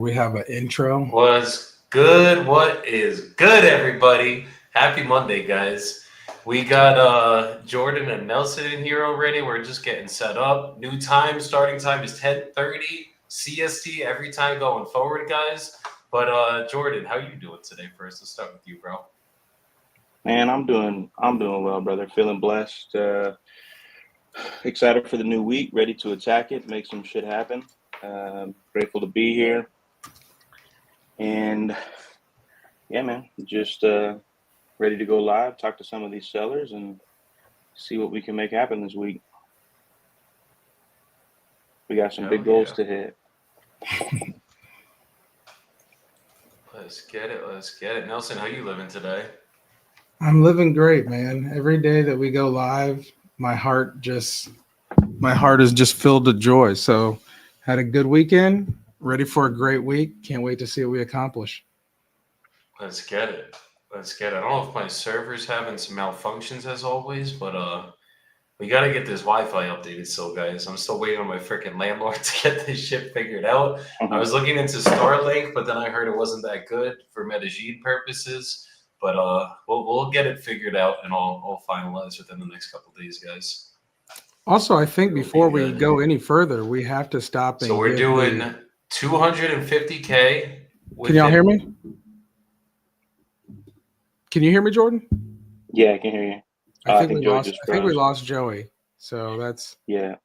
We have an intro. What's good? What is good, everybody? Happy Monday, guys. We got Jordan and Nelson in here already. We're just getting set up. New time, starting time is 10:30 CST every time going forward, guys. But Jordan, how you doing today? First, let's start with you, bro. Man, I'm doing well, brother. Feeling blessed. Excited for the new week. Ready to attack it. Make some shit happen. Grateful to be here. And yeah, man, just ready to go live. Talk to some of these sellers and see what we can make happen this week. We got some big goals to hit. Let's get it. Let's get it. Nelson, how you living today? I'm living great, man. Every day that we go live, my heart is just filled with joy. So had a good weekend, ready for a great week. Can't wait to see what we accomplish. Let's get it. Let's get it. I don't know if my server's having some malfunctions as always, but we got to get this Wi-Fi updated still, guys. I'm still waiting on my freaking landlord to get this shit figured out. I was looking into Starlink, but then I heard it wasn't that good for Medellin purposes. But we'll get it figured out and all finalized within the next couple of days, guys. Also, I think before we go any further, we have to stop. So we're doing 250K. Can y'all hear me? Can you hear me, Jordan? Yeah, I can hear you. I think we lost Joey. So that's yeah.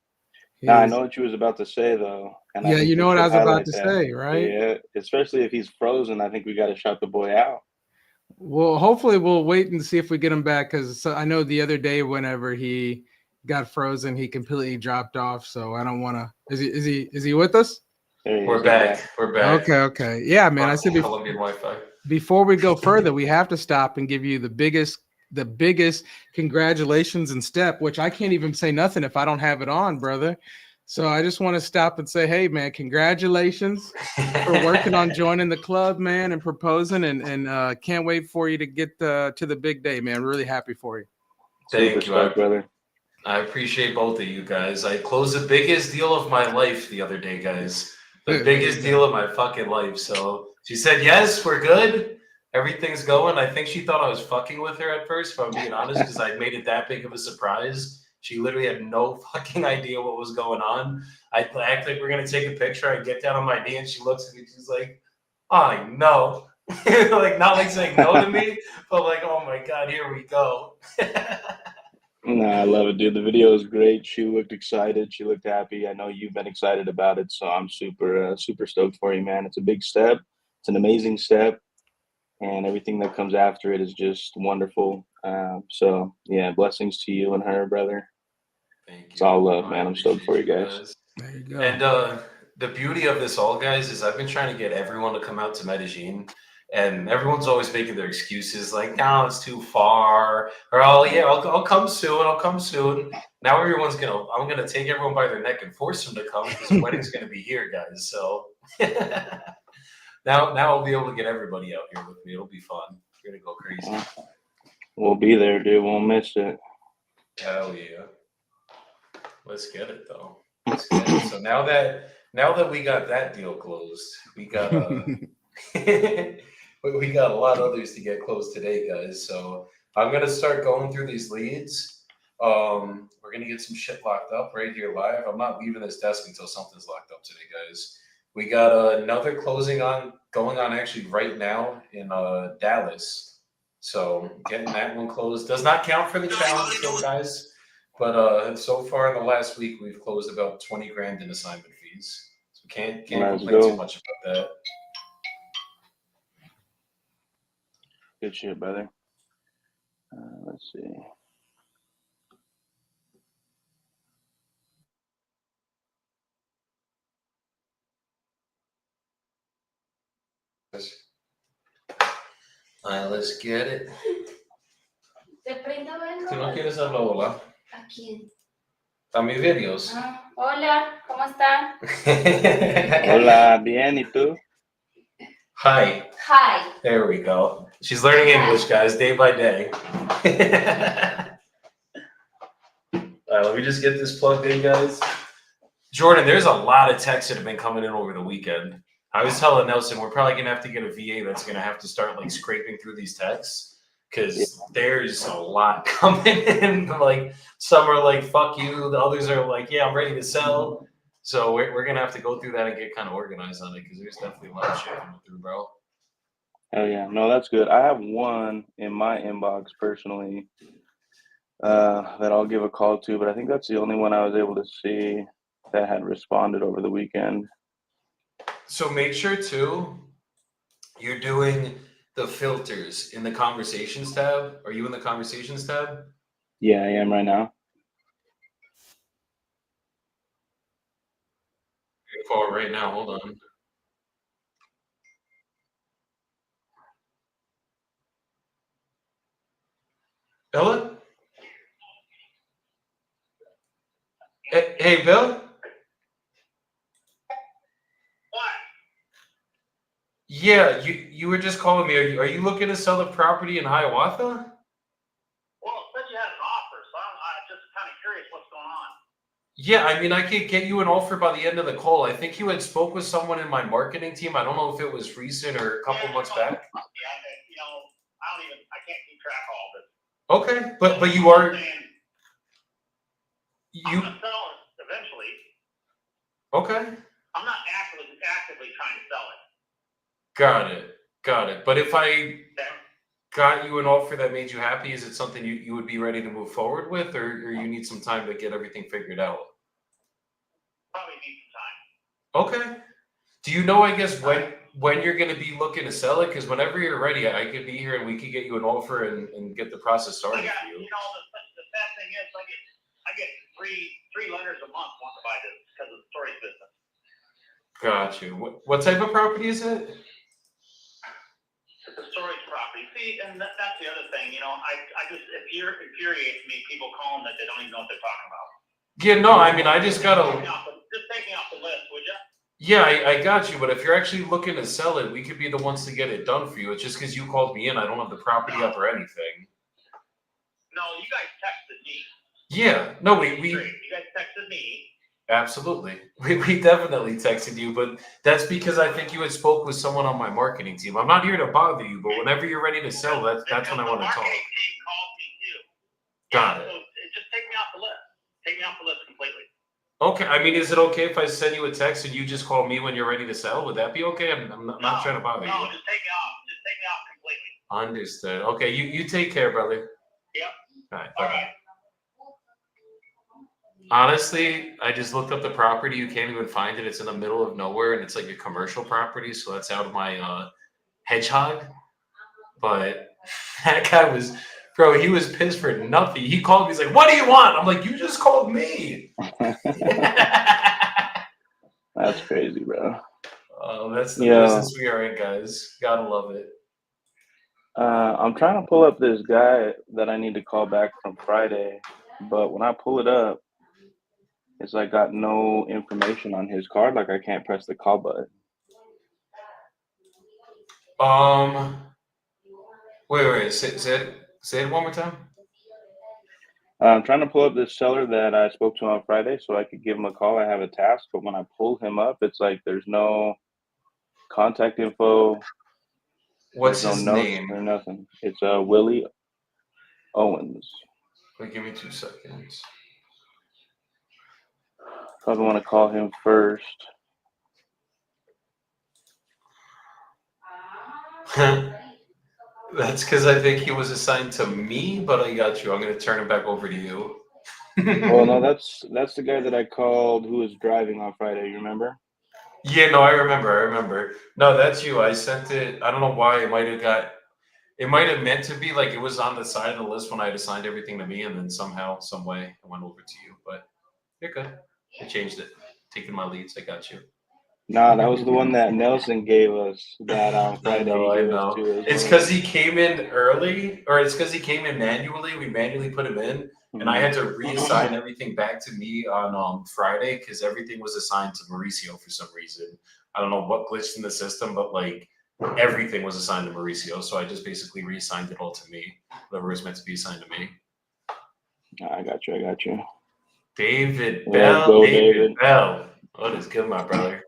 Now, I know what you was about to say though. And yeah, you know what I was about to say, right? Yeah, especially if he's frozen, I think we got to shout the boy out. Well, hopefully we'll wait and see if we get him back because I know the other day whenever he got frozen, he completely dropped off. So I don't want to. Is he with us? We're back. We're back. Okay. Yeah, man. I said before we go further, we have to stop and give you the biggest congratulations and step, which I can't even say nothing if I don't have it on, brother. So I just want to stop and say, hey, man, congratulations for working on joining the club, man, and proposing, and can't wait for you to get to the big day, man. Really happy for you. Thank you, brother. I appreciate both of you guys. I closed the biggest deal of my life the other day, guys. The biggest deal of my fucking life. So she said, yes, we're good. Everything's going. I think she thought I was fucking with her at first, if I'm being honest, because I made it that big of a surprise. She literally had no fucking idea what was going on. I act like we're going to take a picture. I get down on my knee and she looks at me. She's like, oh, no. Like, not like saying no to me, but like, oh my God, here we go. Nah, I love it, dude. The video is great. She looked excited. She looked happy. I know you've been excited about it. So I'm super stoked for you, man. It's a big step. It's an amazing step. And everything that comes after it is just wonderful. So, yeah, blessings to you and her, brother. Thank you. It's all love, man. I'm stoked for you guys. There you go. And the beauty of this all, guys, is I've been trying to get everyone to come out to Medellin. And everyone's always making their excuses like, no, it's too far. Or, oh, yeah, I'll come soon. I'll come soon. Now I'm going to take everyone by their neck and force them to come because the wedding's going to be here, guys. So now I'll be able to get everybody out here with me. It'll be fun. We're going to go crazy. We'll be there, dude. Won't miss it. Hell yeah. Let's get it, though. Let's get it. So now that we got that deal closed, we got we got a lot of others to get closed today, guys. So I'm gonna start going through these leads. We're gonna get some shit locked up right here live. I'm not leaving this desk until something's locked up today, guys. We got another closing going on actually right now in Dallas. So getting that one closed does not count for the challenge, though, guys. But so far in the last week, we've closed about 20 grand in assignment fees. So can't complain too much about that. Good shit, brother. Let's see. All right, let's get it. ¿Te prendo algo? Si no quieres hablar, hola. ¿A quién? A mis videos. Hola, ¿cómo está? Hola, bien, ¿y tú? Hi. Hi. There we go. She's learning English, guys, day by day. All right, let me just get this plugged in, guys. Jordan, there's a lot of texts that have been coming in over the weekend. I was telling Nelson we're probably gonna have to get a VA that's gonna have to start like scraping through these texts because there's a lot coming in. Like some are like "fuck you," the others are like "yeah, I'm ready to sell." So we're gonna have to go through that and get kind of organized on it because there's definitely a lot of shit coming through, bro. Hell yeah. No, that's good. I have one in my inbox personally that I'll give a call to, but I think that's the only one I was able to see that had responded over the weekend. So make sure too, you're doing the filters in the conversations tab. Are you in the conversations tab? Yeah, I am right now. Call right now. Hold on. Bella? Hey, Bill? What? Yeah, you were just calling me. Are you looking to sell the property in Hiawatha? Well, it said you had an offer, so I'm just kind of curious what's going on. Yeah, I mean, I could get you an offer by the end of the call. I think you had spoke with someone in my marketing team. I don't know if it was recent or a couple months back. Yeah, I can't keep track of all this. Okay, but you are I'm you gonna sell it eventually. okay? I'm not actively trying to sell it. Got it. But if I Okay? got you an offer that made you happy, is it something you would be ready to move forward with, or you need some time to get everything figured out? Probably need some time. Okay. Do you know, I guess, when you're going to be looking to sell it? Because whenever you're ready, I could be here and we could get you an offer and get the process started for you. The sad thing is, I get three letters a month want to buy this because of the storage business. Got you. What type of property is it? The storage property. See, and that's the other thing. I just infuriates me. People calling that they don't even know what they're talking about. Yeah, no, I mean, I just got to... Just take me off the list, would you? Yeah, I got you. But if you're actually looking to sell it, we could be the ones to get it done for you. It's just because you called me in. I don't have the property up or anything. No, you guys texted me. Yeah. No, You guys texted me. Absolutely. We definitely texted you, but that's because I think you had spoke with someone on my marketing team. I'm not here to bother you, but whenever you're ready to sell, that's when I want to talk. The marketing team called me too. Got it. So just take me off the list. Take me off the list completely. Okay. I mean, is it okay if I send you a text and you just call me when you're ready to sell? Would that be okay? I'm not trying to bother you. No, just take me off. Just take me off completely. Understood. Okay. You take care, brother. Yep. All right. All Bye-bye. right. Honestly, I just looked up the property. You can't even find it. It's in the middle of nowhere, and it's like a commercial property. So that's out of my hedgehog. But that guy was, bro. He was pissed for nothing. He called me. He's like, "What do you want?" I'm like, "You just called me." That's crazy, bro. Oh, that's the business we are in, guys. Gotta love it. I'm trying to pull up this guy that I need to call back from Friday, but when I pull it up, it's like got no information on his card. Like I can't press the call button. Wait. Say it one more time. I'm trying to pull up this seller that I spoke to on Friday so I could give him a call. I have a task, but when I pull him up, it's like there's no contact info. What's There's his no notes name? or nothing. It's Willie Owens. Wait, give me 2 seconds. Probably want to call him first. That's because I think he was assigned to me, but I got you. I'm going to turn it back over to you. Well, no, that's the guy that I called who was driving on Friday. You remember? Yeah, no, I remember. No, that's you. I sent it. I don't know why. It might have meant to be like it was on the side of the list when I had assigned everything to me, and then somehow, some way, it went over to you. But you're good. I changed it. Taking my leads. I got you. Nah, that was the one that Nelson gave us that on Friday. I know. It's because he came in early, or it's because he came in manually. We manually put him in, and I had to reassign everything back to me on Friday because everything was assigned to Mauricio for some reason. I don't know what glitched in the system, but like everything was assigned to Mauricio. So I just basically reassigned it all to me. Whatever was meant to be assigned to me. I got you. David Let's Bell. go, David David. Bell. What is good, my brother?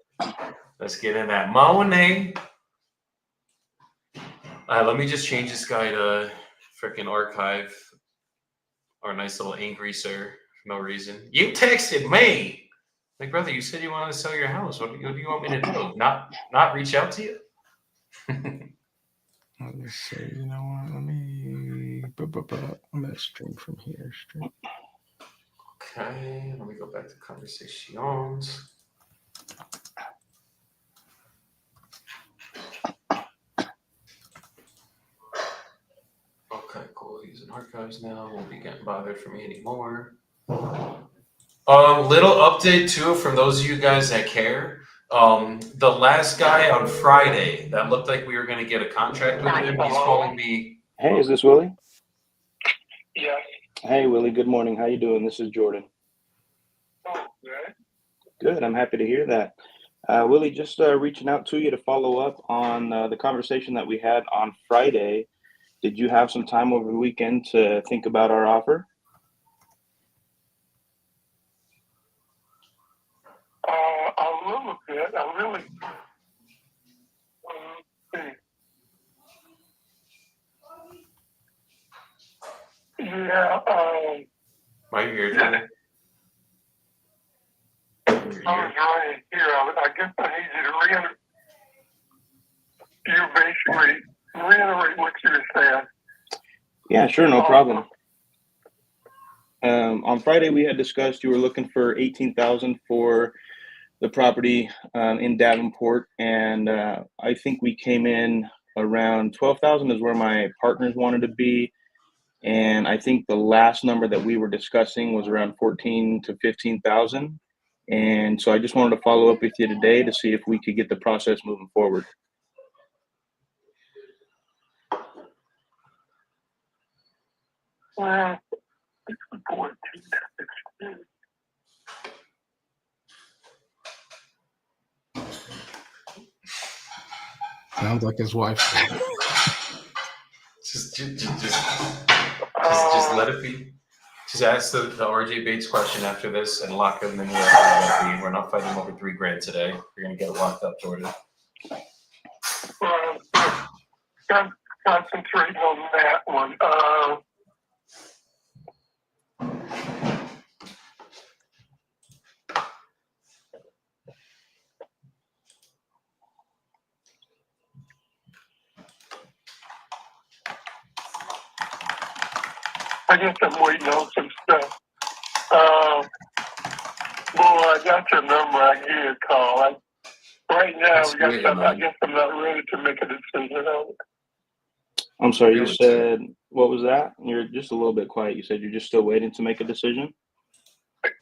Let's get in that Monet. Let me just change this guy to freaking archive. Our nice little angry sir for no reason. You texted me. Like, brother, you said you wanted to sell your house. What do you want me to do? Not reach out to you? Let me see. You know what? I'm gonna stream from here. Okay, let me go back to conversations. Okay, cool. Using archives now. Won't be getting bothered from me anymore. Little update too from those of you guys that care. The last guy on Friday that looked like we were going to get a contract with him. He's calling me. Hey, is this Willie? Yes. Hey, Willie. Good morning. How you doing? This is Jordan. Oh, good. Good. I'm happy to hear that. Willie, just reaching out to you to follow up on the conversation that we had on Friday. Did you have some time over the weekend to think about our offer? A little bit. I really. Yeah. Are you here, Jordan? I was right here. I guess I need you to you basically reiterate what you were saying. Yeah, sure, no problem. On Friday, we had discussed you were looking for $18,000 for the property in Davenport, and I think we came in around $12,000 is where my partners wanted to be, and I think the last number that we were discussing was around $14,000 to $15,000, and so I just wanted to follow up with you today to see if we could get the process moving forward. Sounds like his wife. Just let it be. Just ask the RJ Bates question after this and lock him in. We're not fighting over $3,000 today. We're gonna get locked up, Jordan. Concentrate on that one. I guess I'm waiting on some stuff. Well, I got your number. I gave you a call. Right now, I guess I'm not ready to make a decision on it. I'm sorry, you said, what was that? You're just a little bit quiet. You said you're just still waiting to make a decision?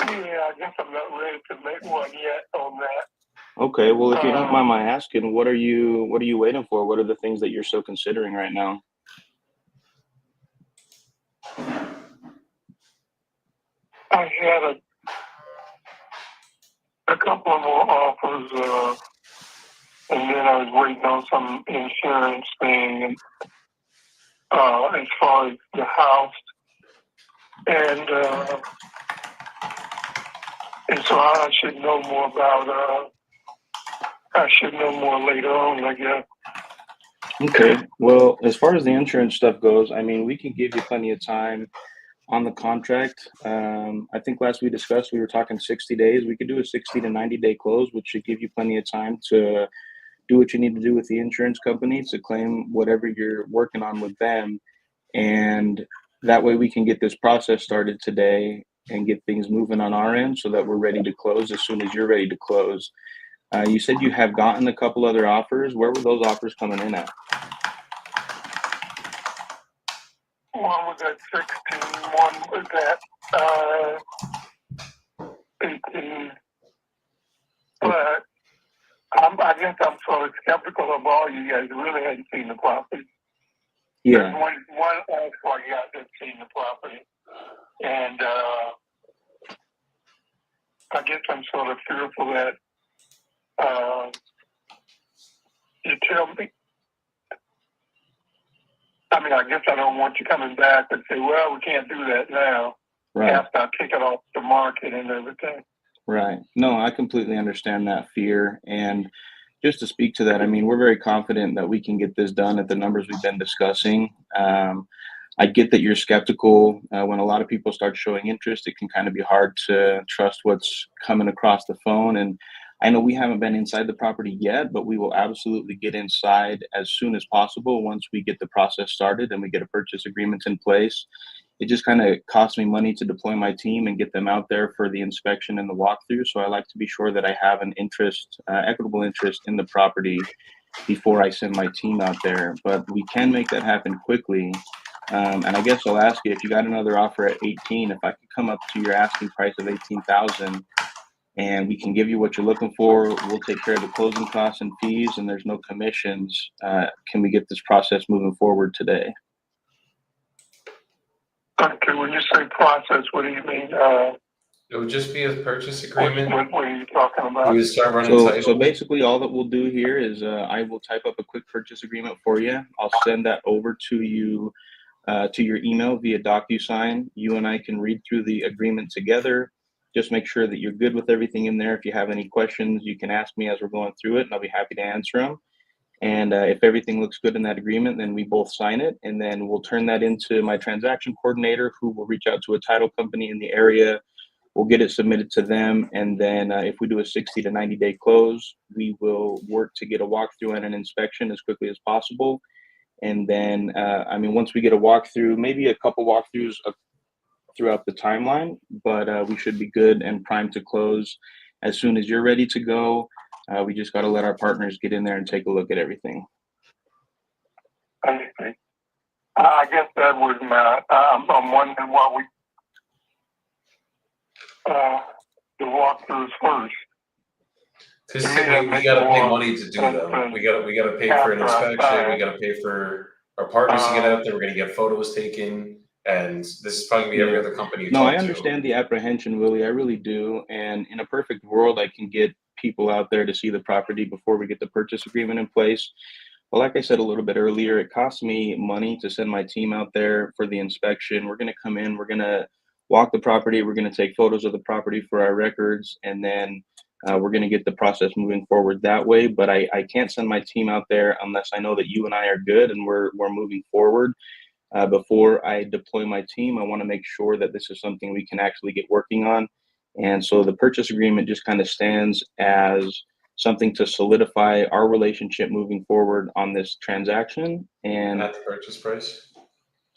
Yeah, I guess I'm not ready to make one yet on that. Okay, well, if you don't mind my asking, what are you waiting for? What are the things that you're still considering right now? I had a couple of more offers, and then I was waiting on some insurance thing, as far as the house, and so I should know more about. I should know more later on, I guess. Okay, well, as far as the insurance stuff goes, I mean, we can give you plenty of time on the contract. I think last we discussed, we were talking 60 days. We could do a 60 to 90-day close, which should give you plenty of time to do what you need to do with the insurance company to claim whatever you're working on with them. And that way we can get this process started today and get things moving on our end so that we're ready to close as soon as you're ready to close. You said you have gotten a couple other offers. Where were those offers coming in at? One was at 16, one was at 18. But I guess I'm sort of skeptical of all you guys who really hadn't seen the property. Yeah. There's one offer I got that's seen the property. And I guess I'm sort of fearful that you tell me. I mean, I guess I don't want you coming back and say, well, we can't do that now. Right. After I kick it off the market and everything. Right. No, I completely understand that fear. And just to speak to that, I mean, we're very confident that we can get this done at the numbers we've been discussing. I get that you're skeptical. When a lot of people start showing interest, it can kind of be hard to trust what's coming across the phone. And I know we haven't been inside the property yet, but we will absolutely get inside as soon as possible once we get the process started and we get a purchase agreement in place. It just kind of costs me money to deploy my team and get them out there for the inspection and the walkthrough. So I like to be sure that I have an interest, equitable interest in the property before I send my team out there. But we can make that happen quickly. And I guess I'll ask you, if you got another offer at 18, if I could come up to your asking price of 18,000 and we can give you what you're looking for, we'll take care of the closing costs and fees and there's no commissions. Can we get this process moving forward today? Okay, when you say process, what do you mean? It would just be a purchase What agreement. are you talking about? We would start running title. So basically all that we'll do here is I will type up a quick purchase agreement for you. I'll send that over to you to your email via DocuSign. You and I can read through the agreement together. Just make sure that you're good with everything in there. If you have any questions, you can ask me as we're going through it, and I'll be happy to answer them. And if everything looks good in that agreement, then we both sign it, and then we'll turn that into my transaction coordinator, who will reach out to a title company in the area. We'll get it submitted to them, and then if we do a 60 to 90-day close, we will work to get a walkthrough and an inspection as quickly as possible. And then, I mean, once we get a walkthrough, maybe a couple walkthroughs throughout the timeline, but we should be good and primed to close as soon as you're ready to go. We just got to let our partners get in there and take a look at everything. I see. I guess that was my, I'm wondering why the walkthroughs first. Because we gotta pay money to do them. We gotta pay for an inspection. We gotta pay for our partners to get out there. We're gonna get photos taken, and this is probably gonna be every other company you No, talk I understand the apprehension, Willie. I really do. And in a perfect world, I can get people out there to see the property before we get the purchase agreement in place. But like I said a little bit earlier, it costs me money to send my team out there for the inspection. We're gonna come in. We're gonna walk the property. We're gonna take photos of the property for our records, and then we're going to get the process moving forward that way. But I can't send my team out there unless I know that you and I are good and we're moving forward. Before I deploy my team, I want to make sure that this is something we can actually get working on. And so the purchase agreement just kind of stands as something to solidify our relationship moving forward on this transaction. And at the purchase price.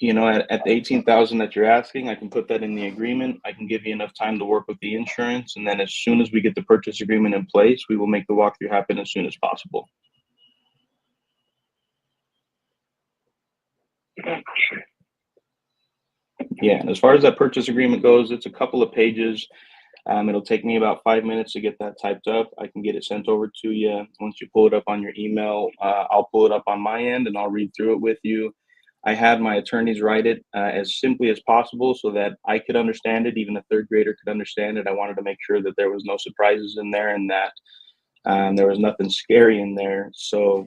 You know, at the 18,000 that you're asking, I can put that in the agreement. I can give you enough time to work with the insurance, and then as soon as we get the purchase agreement in place, we will make the walkthrough happen as soon as possible. Yeah, and as far as that purchase agreement goes, it's a couple of pages. It'll take me about 5 minutes to get that typed up. I can get it sent over to you. Once you pull it up on your email, I'll pull it up on my end and I'll read through it with you. I had my attorneys write it as simply as possible so that I could understand it, even a third grader could understand it. I wanted to make sure that there was no surprises in there and that there was nothing scary in there. So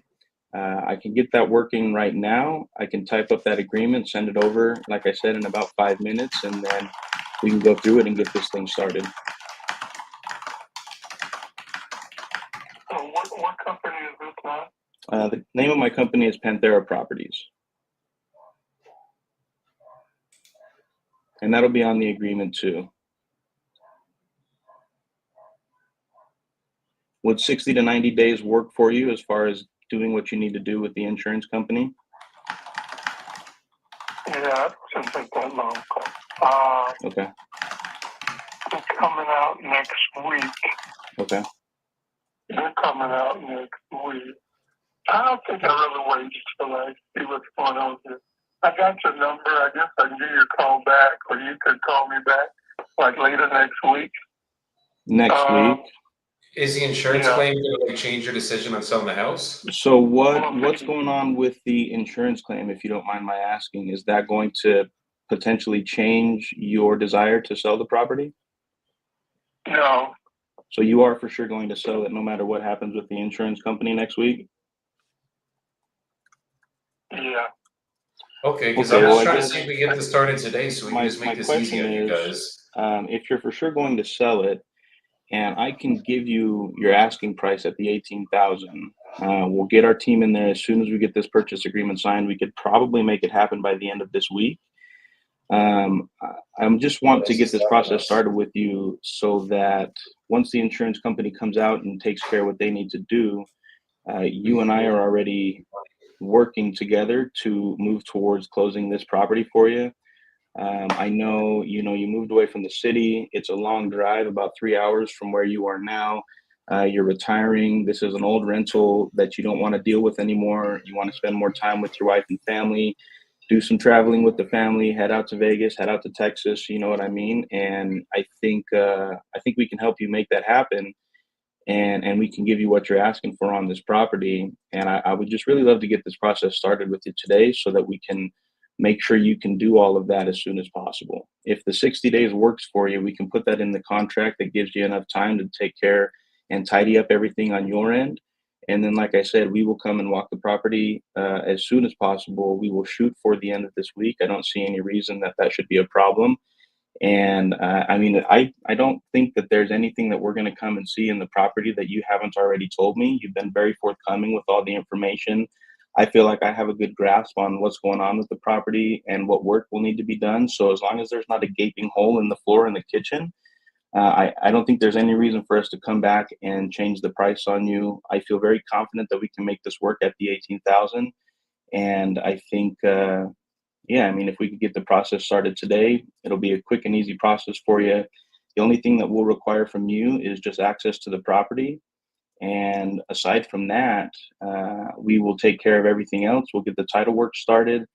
I can get that working right now. I can type up that agreement, send it over, like I said, in about 5 minutes, and then we can go through it and get this thing started. What company is this now? The name of my company is Panthera Properties. And that'll be on the agreement too. Would 60 to 90 days work for you as far as doing what you need to do with the insurance company? Yeah, it shouldn't take that long. Okay. It's coming out next week. Okay. They're coming out next week. I don't think I really wait till I see what's going on here. I got your number. I guess I can give you a call back, or you could call me back like later next week. Next week. Is the insurance claim going to change your decision on selling the house? So what's going on with the insurance claim, if you don't mind my asking? Is that going to potentially change your desire to sell the property? No. So you are for sure going to sell it no matter what happens with the insurance company next week? Yeah. Okay, because Okay, I'm just well, trying to see if we get this started today so we can just make this easy on you guys. If you're for sure going to sell it, and I can give you your asking price at the 18,000. We'll get our team in there as soon as we get this purchase agreement signed. We could probably make it happen by the end of this week. I just want to get this process started with you so that once the insurance company comes out and takes care of what they need to do, you and I are already working together to move towards closing this property for you. I know, you moved away from the city. It's a long drive, about 3 hours from where you are now. You're retiring. This is an old rental that you don't want to deal with anymore. You want to spend more time with your wife and family, do some traveling with the family, head out to Vegas, head out to Texas. You know what I mean? And I think we can help you make that happen. And we can give you what you're asking for on this property. And I would just really love to get this process started with you today so that we can make sure you can do all of that as soon as possible. If the 60 days works for you, we can put that in the contract that gives you enough time to take care and tidy up everything on your end. And then, like I said, we will come and walk the property as soon as possible. We will shoot for the end of this week. I don't see any reason that should be a problem. And I mean, I don't think that there's anything that we're going to come and see in the property that you haven't already told me. You've been very forthcoming with all the information. I feel like I have a good grasp on what's going on with the property and what work will need to be done. So as long as there's not a gaping hole in the floor in the kitchen, I don't think there's any reason for us to come back and change the price on you. I feel very confident that we can make this work at the 18,000. And I think, yeah, I mean, if we could get the process started today, it'll be a quick and easy process for you. The only thing that we'll require from you is just access to the property. And aside from that, we will take care of everything else. We'll get the title work started.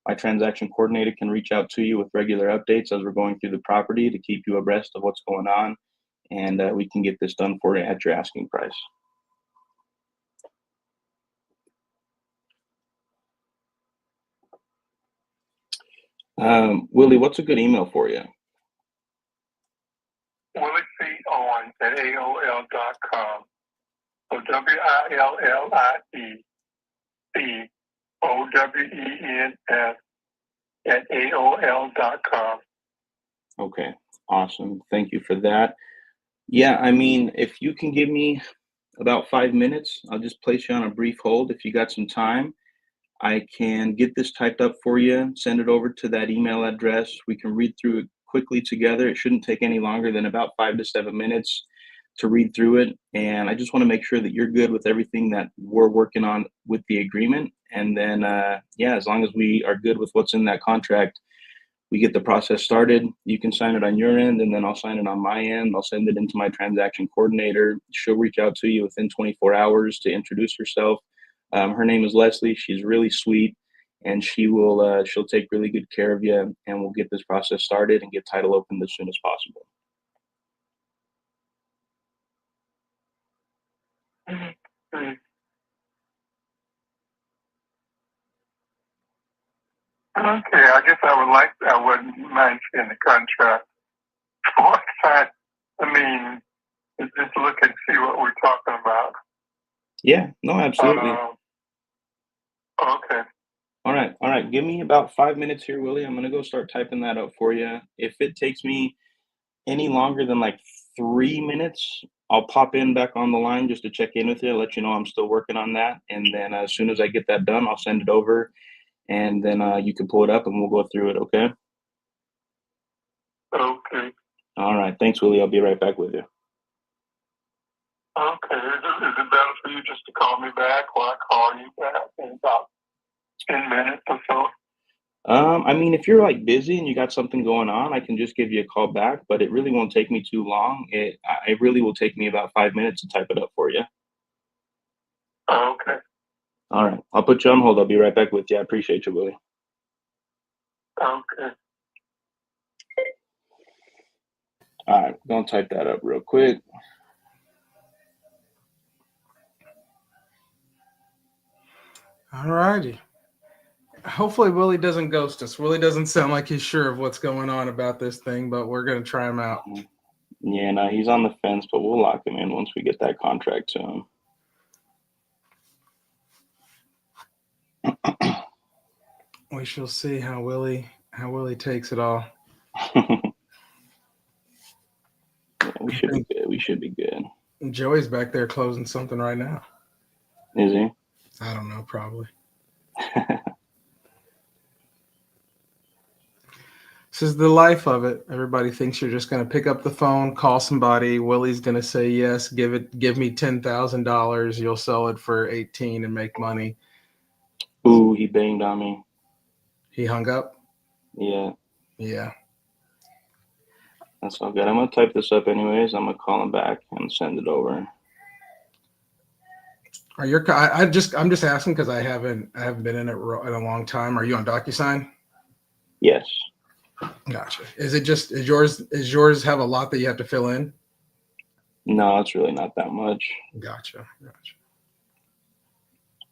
My transaction coordinator can reach out to you with regular updates as we're going through the property to keep you abreast of what's going on. And we can get this done for you at your asking price. Willie, what's a good email for you? Willie C. Owens at AOL.com. So WILLIECOWENS at AOL.com. Okay, awesome. Thank you for that. Yeah, I mean, if you can give me about 5 minutes, I'll just place you on a brief hold. If you got some time, I can get this typed up for you, send it over to that email address. We can read through it quickly together. It shouldn't take any longer than about 5 to 7 minutes to read through it. And I just want to make sure that you're good with everything that we're working on with the agreement. And then, yeah, as long as we are good with what's in that contract, we get the process started. You can sign it on your end, and then I'll sign it on my end. I'll send it into my transaction coordinator. She'll reach out to you within 24 hours to introduce herself. Her name is Leslie. She's really sweet, and she'll take really good care of you, and we'll get this process started and get title opened as soon as possible. Mm-hmm. Okay, I guess I wouldn't mind seeing the contract. I mean, just look and see what we're talking about. Yeah, no, absolutely. Okay. All right. Give me about 5 minutes here, Willie. I'm gonna go start typing that up for you. If it takes me any longer than like 3 minutes, I'll pop in back on the line just to check in with you, let you know I'm still working on that. And then as soon as I get that done, I'll send it over, and then you can pull it up and we'll go through it, okay? Okay. All right. Thanks, Willie. I'll be right back with you. Okay. Is it better for you just to call me back, or I call you back in about 10 minutes or so? I mean, if you're like busy and you got something going on, I can just give you a call back, but it really won't take me too long. It really will take me about 5 minutes to type it up for you. Okay. All right. I'll put you on hold. I'll be right back with you. I appreciate you, Willie. Okay. All right. Gonna type that up real quick. All righty. Hopefully Willie doesn't ghost us. Willie doesn't sound like he's sure of what's going on about this thing, but we're going to try him out. Yeah, no, he's on the fence, but we'll lock him in once we get that contract to him. We shall see how Willie takes it all. We should be good. should be good. Joey's back there closing something right now. Is he? I don't know, probably. This is the life of it. Everybody thinks you're just going to pick up the phone, call somebody. Willie's going to say yes. Give me $10,000. You'll sell it for 18 and make money. Ooh, he banged on me. He hung up. Yeah, Yeah. that's all good. I'm gonna type this up anyways. I'm gonna call him back and send it over. Are your I'm just asking because I haven't been in it in a long time. Are you on DocuSign? Yes. Gotcha. Is yours have a lot that you have to fill in? No, it's really not that much. Gotcha.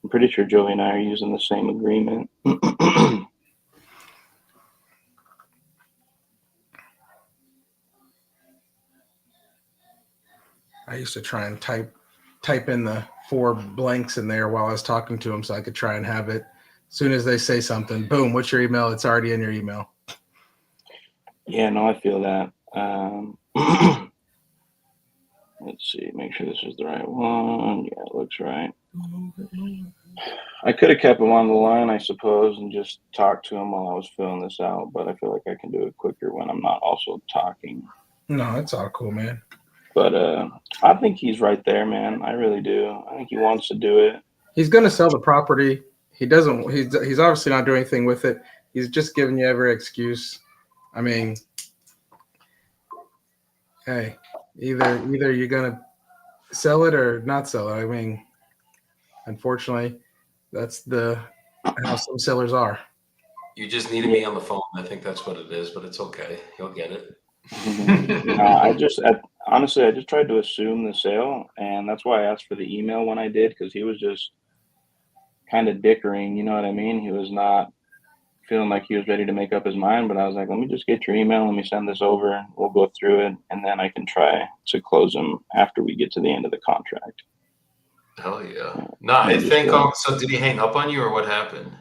I'm pretty sure Joey and I are using the same agreement. I used to try and type in the 4 blanks in there while I was talking to them so I could try and have it. As soon as they say something, boom, what's your email? It's already in your email. Yeah, no, I feel that. Let's see, make sure this is the right one. Yeah, it looks right. I could have kept him on the line, I suppose, and just talked to him while I was filling this out, but I feel like I can do it quicker when I'm not also talking. No, it's all cool, man. But I think he's right there, man. I really do. I think he wants to do it. He's going to sell the property. He's obviously not doing anything with it. He's just giving you every excuse. I mean, hey, either you're going to sell it or not sell it. I mean, unfortunately, that's how some sellers are. You just needed me on the phone. I think that's what it is, but it's okay. You'll get it. Honestly, I just tried to assume the sale, and that's why I asked for the email when I did, because he was just kind of dickering, you know what I mean? He was not feeling like he was ready to make up his mind, but I was like, let me just get your email, let me send this over, we'll go through it, and then I can try to close him after we get to the end of the contract. Hell yeah. No, I think, so did he hang up on you or what happened?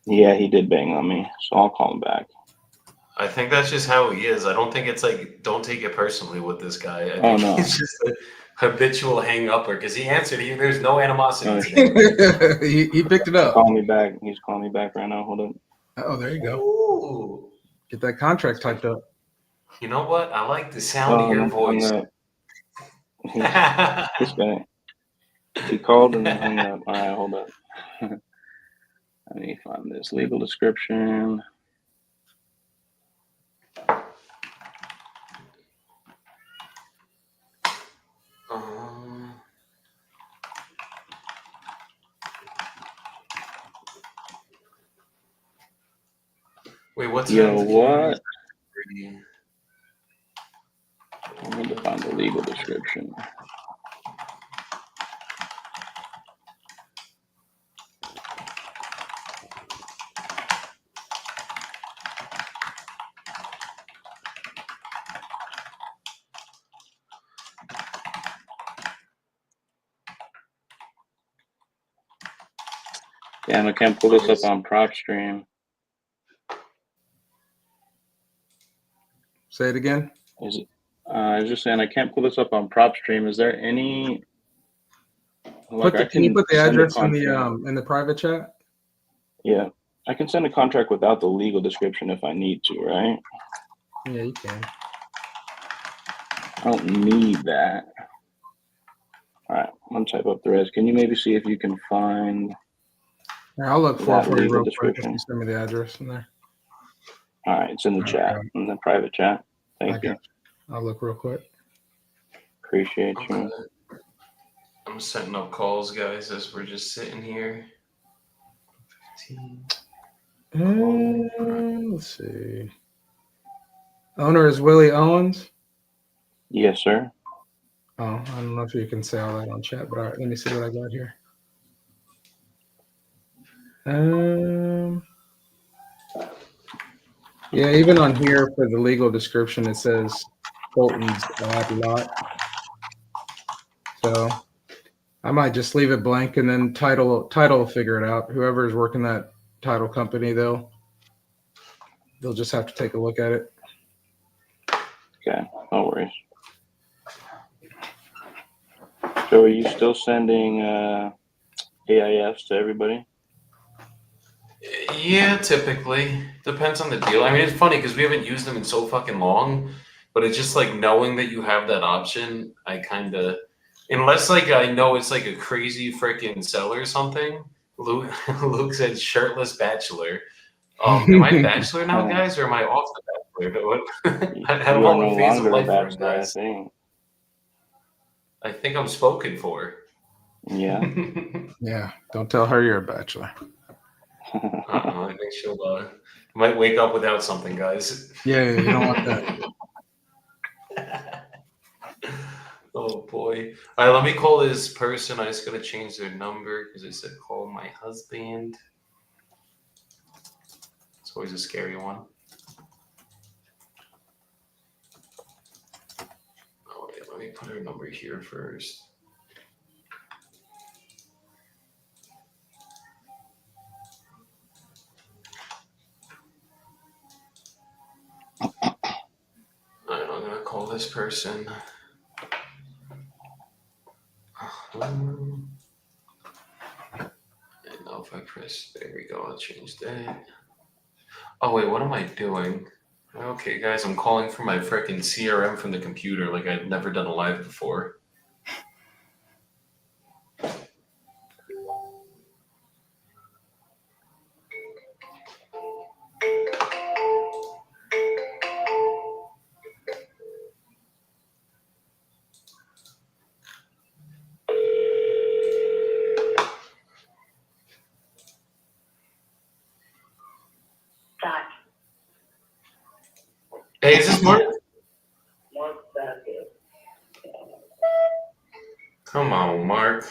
Yeah, he did bang on me, so I'll call him back. I think that's just how he is. I don't think it's like, don't take it personally with this guy. I think no. he's just a habitual hang-upper because he answered. There's no animosity. He picked it up. Call me back. He's calling me back right now. Hold on. Oh, there you go. Ooh. Get that contract typed up. You know what? I like the sound of your voice. This guy. He called and then hung up. All right, hold up. I need to find this legal description. Wait, what's what? I need to find the legal description. Damn, I can't pull this up on PropStream. Say it again. I was just saying I can't pull this up on PropStream. Is there any? Can you put the address in the private chat? Yeah, I can send a contract without the legal description if I need to, right? Yeah, you can. I don't need that. All right, I'm gonna type up the rest. Can you maybe see if you can find? I'll look for you real quick. Description. Send me the address in there. All right, it's in the chat, in the private chat. Thank you. I'll look real quick. Appreciate you. I'm setting up calls, guys, as we're just sitting here. 15. Let's see. Owner is Willie Owens. Yes, sir. Oh, I don't know if you can say all that on chat, but all right, let me see what I got here. Yeah, even on here for the legal description, it says Fulton's lot. So I might just leave it blank and then title will figure it out. Whoever is working that title company, they'll just have to take a look at it. Okay, no worries. So are you still sending AIFs to everybody? Yeah, typically. Depends on the deal. I mean, it's funny because we haven't used them in so fucking long, but it's just like knowing that you have that option, I kind of, unless like I know it's like a crazy freaking sell or something. Luke, Luke said shirtless bachelor. Am I bachelor now, guys, or am I off the bachelor? I'm You are on no what phase of longer a life we're in, bachelor, I guys. think. I think I'm spoken for. Yeah. Yeah, don't tell her you're a bachelor. I think she'll might wake up without something, guys. Yeah, you don't want that. Oh boy. All right, let me call this person. I just gotta change their number because it said call my husband. It's always a scary one. Oh wait, let me put her number here first. Alright, I'm gonna call this person. And now if I press, there we go, I'll change that. Oh wait, what am I doing? Okay, guys, I'm calling from my freaking CRM from the computer like I've never done a live before. Hey, is this Mark? Come on, Mark.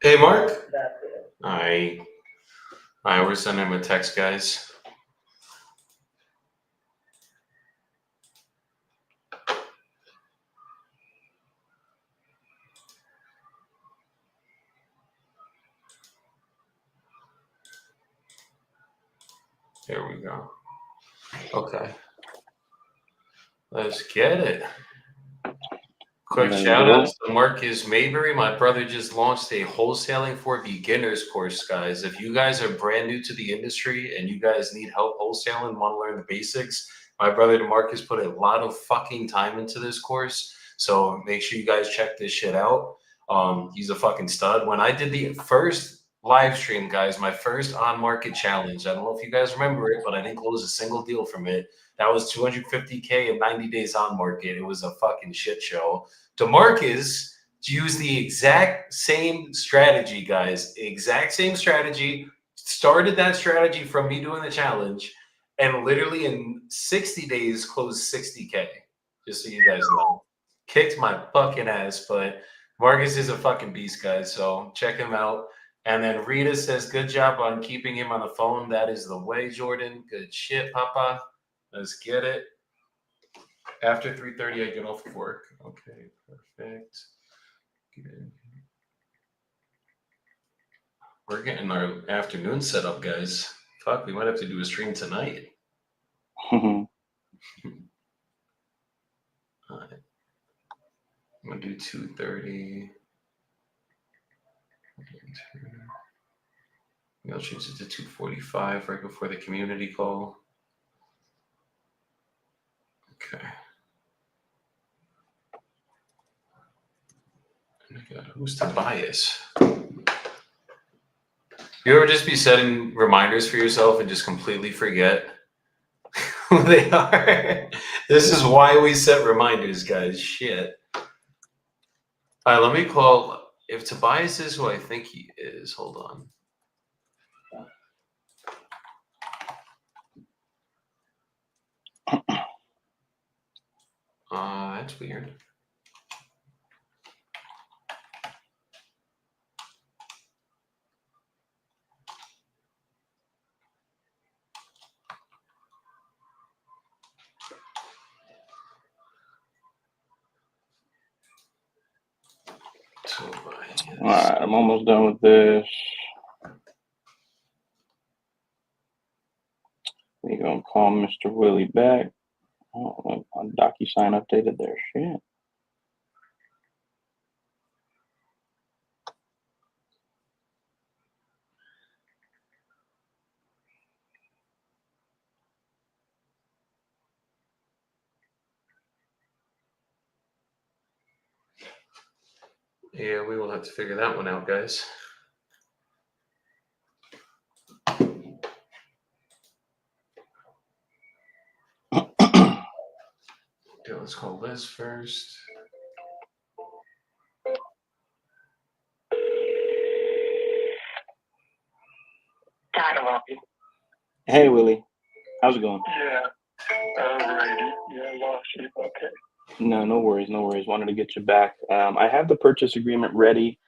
Hey, Mark. Alright. Alright, we're sending him a text, guys. There we go. Okay. Let's get it. Quick Let's shout go. out to Marcus Maybury. My brother just launched a wholesaling for beginners course, guys. If you guys are brand new to the industry and you guys need help wholesaling, want to learn the basics, my brother Marcus put a lot of fucking time into this course. So make sure you guys check this shit out. He's a fucking stud. When I did the first live stream, guys, my first on market challenge, I don't know if you guys remember it, but I didn't close a single deal from it. That was 250K in 90 days on market. It was a fucking shit show. DeMarcus used the exact same strategy, guys. Exact same strategy. Started that strategy from me doing the challenge, and literally in 60 days closed 60K. Just so you guys know. Kicked my fucking ass, but Marcus is a fucking beast, guys. So check him out. And then Rita says, good job on keeping him on the phone. That is the way, Jordan. Good shit, Papa. Let's get it. After 3:30, I get off of work. Okay, perfect. Good. We're getting our afternoon set up, guys. Fuck, we might have to do a stream tonight. All right. I'm gonna do 2:30. I'll change it to 2:45 right before the community call. Okay. Who's Tobias? You ever just be setting reminders for yourself and just completely forget who they are? This is why we set reminders, guys. Shit. All right, let me call. If Tobias is who I think he is, hold on. That's weird. All right, I'm almost done with this. We gonna call Mr. Willie back. Oh, on DocuSign updated their shit. Yeah, we will have to figure that one out, guys. Okay, let's call Liz first. Hey, Willie. How's it going? Yeah. Alrighty. Yeah, lost you. Okay. No worries, no worries. Wanted to get you back. I have the purchase agreement ready.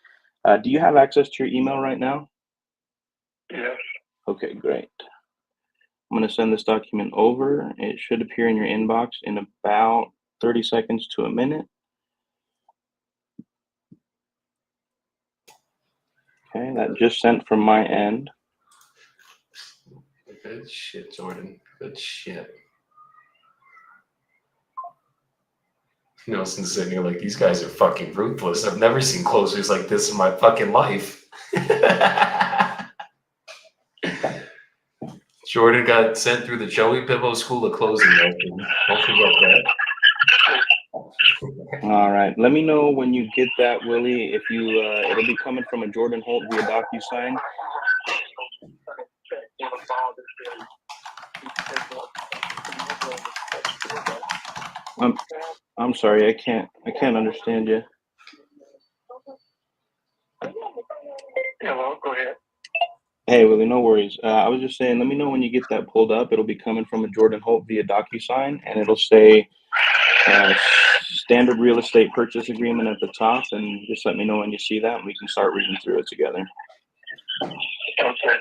Do you have access to your email right now? Yes. Okay, great. I'm going to send this document over. It should appear in your inbox in about 30 seconds to a minute. Okay, that just sent from my end. Good shit, Jordan. Good shit. Nelson's sitting here like, these guys are fucking ruthless. I've never seen closers like this in my fucking life. Jordan got sent through the Joey Pibbo School of Closing. Don't forget that. All right. Let me know when you get that, Willie. If you, it'll be coming from a Jordan Holt via DocuSign. I'm sorry. I can't understand you. Hello, go ahead. Hey, Willie, no worries. I was just saying, let me know when you get that pulled up. It'll be coming from a Jordan Holt via DocuSign, and it'll say standard real estate purchase agreement at the top, and just let me know when you see that, and we can start reading through it together. Okay.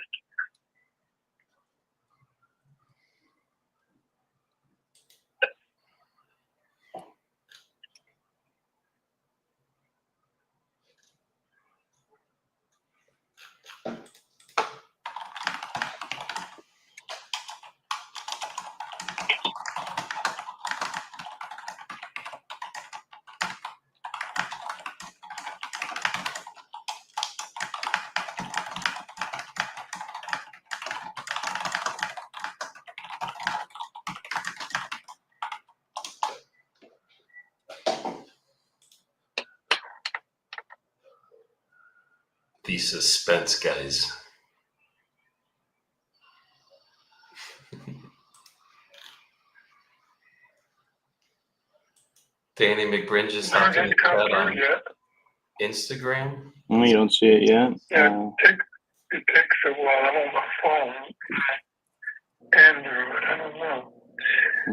The suspense, guys. Danny McBrin just hopped in the chat on Instagram. Oh, you don't see it yet? Yeah, it takes a while. I'm on my phone. Android, I don't know.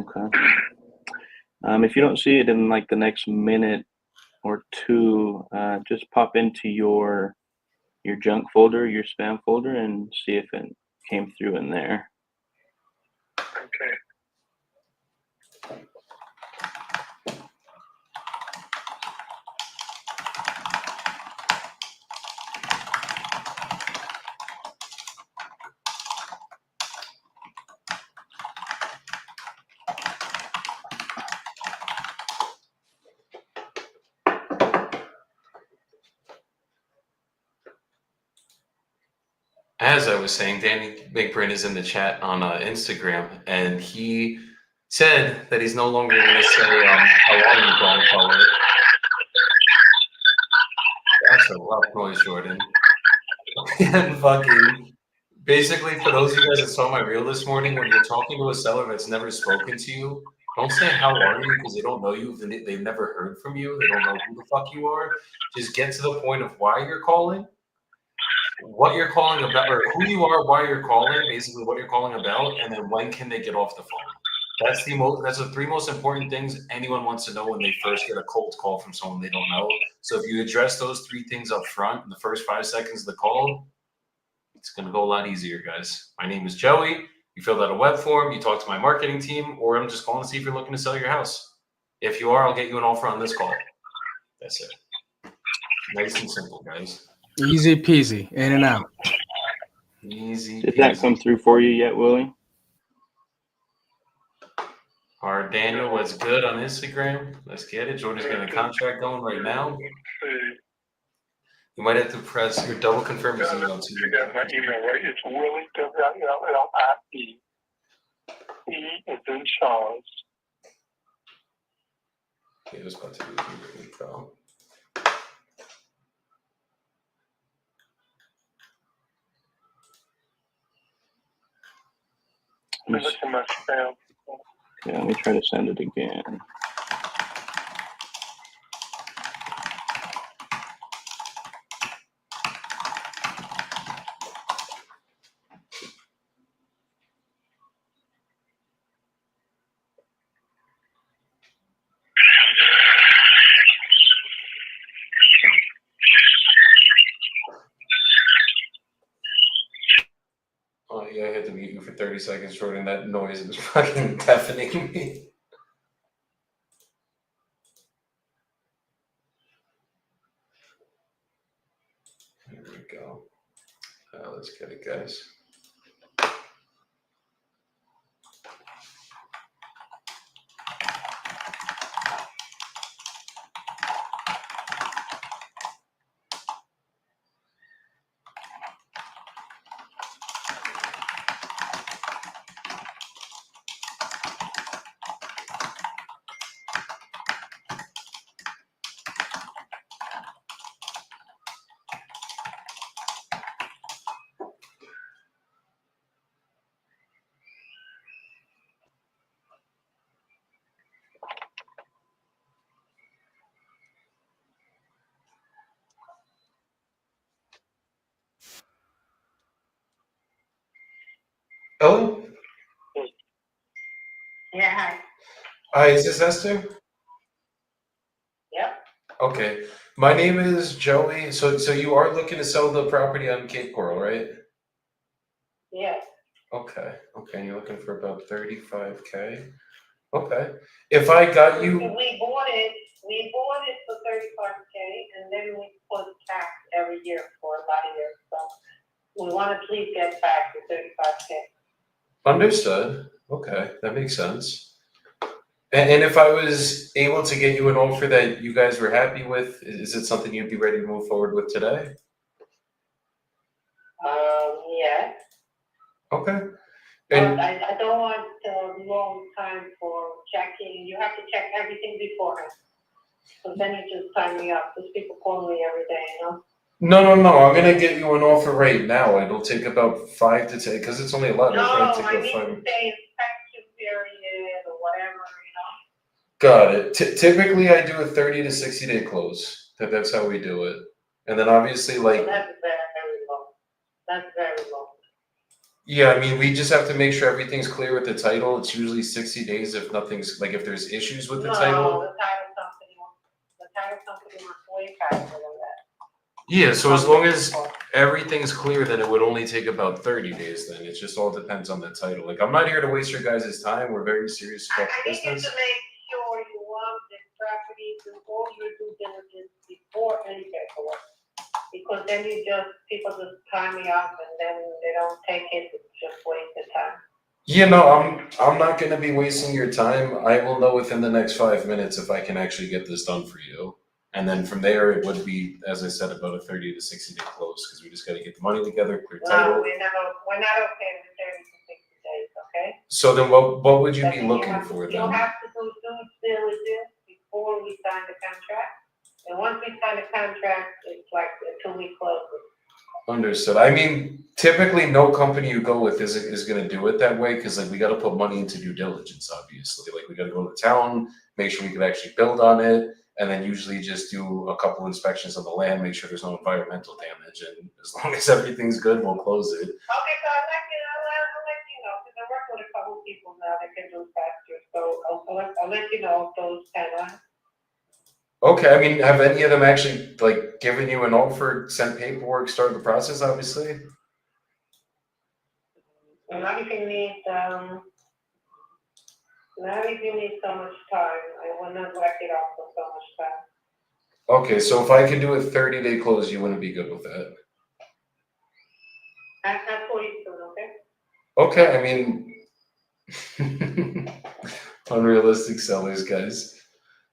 Okay. If you don't see it in like the next minute or two, just pop into your junk folder, your spam folder, and see if it came through in there. Okay. As I was saying, Danny McBrin is in the chat on Instagram, and he said that he's no longer going to say how long you've gone forward. That's a rough noise, Jordan. And fucking, basically, for those of you guys that saw my reel this morning, when you're talking to a seller that's never spoken to you, don't say how are you, because they don't know you. They've never heard from you. They don't know who the fuck you are. Just get to the point of why you're calling, what you're calling about, or who you are, why you're calling, basically what you're calling about, and then when can they get off the phone. That's the three most important things anyone wants to know when they first get a cold call from someone they don't know. So if you address those three things up front in the first 5 seconds of the call, it's going to go a lot easier, guys. My name is Joey. You filled out a web form, you talk to my marketing team, or I'm just calling to see if you're looking to sell your house. If you are, I'll get you an offer on this call. That's it. Nice and simple, guys. Easy peasy, in and out. Easy. Did that come through for you yet, Willie? Our Daniel was good on Instagram. Let's get it. Jordan's getting a contract going right now. You might have to press your double confirm his email too. You got my email, right? It's Willie, W-I-L-L-I-E. E is in Charles. He was about to do the info. Look at my spam. Yeah, let me try to send it again. Oh yeah, I had to mute you for 30 seconds, Jordan. That noise was fucking deafening me. There we go. Let's get it, guys. Oh, Yeah. hi, is this Esther? Yep. Okay. My name is Joey. So you are looking to sell the property on Cape Coral, right? Yeah. Okay. Okay. And you're looking for about 35K. Okay. If I got you, We bought it for 35K, and then we put tax every year for about a year. So we want to please get back to 35K. understood. Okay, that makes sense. And if I was able to get you an offer that you guys were happy with, is it something you'd be ready to move forward with today? Yeah. Okay. But And I don't want a long time for checking. You have to check everything beforehand. So then you just sign me up. Because people call me every day, you know? no. I'm gonna get you an offer right now. It'll take about 5 to 10 because it's only 11. It'll No, probably take I about mean 5. to say inspection period or whatever, you know? Got it. Typically, I do a 30 to 60 day close. That's how we do it. And then obviously, So like, that's very low. That's very low. yeah, I mean, we just have to make sure everything's clear with the title. It's usually 60 days if nothing's like if there's issues with the No, title. the title company wants way faster than that. Yeah, so as long as everything's clear, then it would only take about 30 days then. It just all depends on the title. Like, I'm not here to waste your guys' time. We're very serious I about the need you to business. make sure you want the property to all your due diligence before any paperwork. Because then people just tie me up and then they don't take it, it's just waste of time. Yeah, no, I'm not gonna be wasting your time. I will know within the next 5 minutes if I can actually get this done for you. And then from there, it would be, as I said, about a 30 to 60 day close because we just got to get the money together, clear No, title. we're not okay with 30 to 60 days, okay? So then, what would you But be then looking have- for You then? have to do due diligence before we sign the contract. And once we sign the contract, it's like a 2-week close. Understood. I mean, typically, no company you go with is going to do it that way because, like, we got to put money into due diligence. Obviously, like, we got to go to town, make sure we can actually build on it, and then usually just do a couple inspections on the land, make sure there's no environmental damage, and as long as everything's good, we'll close it. Okay, so I'll let you know, because I work with a couple people now that can do faster, so I'll let you know if those timelines. Okay, I mean, have any of them actually like given you an offer, sent paperwork, started the process? Obviously. Not if you need so much time, I will not wrap it up for so much time. Okay, so if I could do a 30-day close, you wouldn't be good with that. That's not 42, okay? Okay, I mean, unrealistic sellers, guys.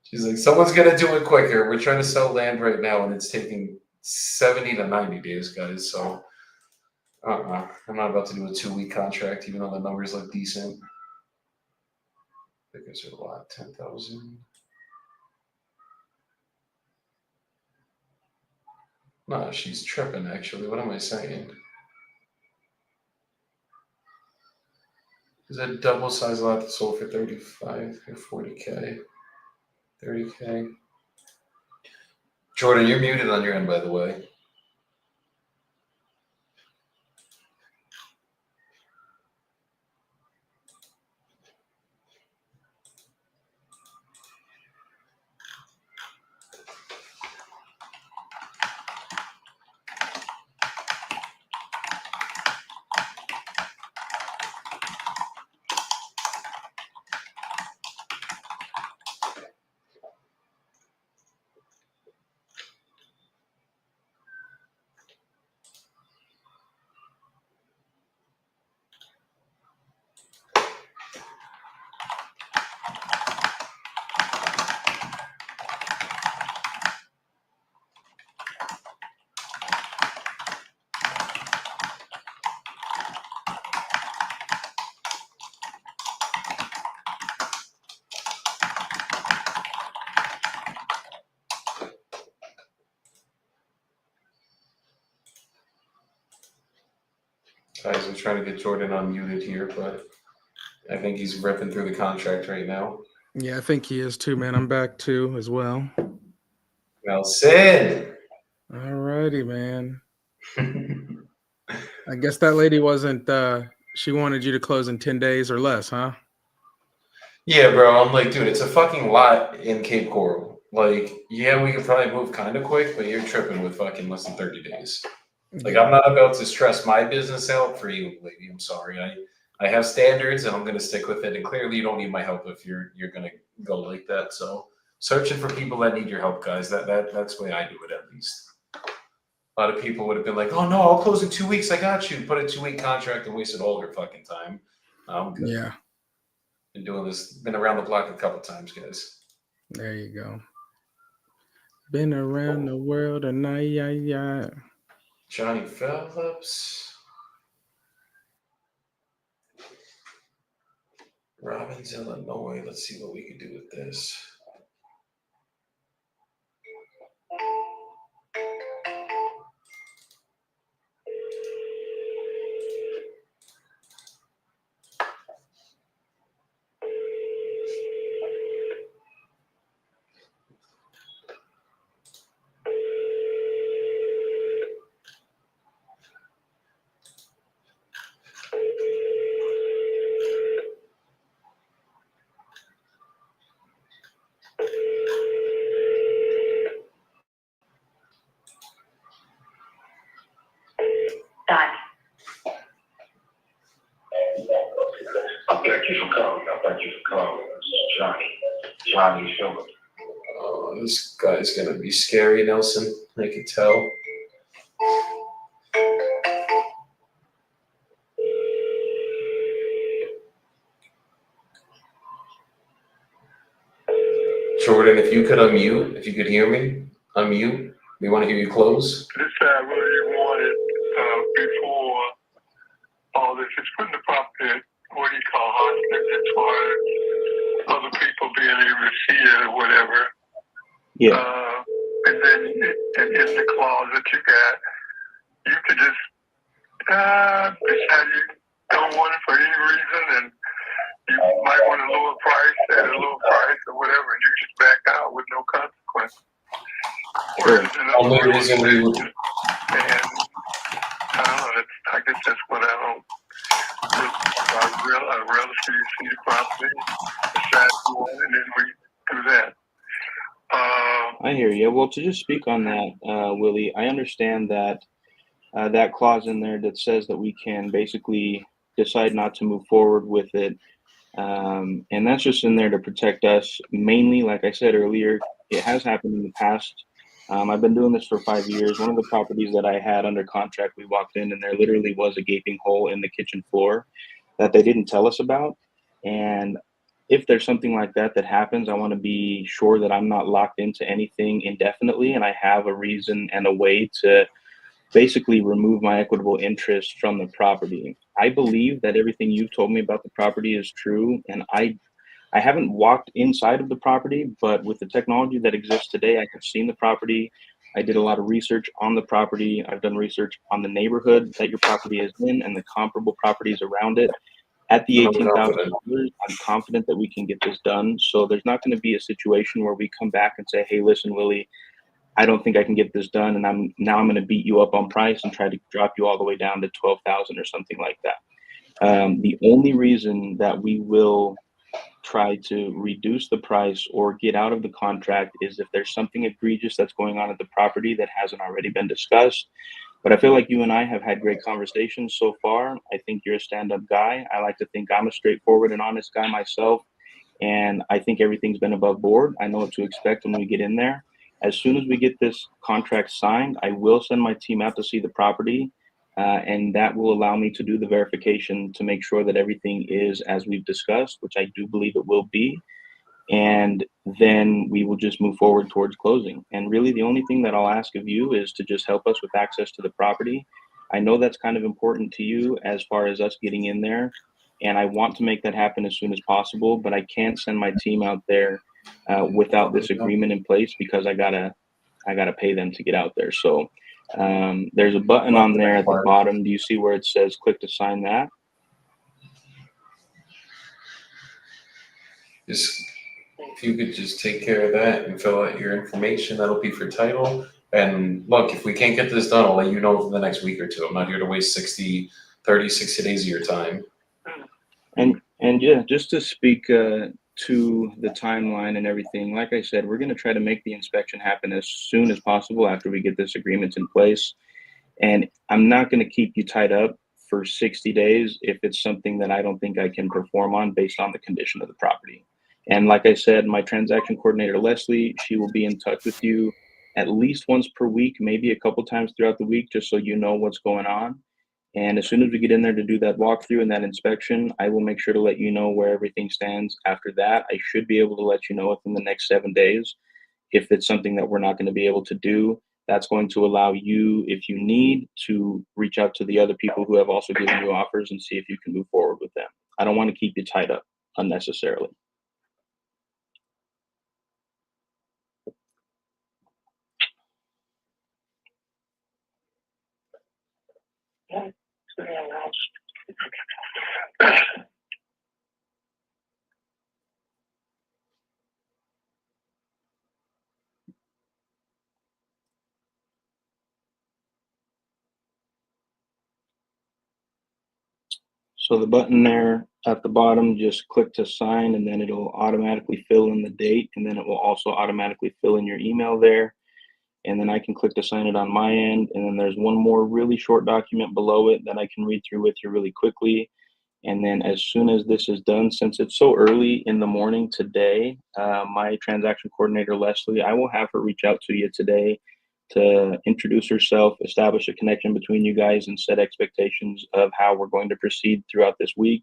She's like, someone's gonna do it quicker. We're trying to sell land right now, and it's taking 70 to 90 days, guys. So, I'm not about to do a 2-week contract, even though the numbers look decent. I think it's a lot, 10,000. No, she's tripping. Actually, what am I saying? Is a double size lot that sold for 35 or 40K? 30K. Jordan, you're muted on your end, by the way. Guys, I'm trying to get Jordan unmuted here, but I think he's ripping through the contract right now. Yeah, I think he is too, man. I'm back too as well. Nelson! Alrighty, man. I guess that lady wasn't she wanted you to close in 10 days or less, huh? Yeah, bro. I'm like, dude, it's a fucking lot in Cape Coral. Like, yeah, we could probably move kind of quick, but you're tripping with fucking less than 30 days. Like, I'm not about to stress my business out for you, lady. I'm sorry. I have standards, and I'm gonna stick with it. And clearly, you don't need my help if you're gonna go like that. So, searching for people that need your help, guys. That's the way I do it, at least. A lot of people would have been like, "Oh no, I'll close in 2 weeks. I got you." Put a 2-week contract and wasted all their fucking time. I'm good. Yeah. Been doing this. Been around the block a couple times, guys. There you go. Been around the world and yeah. Johnny Phillips. Robbins, Illinois. Let's see what we can do with this. Done. Thank you for calling. Thank you for calling. This is Johnny Phillips. Oh, this guy's gonna be scary, Nelson. I can tell. Jordan, if you could unmute, if you could hear me, unmute. We want to hear you close. This I really wanted before all this. It's putting the property, what do you call hostage, as far as other people being able to see it or whatever. Yeah. And then in the clause that you got, you could just decide you don't want it for any reason, and you might want a lower price at a lower price or whatever, and you just back out with no consequence. Whereas in other Only real reason we estate, would. and I don't know, I guess that's what I don't. I rather see you see the property, decide you want it, and then we do that. I hear you. Well, to just speak on that, Willie, I understand that that clause in there that says that we can basically decide not to move forward with it. And that's just in there to protect us. Mainly, like I said earlier, it has happened in the past I've been doing this for 5 years. One of the properties that I had under contract, we walked in and there literally was a gaping hole in the kitchen floor that they didn't tell us about. And if there's something like that that happens, I want to be sure that I'm not locked into anything indefinitely and I have a reason and a way to basically remove my equitable interest from the property. I believe that everything you've told me about the property is true, and I haven't walked inside of the property, but with the technology that exists today, I have seen the property. I did a lot of research on the property. I've done research on the neighborhood that your property is in and the comparable properties around it. At the I'm $18,000, confident. I'm confident that we can get this done. So there's not going to be a situation where we come back and say, "Hey, listen, Willie, I don't think I can get this done, and I'm going to beat you up on price and try to drop you all the way down to 12,000 or something like that." The only reason that we will try to reduce the price or get out of the contract is if there's something egregious that's going on at the property that hasn't already been discussed. But I feel like you and I have had great conversations so far. I think you're a stand-up guy. I like to think I'm a straightforward and honest guy myself. And I think everything's been above board. I know what to expect when we get in there. As soon as we get this contract signed, I will send my team out to see the property. And that will allow me to do the verification to make sure that everything is as we've discussed, which I do believe it will be. And then we will just move forward towards closing. And really, the only thing that I'll ask of you is to just help us with access to the property. I know that's kind of important to you as far as us getting in there. And I want to make that happen as soon as possible, but I can't send my team out there without this agreement in place because I gotta pay them to get out there. So there's a button on there at the bottom. Do you see where it says click to sign that? If you could just take care of that and fill out your information, that'll be for title. And look, if we can't get this done, I'll let you know within the next week or two. I'm not here to waste 60 days of your time. And yeah, just to speak to the timeline and everything, like I said, we're going to try to make the inspection happen as soon as possible after we get this agreement in place. And I'm not going to keep you tied up for 60 days if it's something that I don't think I can perform on based on the condition of the property. And like I said, my transaction coordinator, Leslie, she will be in touch with you at least once per week, maybe a couple times throughout the week, just so you know what's going on. And as soon as we get in there to do that walkthrough and that inspection, I will make sure to let you know where everything stands. After that, I should be able to let you know within the next 7 days. If it's something that we're not going to be able to do, that's going to allow you, if you need, to reach out to the other people who have also given you offers and see if you can move forward with them. I don't want to keep you tied up unnecessarily. So the button there at the bottom, just click to sign, and then it'll automatically fill in the date, and then it will also automatically fill in your email there. And then I can click to sign it on my end. And then there's one more really short document below it that I can read through with you really quickly. And then as soon as this is done, since it's so early in the morning today, my transaction coordinator, Leslie, I will have her reach out to you today to introduce herself, establish a connection between you guys, and set expectations of how we're going to proceed throughout this week.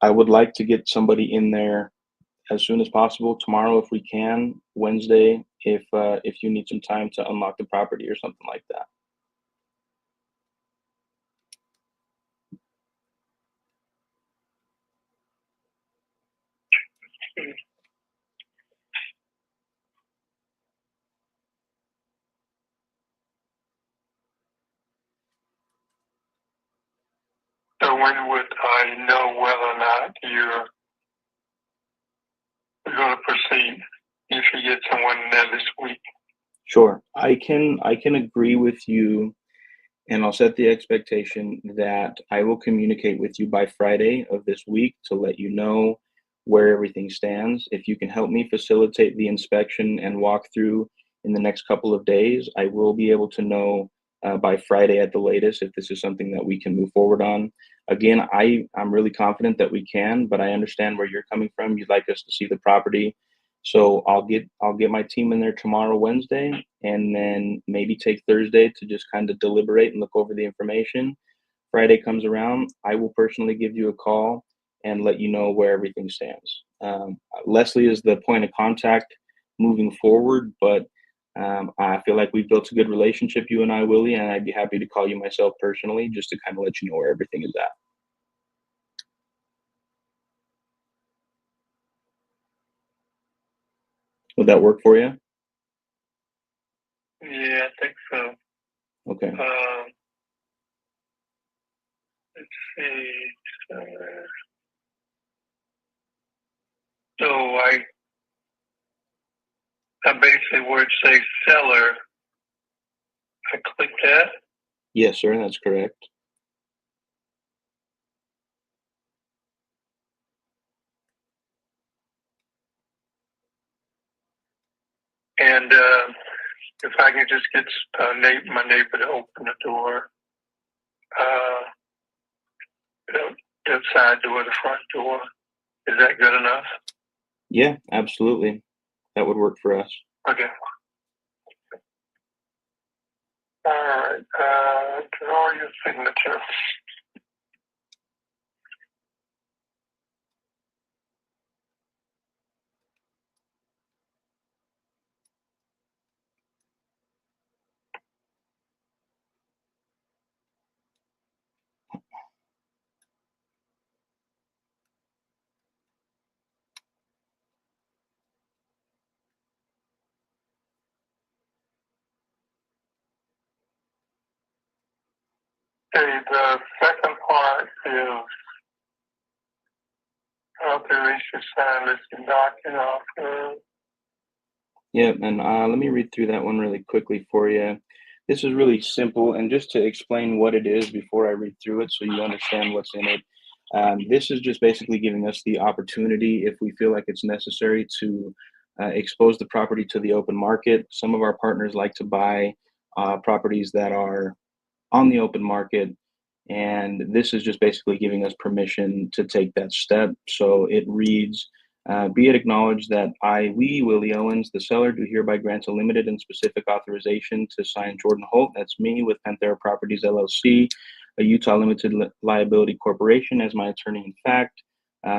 I would like to get somebody in there as soon as possible, tomorrow if we can, Wednesday if you need some time to unlock the property or something like that. So when would I know whether or not you're going to proceed if you get someone there this week? Sure, I can agree with you, and I'll set the expectation that I will communicate with you by Friday of this week to let you know where everything stands. If you can help me facilitate the inspection and walkthrough in the next couple of days, I will be able to know by Friday at the latest if this is something that we can move forward on. Again, I'm really confident that we can, but I understand where you're coming from. You'd like us to see the property. So I'll get my team in there tomorrow, Wednesday, and then maybe take Thursday to just kind of deliberate and look over the information. Friday comes around, I will personally give you a call and let you know where everything stands. Leslie is the point of contact moving forward, but I feel like we've built a good relationship, you and I, Willie, and I'd be happy to call you myself personally just to kind of let you know where everything is at. Would that work for you? Yeah, I think so. Okay. Let's see. So I basically where it says seller, I click that. Yes, sir, that's correct. And if I can just get my neighbor to open the door, the side door, the front door, is that good enough? Yeah, absolutely. That would work for us. Okay. All right. Draw your signature. Okay, the second part is authorization sign listing document offer. Yeah, and let me read through that one really quickly for you. This is really simple, and just to explain what it is before I read through it so you understand what's in it. This is just basically giving us the opportunity, if we feel like it's necessary, to expose the property to the open market. Some of our partners like to buy properties that are on the open market, and this is just basically giving us permission to take that step. So it reads, be it acknowledged that we, Willie Owens, the seller, do hereby grant a limited and specific authorization to sign Jordan Holt, that's me, with Panthera Properties LLC, a Utah limited liability corporation, as my attorney in fact.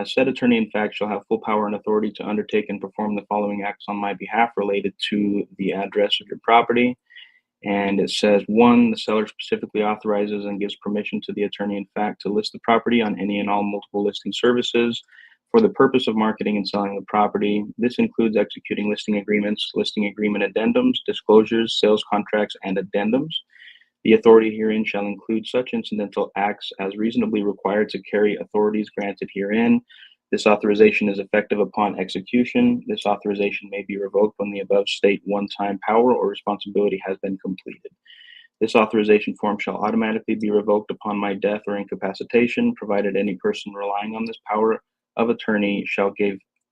Said attorney in fact shall have full power and authority to undertake and perform the following acts on my behalf related to the address of your property. And it says, one, the seller specifically authorizes and gives permission to the attorney in fact to list the property on any and all multiple listing services for the purpose of marketing and selling the property. This includes executing listing agreements, listing agreement addendums, disclosures, sales contracts, and addendums. The authority herein shall include such incidental acts as reasonably required to carry authorities granted herein. This authorization is effective upon execution. This authorization may be revoked when the above state one-time power or responsibility has been completed. This authorization form shall automatically be revoked upon my death or incapacitation, provided any person relying on this power of attorney shall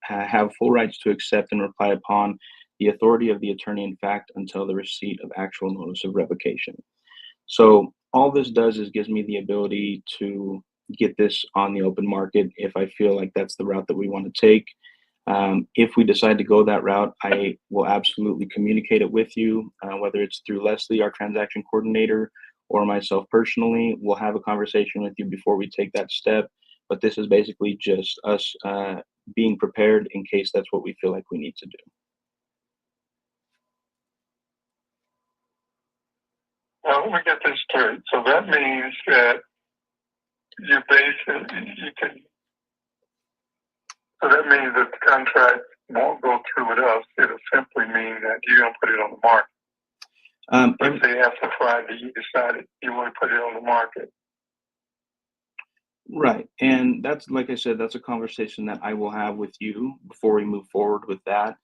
have full rights to accept and reply upon the authority of the attorney in fact until the receipt of actual notice of revocation. So all this does is gives me the ability to get this on the open market if I feel like that's the route that we want to take. If we decide to go that route, I will absolutely communicate it with you, whether it's through Leslie, our transaction coordinator, or myself personally. We'll have a conversation with you before we take that step. But this is basically just us being prepared in case that's what we feel like we need to do. Now, let me get this straight. So that means that you can. So that means that the contract won't go through with us. It'll simply mean that you're going to put it on the market. Let's say after Friday, you decided you want to put it on the market. Right. And that's, like I said, that's a conversation that I will have with you before we move forward with that.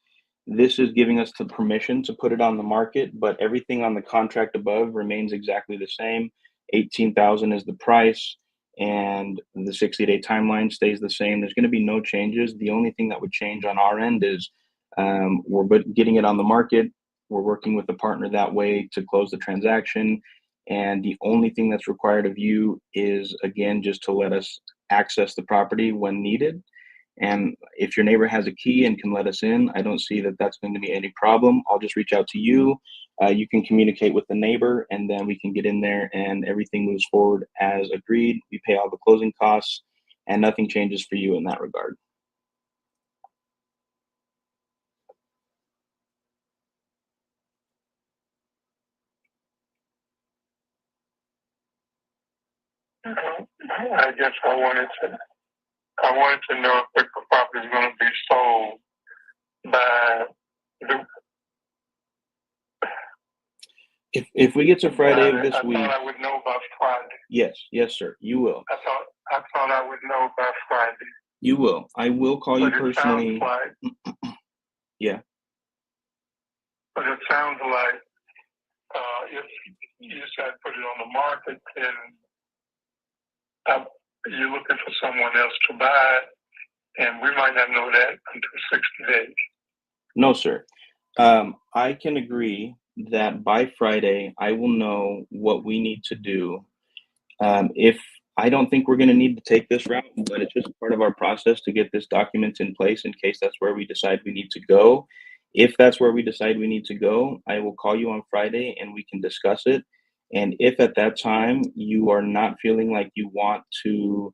This is giving us the permission to put it on the market, but everything on the contract above remains exactly the same. $18,000 is the price, and the 60-day timeline stays the same. There's going to be no changes. The only thing that would change on our end is we're getting it on the market. We're working with a partner that way to close the transaction. And the only thing that's required of you is, again, just to let us access the property when needed. And if your neighbor has a key and can let us in, I don't see that that's going to be any problem. I'll just reach out to you. You can communicate with the neighbor, and then we can get in there and everything moves forward as agreed. We pay all the closing costs, and nothing changes for you in that regard. I guess I wanted to know if the property is going to be sold by the. If we get to Friday of this week, I thought I would know by Friday. yes, sir, you will. I thought I would know by Friday. You will. I will call you personally. Yeah. But it sounds like if you said put it on the market, then you're looking for someone else to buy it, and we might not know that until 60 days. No, sir. I can agree that by Friday, I will know what we need to do. If I don't think we're going to need to take this route, but it's just part of our process to get this document in place in case that's where we decide we need to go. If that's where we decide we need to go, I will call you on Friday and we can discuss it. And if at that time you are not feeling like you want to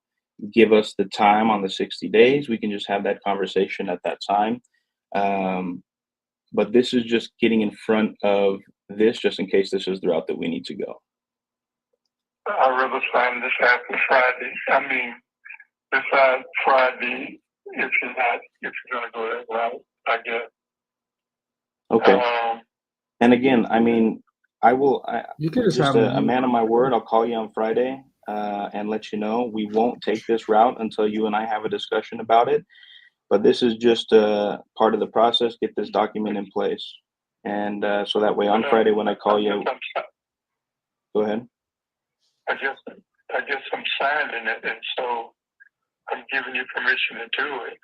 give us the time on the 60 days, we can just have that conversation at that time. But this is just getting in front of this just in case this is the route that we need to go. I'd rather sign this after Friday. I mean, decide Friday if you're going to go that route, I guess. Okay. And again, I mean, You can just just have a man of my word. I'll call you on Friday and let you know we won't take this route until you and I have a discussion about it. But this is just part of the process. Get this document in place, and so that way on Friday when I call you, go ahead. I guess I'm signing it, and so I'm giving you permission to do it.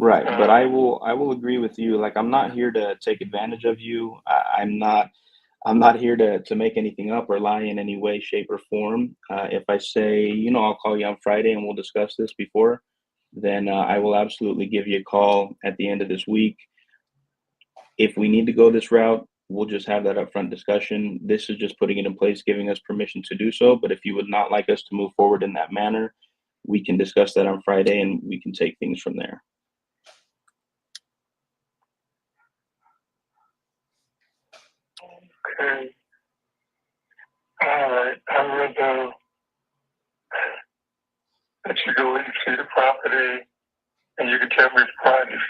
Right, but I will agree with you. Like, I'm not here to take advantage of you. I'm not here to make anything up or lie in any way, shape, or form. If I say, I'll call you on Friday and we'll discuss this before, then I will absolutely give you a call at the end of this week. If we need to go this route, we'll just have that upfront discussion. This is just putting it in place, giving us permission to do so. But if you would not like us to move forward in that manner, we can discuss that on Friday and we can take things from there. Okay. All right. I would let you go in and see the property, and you can tell me Friday if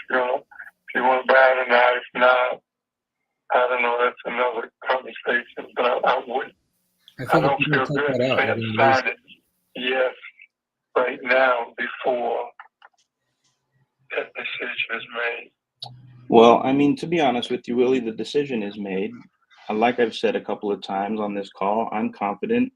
you want to buy it or not. If not, I don't know. That's another conversation. But I wouldn't. I don't feel good saying sign it yes right now before that decision is made. Well, I mean, to be honest with you, Willie, the decision is made. Like I've said a couple of times on this call, I'm confident.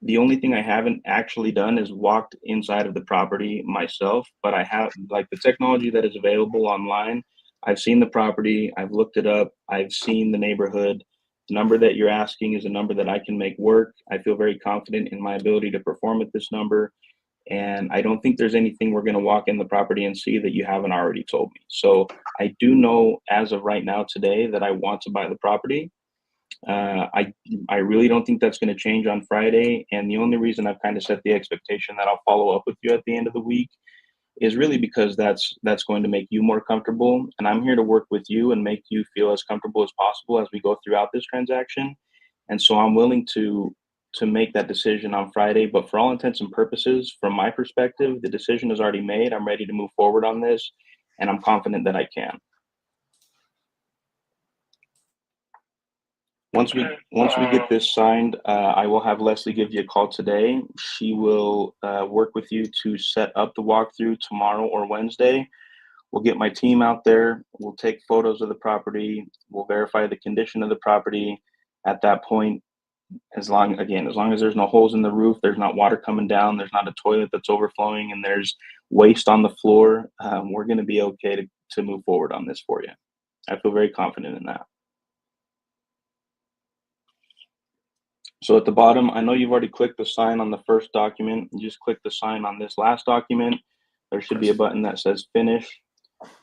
The only thing I haven't actually done is walked inside of the property myself, but I have, like, the technology that is available online. I've seen the property, I've looked it up, I've seen the neighborhood. The number that you're asking is a number that I can make work. I feel very confident in my ability to perform at this number. And I don't think there's anything we're going to walk in the property and see that you haven't already told me. So I do know as of right now today that I want to buy the property. I really don't think that's going to change on Friday. And the only reason I've kind of set the expectation that I'll follow up with you at the end of the week is really because that's going to make you more comfortable. And I'm here to work with you and make you feel as comfortable as possible as we go throughout this transaction. And so I'm willing to make that decision on Friday. But for all intents and purposes, from my perspective, the decision is already made. I'm ready to move forward on this, and I'm confident that I can. Once we get this signed, I will have Leslie give you a call today. She will work with you to set up the walkthrough tomorrow or Wednesday. We'll get my team out there. We'll take photos of the property. We'll verify the condition of the property. At that point, as long as there's no holes in the roof, there's not water coming down, there's not a toilet that's overflowing, and there's waste on the floor, we're going to be okay to move forward on this for you. I feel very confident in that. So at the bottom, I know you've already clicked the sign on the first document. You just click the sign on this last document. There should be a button that says finish.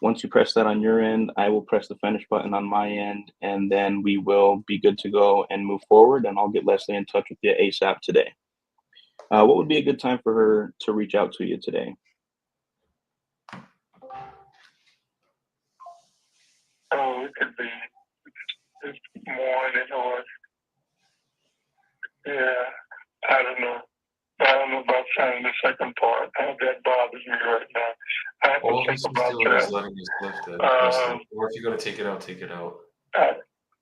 Once you press that on your end, I will press the finish button on my end, and then we will be good to go and move forward, and I'll get Leslie in touch with you ASAP today. What would be a good time for her to reach out to you today? Oh, it could be this morning or, yeah, I don't know. I don't know about signing the second part. That bothers me right now. I have All to he's think about doing is that. letting us lift it. Um, Or if you're gonna take it out, take it out.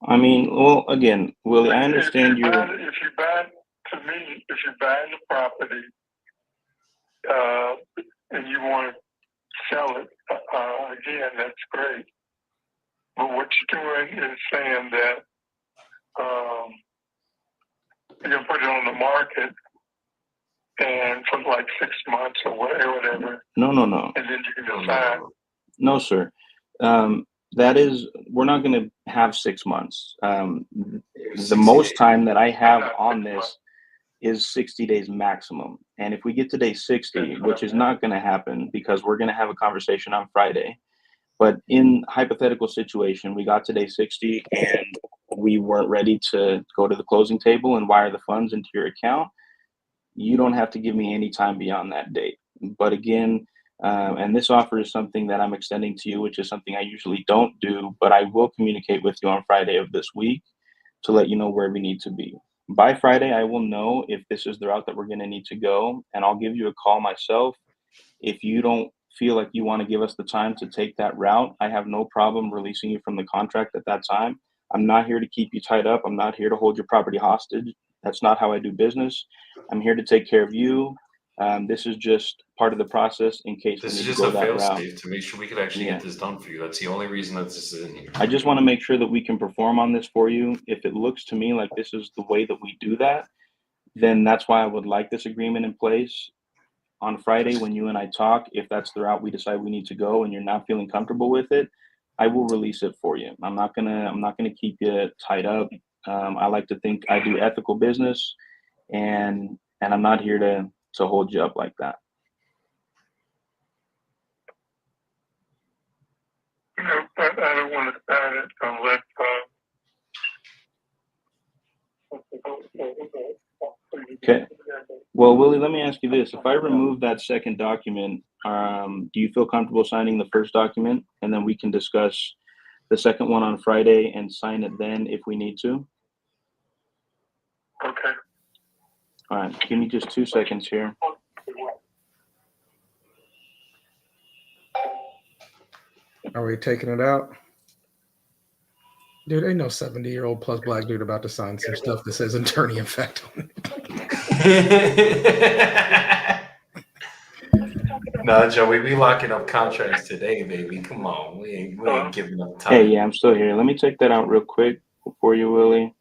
I mean, well, again, Willie, I understand if you your. buy, if you buy, to me, if you're buying the property, and you want to sell it, again, that's great. But what you're doing is saying that you're gonna put it on the market and for like 6 months or whatever, No. and then you can decide. No, sir. That is, we're not going to have 6 months. The most time that I have on this is 60 days maximum. And if we get to day 60, which is not going to happen because we're going to have a conversation on Friday, but in hypothetical situation, we got to day 60 and we weren't ready to go to the closing table and wire the funds into your account, you don't have to give me any time beyond that date. But again, and this offer is something that I'm extending to you, which is something I usually don't do, but I will communicate with you on Friday of this week to let you know where we need to be. By Friday, I will know if this is the route that we're going to need to go, and I'll give you a call myself. If you don't feel like you want to give us the time to take that route, I have no problem releasing you from the contract at that time. I'm not here to keep you tied up. I'm not here to hold your property hostage. That's not how I do business. I'm here to take care of you. This is just part of the process in case This we is need to just go a that fail route. safe to make sure we could actually get this done for you. That's the only reason that this is in here. I just want to make sure that we can perform on this for you. If it looks to me like this is the way that we do that, then that's why I would like this agreement in place. On Friday, when you and I talk, if that's the route we decide we need to go and you're not feeling comfortable with it, I will release it for you. I'm not gonna keep you tied up. I like to think I do ethical business, and I'm not here to hold you up like that. But I don't want to start it unless. Okay. Well, Willie, let me ask you this. If I remove that second document, do you feel comfortable signing the first document, and then we can discuss the second one on Friday and sign it then if we need to? Okay. All right. Give me just 2 seconds here. Are we taking it out? Dude, ain't no 70-year-old plus black dude about to sign some stuff that says attorney effect on it. No, Joey, we locking up contracts today, baby. Come on, we ain't giving up time. Hey, yeah, I'm still here. Let me take that out real quick for you, Willie.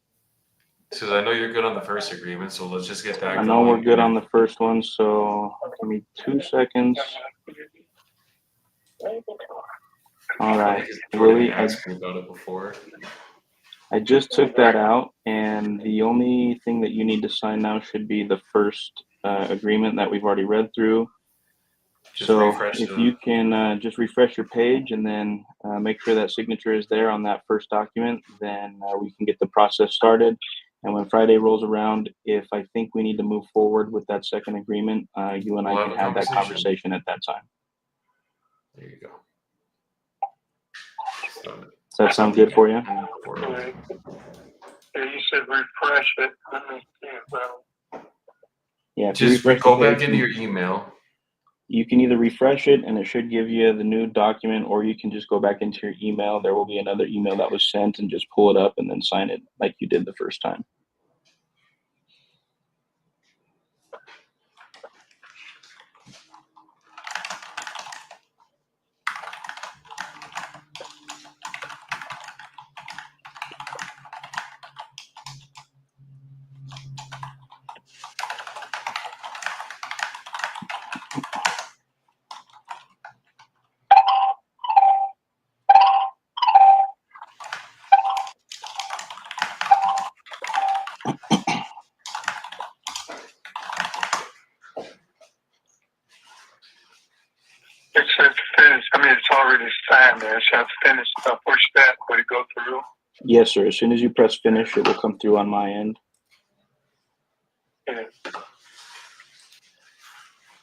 Because I know you're good on the first agreement, so let's just get that. I know we're good on the first one, so give me 2 seconds. All right, Willie, asked me about it before. I just took that out, and the only thing that you need to sign now should be the first agreement that we've already read through. So if you can just refresh your page and then make sure that signature is there on that first document, then we can get the process started. And when Friday rolls around, if I think we need to move forward with that second agreement, you and I can have that conversation at that time. There you go. Does that sound good for you? Yeah, you said refresh it. Yeah. Just go back into your email. You can either refresh it and it should give you the new document, or you can just go back into your email. There will be another email that was sent, and just pull it up and then sign it like you did the first time. And so I've finished. I'll push that. Would it go through? Yes, sir. As soon as you press finish, it will come through on my end. Yeah.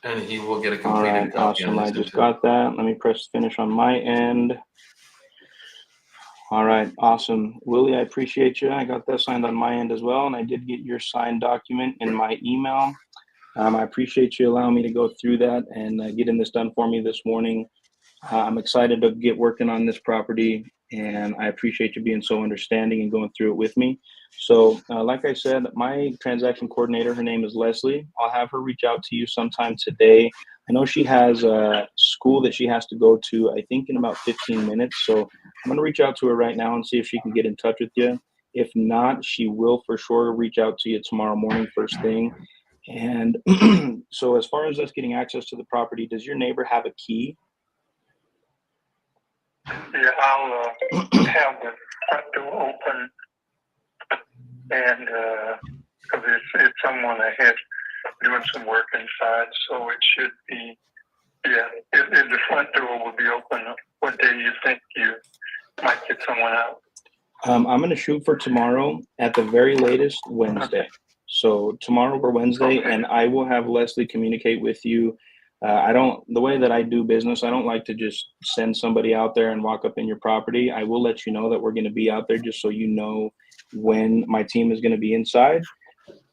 And he will get a All completed right, copy awesome. on I his just too. got that. Let me press finish on my end. All right, awesome. Willie, I appreciate you. I got that signed on my end as well, and I did get your signed document in my email. I appreciate you allowing me to go through that and getting this done for me this morning. I'm excited to get working on this property, and I appreciate you being so understanding and going through it with me. So, like I said, my transaction coordinator, her name is Leslie. I'll have her reach out to you sometime today. I know she has a school that she has to go to, I think, in about 15 minutes. So I'm going to reach out to her right now and see if she can get in touch with you. If not, she will for sure reach out to you tomorrow morning, first thing. And so as far as us getting access to the property, does your neighbor have a key? Yeah, I'll have the front door open, and because it's someone ahead doing some work inside, so it should be. Yeah, if the front door will be open, what day do you think you might get someone out? I'm going to shoot for tomorrow, at the very latest Wednesday. So tomorrow or Wednesday, Okay. and I will have Leslie communicate with you. The way that I do business, I don't like to just send somebody out there and walk up in your property. I will let you know that we're going to be out there just so you know when my team is going to be inside.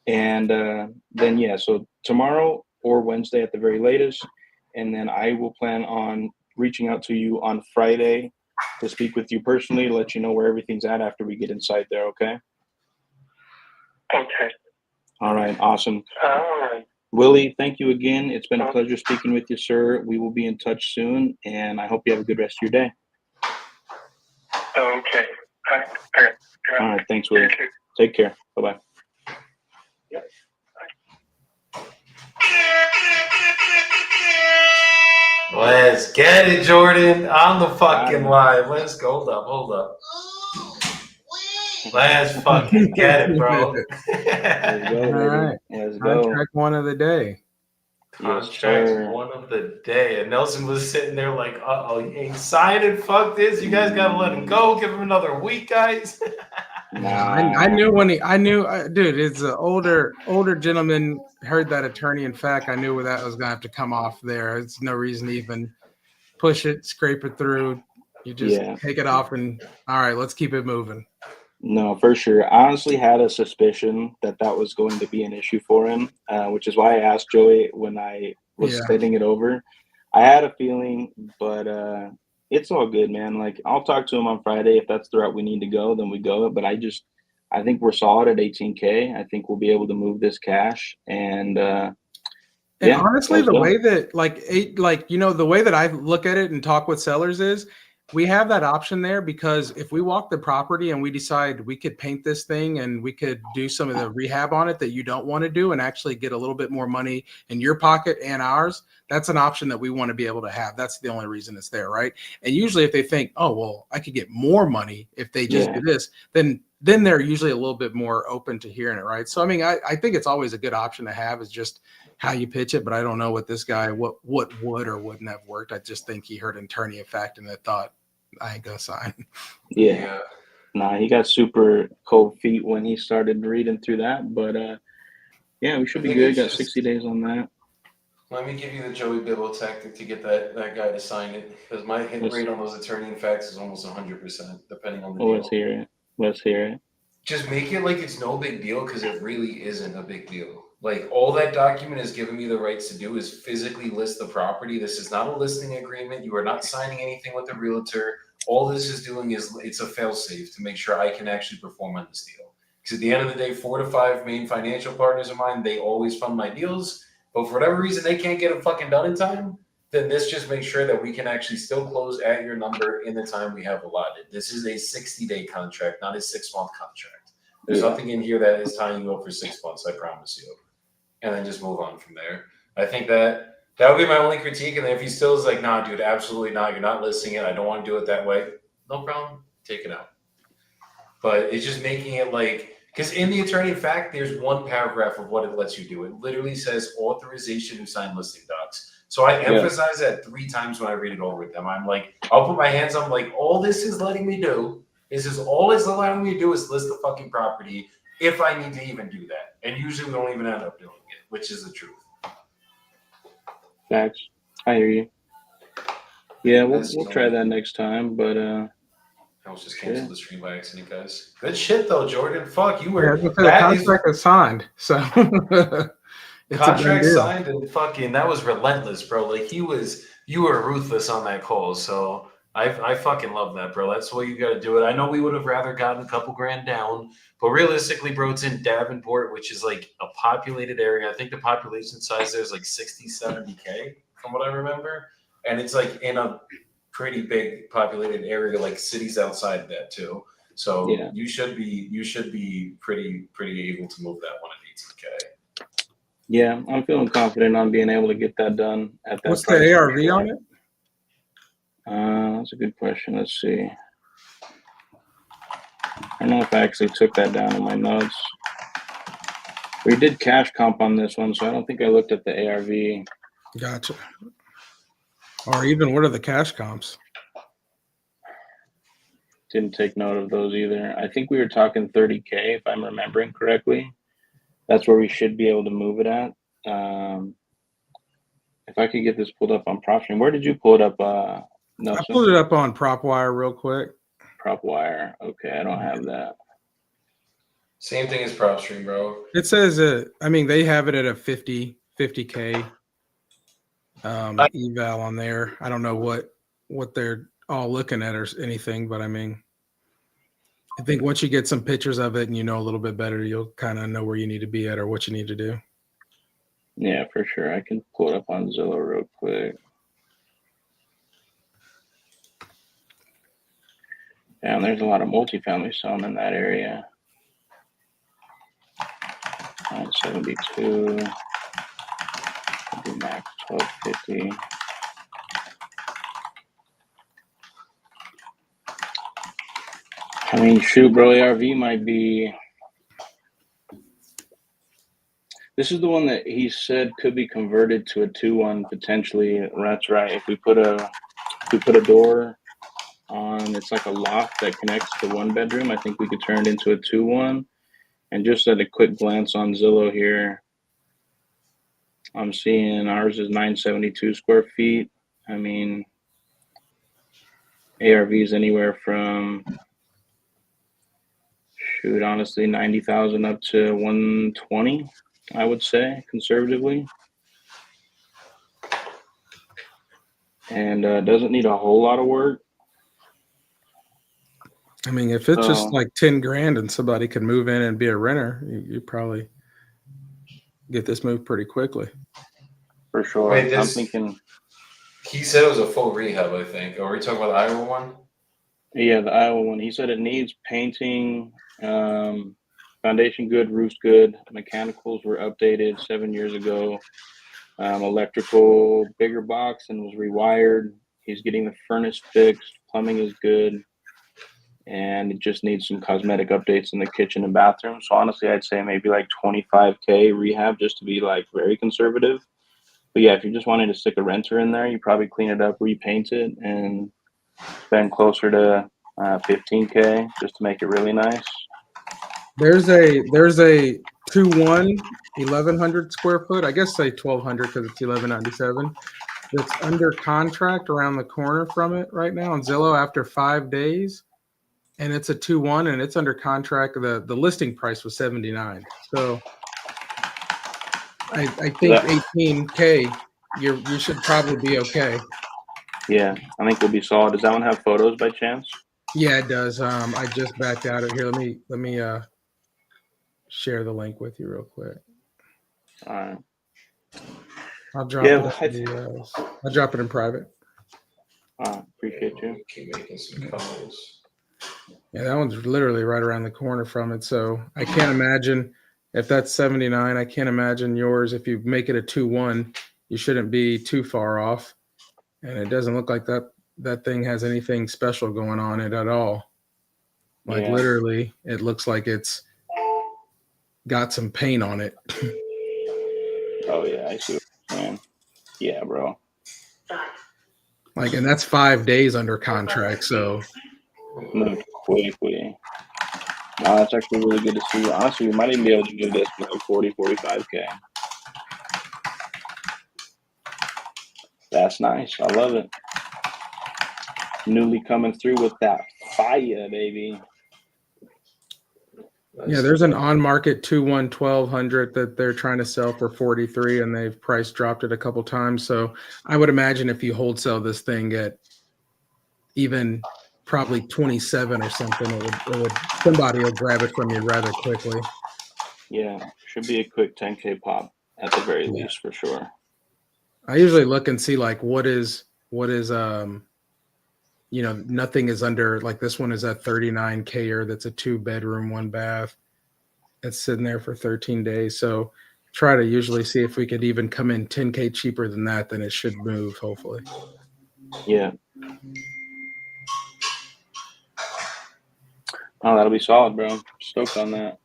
And then, yeah, so tomorrow or Wednesday at the very latest. And then I will plan on reaching out to you on Friday to speak with you personally, let you know where everything's at after we get inside there, okay? Okay. All right, awesome. All right. Willie, thank you again. It's been a pleasure speaking with you, sir. We will be in touch soon, and I hope you have a good rest of your day. Okay. All right. All right, thanks, Willie. Thank you. Take care. Bye-bye. Let's get it, Jordan, on the fucking live. Let's go. Hold up. Let's fucking get it, bro. Let's go, All baby. right. Let's go. Contract one of the day. Yes, Contract sir. one of the day. And Nelson was sitting there like, uh-oh, he ain't signing. Fuck this. You guys got to let him go. Give him another week, guys. I knew when dude, it's an older gentleman, heard that attorney. In fact, I knew where that was gonna have to come off there. It's no reason to even push it, scrape it through. You just take it off and all right, let's keep it moving. No, for sure. I honestly had a suspicion that was going to be an issue for him, which is why I asked Joey when I was sending it over. I had a feeling, but it's all good, man. Like, I'll talk to him on Friday. If that's the route we need to go, then we go. But I think we're solid at 18K. I think we'll be able to move this cash. And honestly, the way that the way that I look at it and talk with sellers is we have that option there, because if we walk the property and we decide we could paint this thing and we could do some of the rehab on it that you don't want to do and actually get a little bit more money in your pocket and ours, that's an option that we want to be able to have. That's the only reason it's there, right? And usually if they think, oh, well, I could get more money if they just do this, then they're usually a little bit more open to hearing it, right? So, I mean, I think it's always a good option to have, is just how you pitch it, but I don't know what this guy, what would or wouldn't have worked. I just think he heard attorney effect and that thought, I ain't gonna sign. Yeah. Nah, he got super cold feet when he started reading through that, but yeah, we should be good. Got 60 days on that. Let me give you the Joey Bibbo tactic to get that guy to sign it, because my hit rate on those attorney effects is almost 100%, depending on the deal. Let's hear it. Just make it like it's no big deal, because it really isn't a big deal. Like, all that document is giving me the rights to do is physically list the property. This is not a listing agreement. You are not signing anything with the realtor. All this is doing is it's a fail-safe to make sure I can actually perform on this deal. Because at the end of the day, 4 to 5 main financial partners of mine, they always fund my deals. But for whatever reason, they can't get it fucking done in time. Then this just makes sure that we can actually still close at your number in the time we have allotted. This is a 60-day contract, not a 6-month contract. There's nothing in here that is tying you up for 6 months, I promise you. And then just move on from there. I think that would be my only critique. And then if he still is like, nah, dude, absolutely not. You're not listing it. I don't want to do it that way. No problem. Take it out. But it's just making it like, because in the attorney fact, there's one paragraph of what it lets you do. It literally says authorization to sign listing docs. So I Yeah. emphasize that 3 times when I read it over with them. I'm like, I'll put my hands on like, all this is letting me do all it's allowing me to do is list the fucking property if I need to even do that. And usually we don't even end up doing it, which is the truth. Facts. I hear you. Yeah, That's we'll the try only that thing. next time, but I almost just canceled the stream by accident, guys. Good shit though, Jordan. Fuck, you Yeah, were the that is contract is signed, so it's a done contract deal. signed and fucking that was relentless, bro. Like you were ruthless on that call. So I fucking love that, bro. That's the way you gotta do it. I know we would have rather gotten a couple grand down, but realistically, bro, it's in Davenport, which is like a populated area. I think the population size there is like 60, 70K from what I remember. And it's like in a pretty big populated area, like cities outside of that too. So Yeah. you should be pretty able to move that one at 18K. yeah, I'm feeling confident on being able to get that done at that What's price. the for ARV sure. on it? That's a good question. Let's see. I don't know if I actually took that down in my notes. We did cash comp on this one, so I don't think I looked at the ARV. Gotcha. Or even what are the cash comps? Didn't take note of those either. I think we were talking 30K, if I'm remembering correctly. That's where we should be able to move it at. If I could get this pulled up on PropStream, where did you pull it up, I Nelson? pulled it up on PropWire real quick. PropWire. Okay, I don't have that. Same thing as PropStream, bro. It says they have it at a 50K eval on there. I don't know what they're all looking at or anything, but I mean, I think once you get some pictures of it and you know a little bit better, you'll kind of know where you need to be at or what you need to do. Yeah, for sure. I can pull it up on Zillow real quick. Yeah, and there's a lot of multifamily selling in that area. 972. Do max 1250. I mean, shoot, bro, ARV might be. This is the one that he said could be converted to a 2-1 potentially. That's right. If we put a door on, it's like a loft that connects to 1 bedroom. I think we could turn it into a 2-1. And just at a quick glance on Zillow here, I'm seeing ours is 972 square feet. I mean, ARV is anywhere from, shoot, honestly, 90,000 up to 120, I would say, conservatively. And doesn't need a whole lot of work. I mean, if it's just like 10 grand and somebody can move in and be a renter, you probably get this moved pretty quickly. For sure. Wait, I'm thinking. He said it was a full rehab, I think. Are we talking about the Iowa one? Yeah, the Iowa one. He said it needs painting, foundation good, roof's good. Mechanicals were updated 7 years ago. Electrical, bigger box and was rewired. He's getting the furnace fixed. Plumbing is good. And it just needs some cosmetic updates in the kitchen and bathroom. So honestly, I'd say maybe like 25K rehab just to be like very conservative. But yeah, if you're just wanting to stick a renter in there, you probably clean it up, repaint it, and spend closer to 15K just to make it really nice. There's a 2-1, 1,100 square foot. I guess say 1,200 because it's 1,197. That's under contract around the corner from it right now on Zillow after 5 days. And it's a 2-1 and it's under contract. The listing price was 79. So I think 18K, you should probably be okay. Yeah, I think we'll be solid. Does that one have photos by chance? Yeah, it does. I just backed out of here. Let me share the link with you real quick. All right. I'll drop I'll drop it in private. Appreciate you. Keep making some calls. Yeah, that one's literally right around the corner from it. So I can't imagine if that's 79. I can't imagine yours. If you make it a 2-1, you shouldn't be too far off. And it doesn't look like that thing has anything special going on it at all. Like literally, it looks like it's got some paint on it. Oh yeah, I see what you're saying. Yeah, bro. Like, and that's 5 days under contract. So Moved quickly. No, that's actually really good to see. Honestly, we might even be able to give this for like 40, 45K. That's nice. I love it. Newly coming through with that fire, baby. yeah, there's an on-market 2-1-1200 that they're trying to sell for 43, and they've price dropped it a couple times. So I would imagine if you wholesale this thing at even probably 27 or something, it would somebody will grab it from you rather quickly. Yeah, should be a quick 10K pop at the very least for sure. I usually look and see like what is nothing is under, like this one is at 39K, or that's a 2-bedroom, 1-bath. It's sitting there for 13 days. So try to usually see if we could even come in 10K cheaper than that, then it should move, hopefully. Yeah. Oh, that'll be solid, bro. Stoked on that.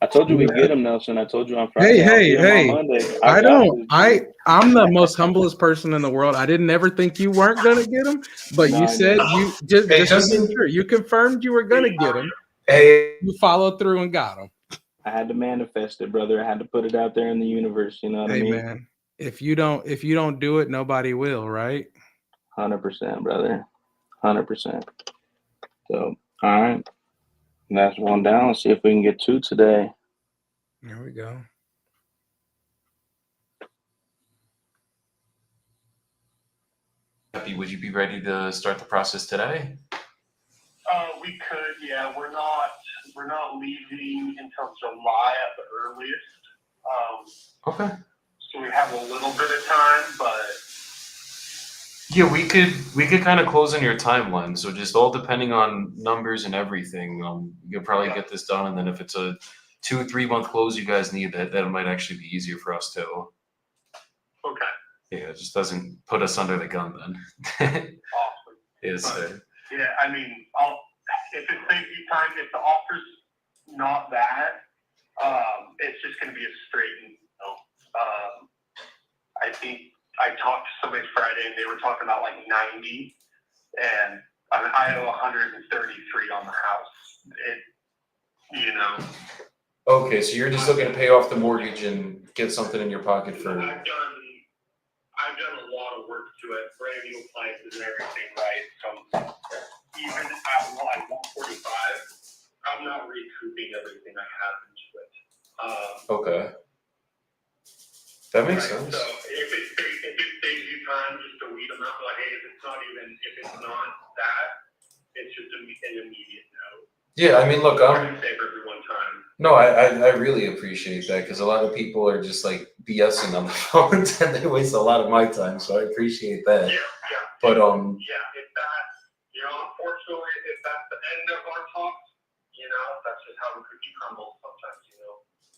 I told you we'd get him, Nelson. I told you on Friday. Hey. On Monday. I'm the most humblest person in the world. I didn't ever think you weren't gonna get him, but you said you you confirmed you were gonna get him. Hey, you followed through and got him. I had to manifest it, brother. I had to put it out there in the universe. You know what I mean? Man, if you don't do it, nobody will, right? 100%, brother. 100%. So, all right. That's one down. Let's see if we can get 2 today. There we go. would you be ready to start the process today? We could, yeah. We're not leaving until July at the earliest. Okay. So we have a little bit of time, but Yeah, we could kind of close in your timeline. So just all depending on numbers and everything, you could probably get this done. And then if it's a 2-3 month close you guys need, that might actually be easier for us too. okay. Yeah, it just doesn't put us under the gun then. Awesome. Yes. Yeah, I mean, if it saves you time, if the offer's not bad, it's just going to be a straight no. I think I talked to somebody Friday and they were talking about like 90, and I owe 133 on the house. Okay, so you're just looking to pay off the mortgage and get something in your pocket for. I've done a lot of work to it, brand new appliances and everything, right? So even at 145, I'm not recouping everything I have into it. Okay. That makes sense. So if it saves you time just to weed them out, like, hey, if it's not that, it's just an immediate no. Yeah, I mean, look, Save everyone time. No, I really appreciate that, because a lot of people are just like BSing on the phones and they waste a lot of my time. So I appreciate that. Yeah. But yeah, if that, unfortunately, if that's the end of our talks, that's just how the cookie crumbles sometimes,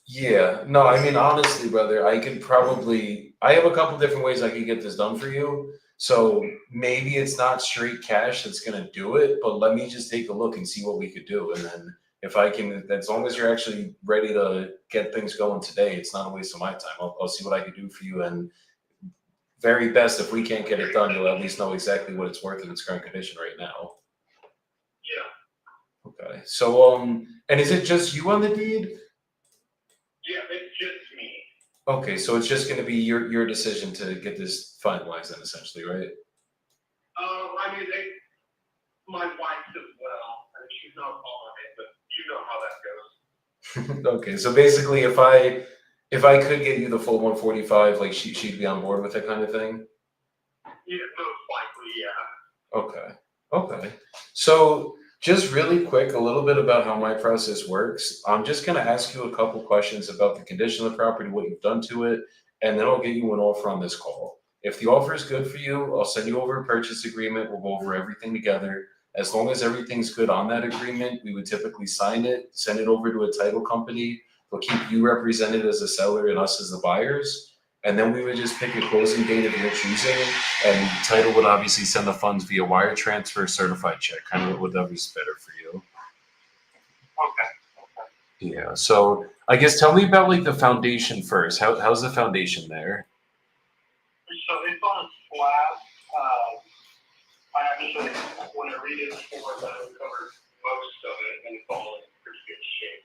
Yeah, no, I mean, honestly, brother, I have a couple different ways I could get this done for you. So maybe it's not straight cash that's going to do it, but let me just take a look and see what we could do. And then if I can, as long as you're actually ready to get things going today, it's not a waste of my time. I'll see what I can do for you. And very best, if we can't get it done, you'll at least know exactly what it's worth in its current condition right now. Yeah. Okay. So, and is it just you on the deed? Yeah, it's just me. Okay, so it's just going to be your decision to get this finalized then, essentially, right? I mean, my wife as well. I mean, she's not on it, but you know how that goes. Okay, so basically, if I could get you the full 145, like she'd be on board with that kind of thing. Yeah, most likely, yeah. Okay. So just really quick, a little bit about how my process works. I'm just going to ask you a couple questions about the condition of the property, what you've done to it, and then I'll get you an offer on this call. If the offer is good for you, I'll send you over a purchase agreement. We'll go over everything together. As long as everything's good on that agreement, we would typically sign it, send it over to a title company. They'll keep you represented as a seller and us as the buyers. And then we would just pick a closing date of your choosing, and title would obviously send the funds via wire transfer, certified check, kind of whatever's better for you. Okay. Yeah. So I guess tell me about like the foundation first. How's the foundation there? So it's on a slab. I actually, when I read it before, I covered most of it, and it's all in pretty good shape.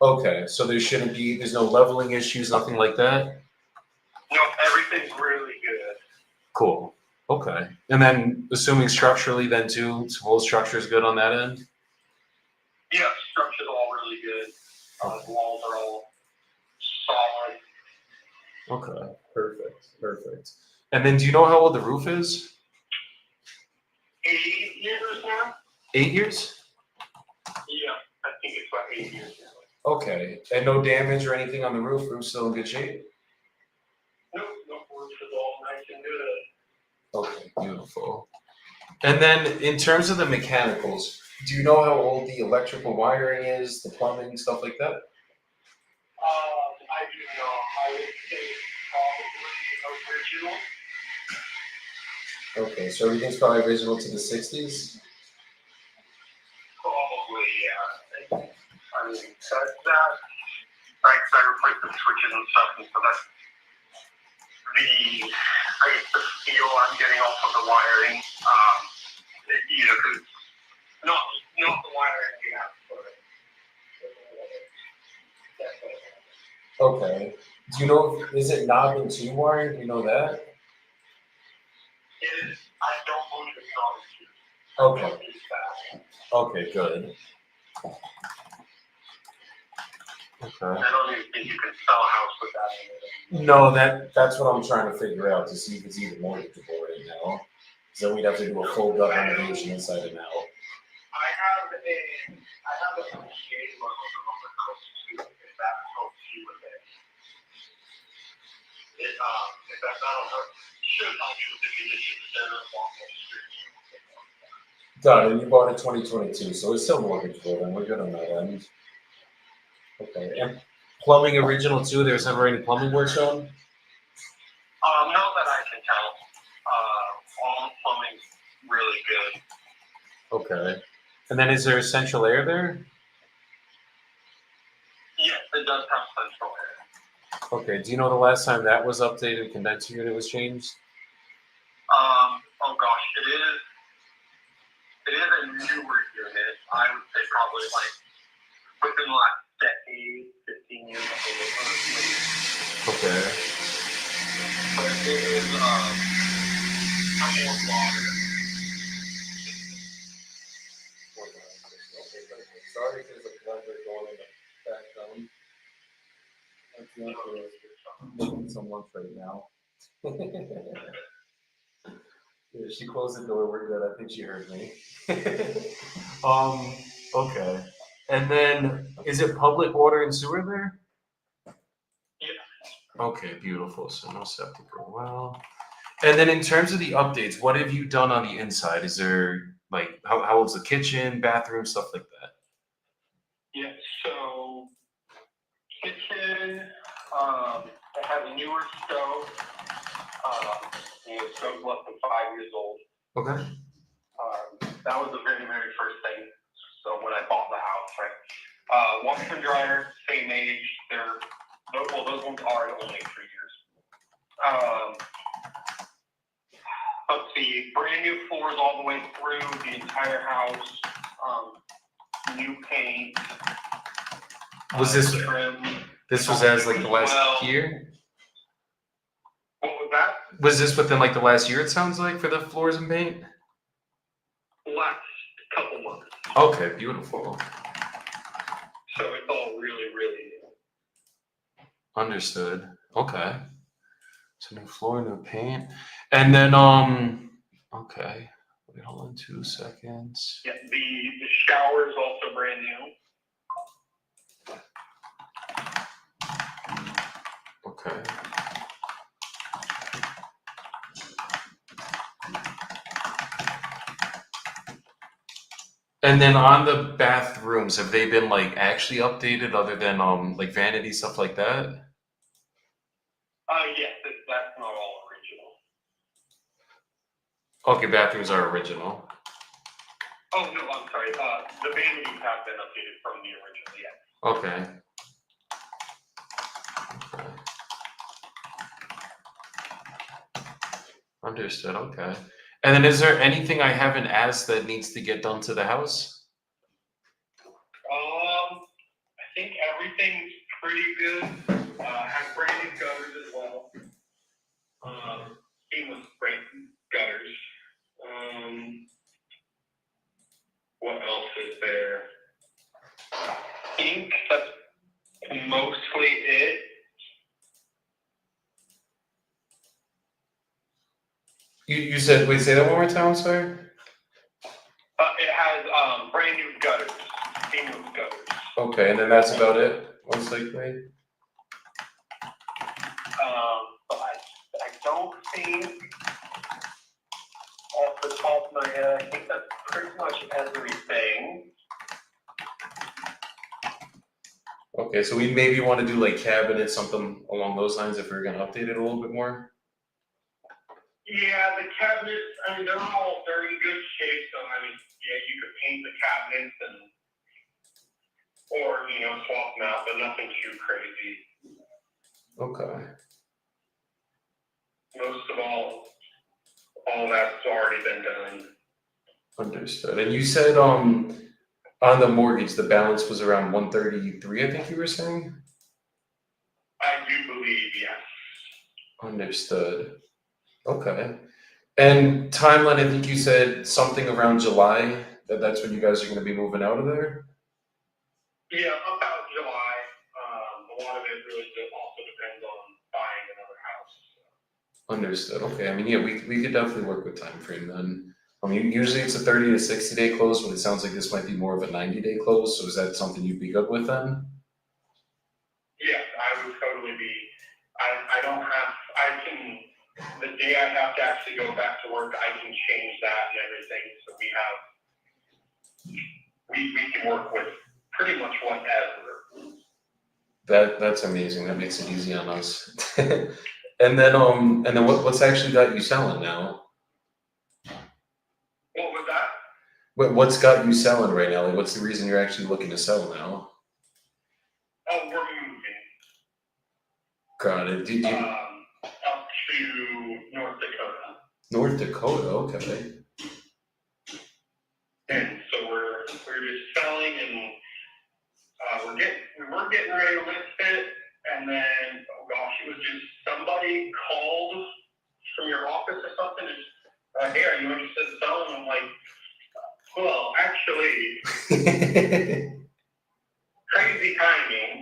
Okay, so there's no leveling issues, nothing like that? No, everything's really good. Cool. Okay. And then assuming structurally then too, the whole structure is good on that end? Yeah, structure's all really good. The walls are all solid. Okay, perfect. And then do you know how old the roof is? 8 years now? 8 years? Yeah, I think it's about 8 years now. Okay, and no damage or anything on the roof? Roof's still in good shape? No, roof is all nice and good. Okay, beautiful. And then in terms of the mechanicals, do you know how old the electrical wiring is, the plumbing, stuff like that? I do know. I would say probably original. Okay, so everything's probably original to the 60s? Probably, yeah. I mean, that's that. Right, so I replaced the switches and stuff, and so that's the feel I'm getting off of the wiring. Because not the wiring you have for it. Okay. Do you know, is it knob and two wiring? Do you know that? It is, I don't believe it's not a two. Okay. Okay, good. Okay. I don't even think you can sell a house with that in it. No, that's what I'm trying to figure out to see if it's even mortgageable right now. So we'd have to do a full gut renovation inside and out. I have a appreciation loan on the house too, if that helps you with it. If that's not on her, should help you with the conditions that are along the street. Done, and you bought it 2022, so it's still mortgageable, then we're good on that end. Okay, and plumbing original too, there's never any plumbing work done? Not that I can tell. All plumbing's really good. Okay. And then is there central air there? Yes, it does have central air. Okay, do you know the last time that was updated, condenser unit was changed? Oh gosh, it is a newer unit. I would say probably like within the last decade, 15 years. Okay. But it is a more modern. Sorry if there's a blender going in the background. I'm making some lunch right now. Yeah, she closed the door, we're good, I think she heard me. Okay. And then, is it public water and sewer there? Yeah. Okay, beautiful, so no septic or well. And then in terms of the updates, what have you done on the inside? Is there, like, how old's the kitchen, bathroom, stuff like that? Yeah, so kitchen, it has a newer stove. And the stove's less than 5 years old. Okay. That was the very, very first thing. So when I bought the house, right? Washer and dryer, same age. Those ones are only 3 years. Let's see, brand new floors all the way through the entire house. New paint. Was this trim? This was as like the last year? What was that? Was this within like the last year, it sounds like, for the floors and paint? Last couple months. Okay, beautiful. So it's all really, really new. Understood. Okay. So new floor, new paint. And then okay. Wait, hold on 2 seconds. Yeah, the shower is also brand new. Okay. And then on the bathrooms, have they been like actually updated other than like vanity stuff like that? Yes, that's not all original. Okay, bathrooms are original. Oh no, I'm sorry. The vanities have been updated from the original. Yeah. Okay. Okay. Understood. Okay. And then is there anything I haven't asked that needs to get done to the house? I think everything's pretty good. Have brand new gutters as well. Seamless brand new gutters. What else is there? I think that's mostly it. You said, wait, say that one more time, sorry? It has brand new gutters, seamless gutters. Okay, and then that's about it, most likely? But I don't think, off the top of my head, I think that's pretty much everything. Okay, so we maybe want to do like cabinets, something along those lines if we're gonna update it a little bit more? Yeah, the cabinets, I mean, they're in good shape, so I mean, yeah, you could paint the cabinets or, swap them out, but nothing too crazy. Okay. Most of all that's already been done. Understood. And you said on the mortgage, the balance was around 133, I think you were saying? I do believe, yes. Understood. Okay. And timeline, I think you said something around July, that's when you guys are gonna be moving out of there? Yeah, about July. A lot of it really also depends on buying another house. Understood. Okay. I mean, yeah, we could definitely work with time frame then. I mean, usually it's a 30 to 60-day close, but it sounds like this might be more of a 90-day close. So is that something you'd be good with then? Yes, I would totally be. The day I have to actually go back to work, I can change that and everything. So we can work with pretty much whatever. That's amazing. That makes it easy on us. And then what's actually got you selling now? What was that? What's got you selling right now? Like, what's the reason you're actually looking to sell now? Oh, we're moving. Got it. Up to North Dakota. North Dakota, okay. And so we're just selling, and we were getting ready to list it, and then oh gosh, it was just somebody called from your office or something, and hey, are you interested in selling? I'm like, well, actually, crazy timing.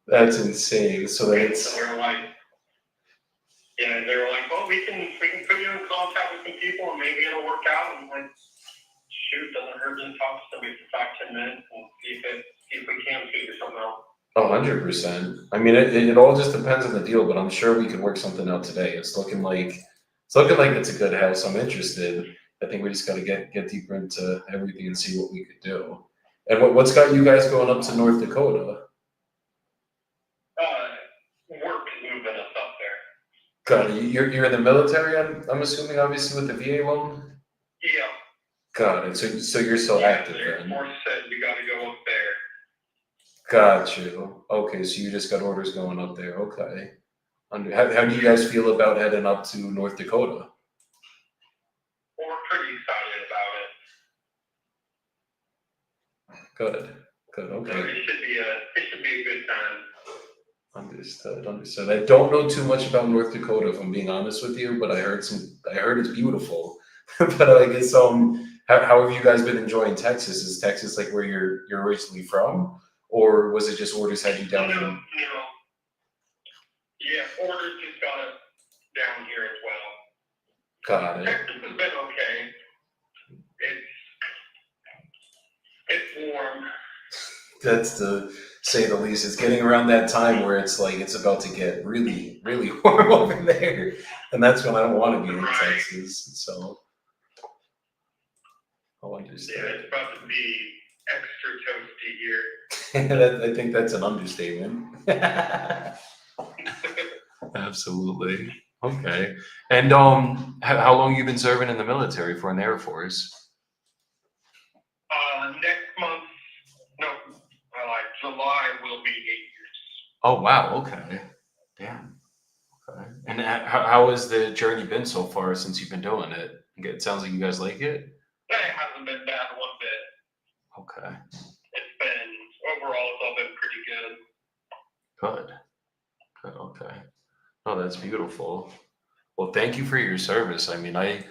That's insane. So And that's so they were like, well, we can put you in contact with some people, and maybe it'll work out. And I'm like, shoot, doesn't hurt to talk to somebody for 5-10 minutes and see if we can figure something out. 100%. I mean, it all just depends on the deal, but I'm sure we could work something out today. It's looking like it's a good house. I'm interested. I think we just got to get deeper into everything and see what we could do. And what's got you guys going up to North Dakota? Work is moving us up there. Got it. You're in the military. I'm assuming, obviously, with the VA loan. Yeah. Got it. So you're still active The Air then. Force said we got to go up there. Got you. Okay, so you just got orders going up there. Okay. How do you guys feel about heading up to North Dakota? Well, we're pretty excited about it. Good. So Okay. it should be a good time. Understood. I don't know too much about North Dakota, if I'm being honest with you, but I heard it's beautiful. But I guess how have you guys been enjoying Texas? Is Texas like where you're originally from, or was it just orders had you down in? No. Yeah, orders just got us down here as well. Got it. Texas has been okay. It's warm. That's to say the least. It's getting around that time where it's like it's about to get really, really warm over there, and that's when I don't want to be in Texas. So I'll Yeah, understand. it's about to be extra toasty here. I think that's an understatement. Absolutely. Okay. And how long you been serving in the military for in the Air Force? Next month, July will be 8 years. Oh wow. Okay. Damn. Okay. And how has the journey been so far since you've been doing it? It sounds like you guys like it. It hasn't been bad one bit. Okay. It's been, overall, it's all been pretty good. Good. Good. Okay. Oh, that's beautiful. Well, thank you for your service. I mean, I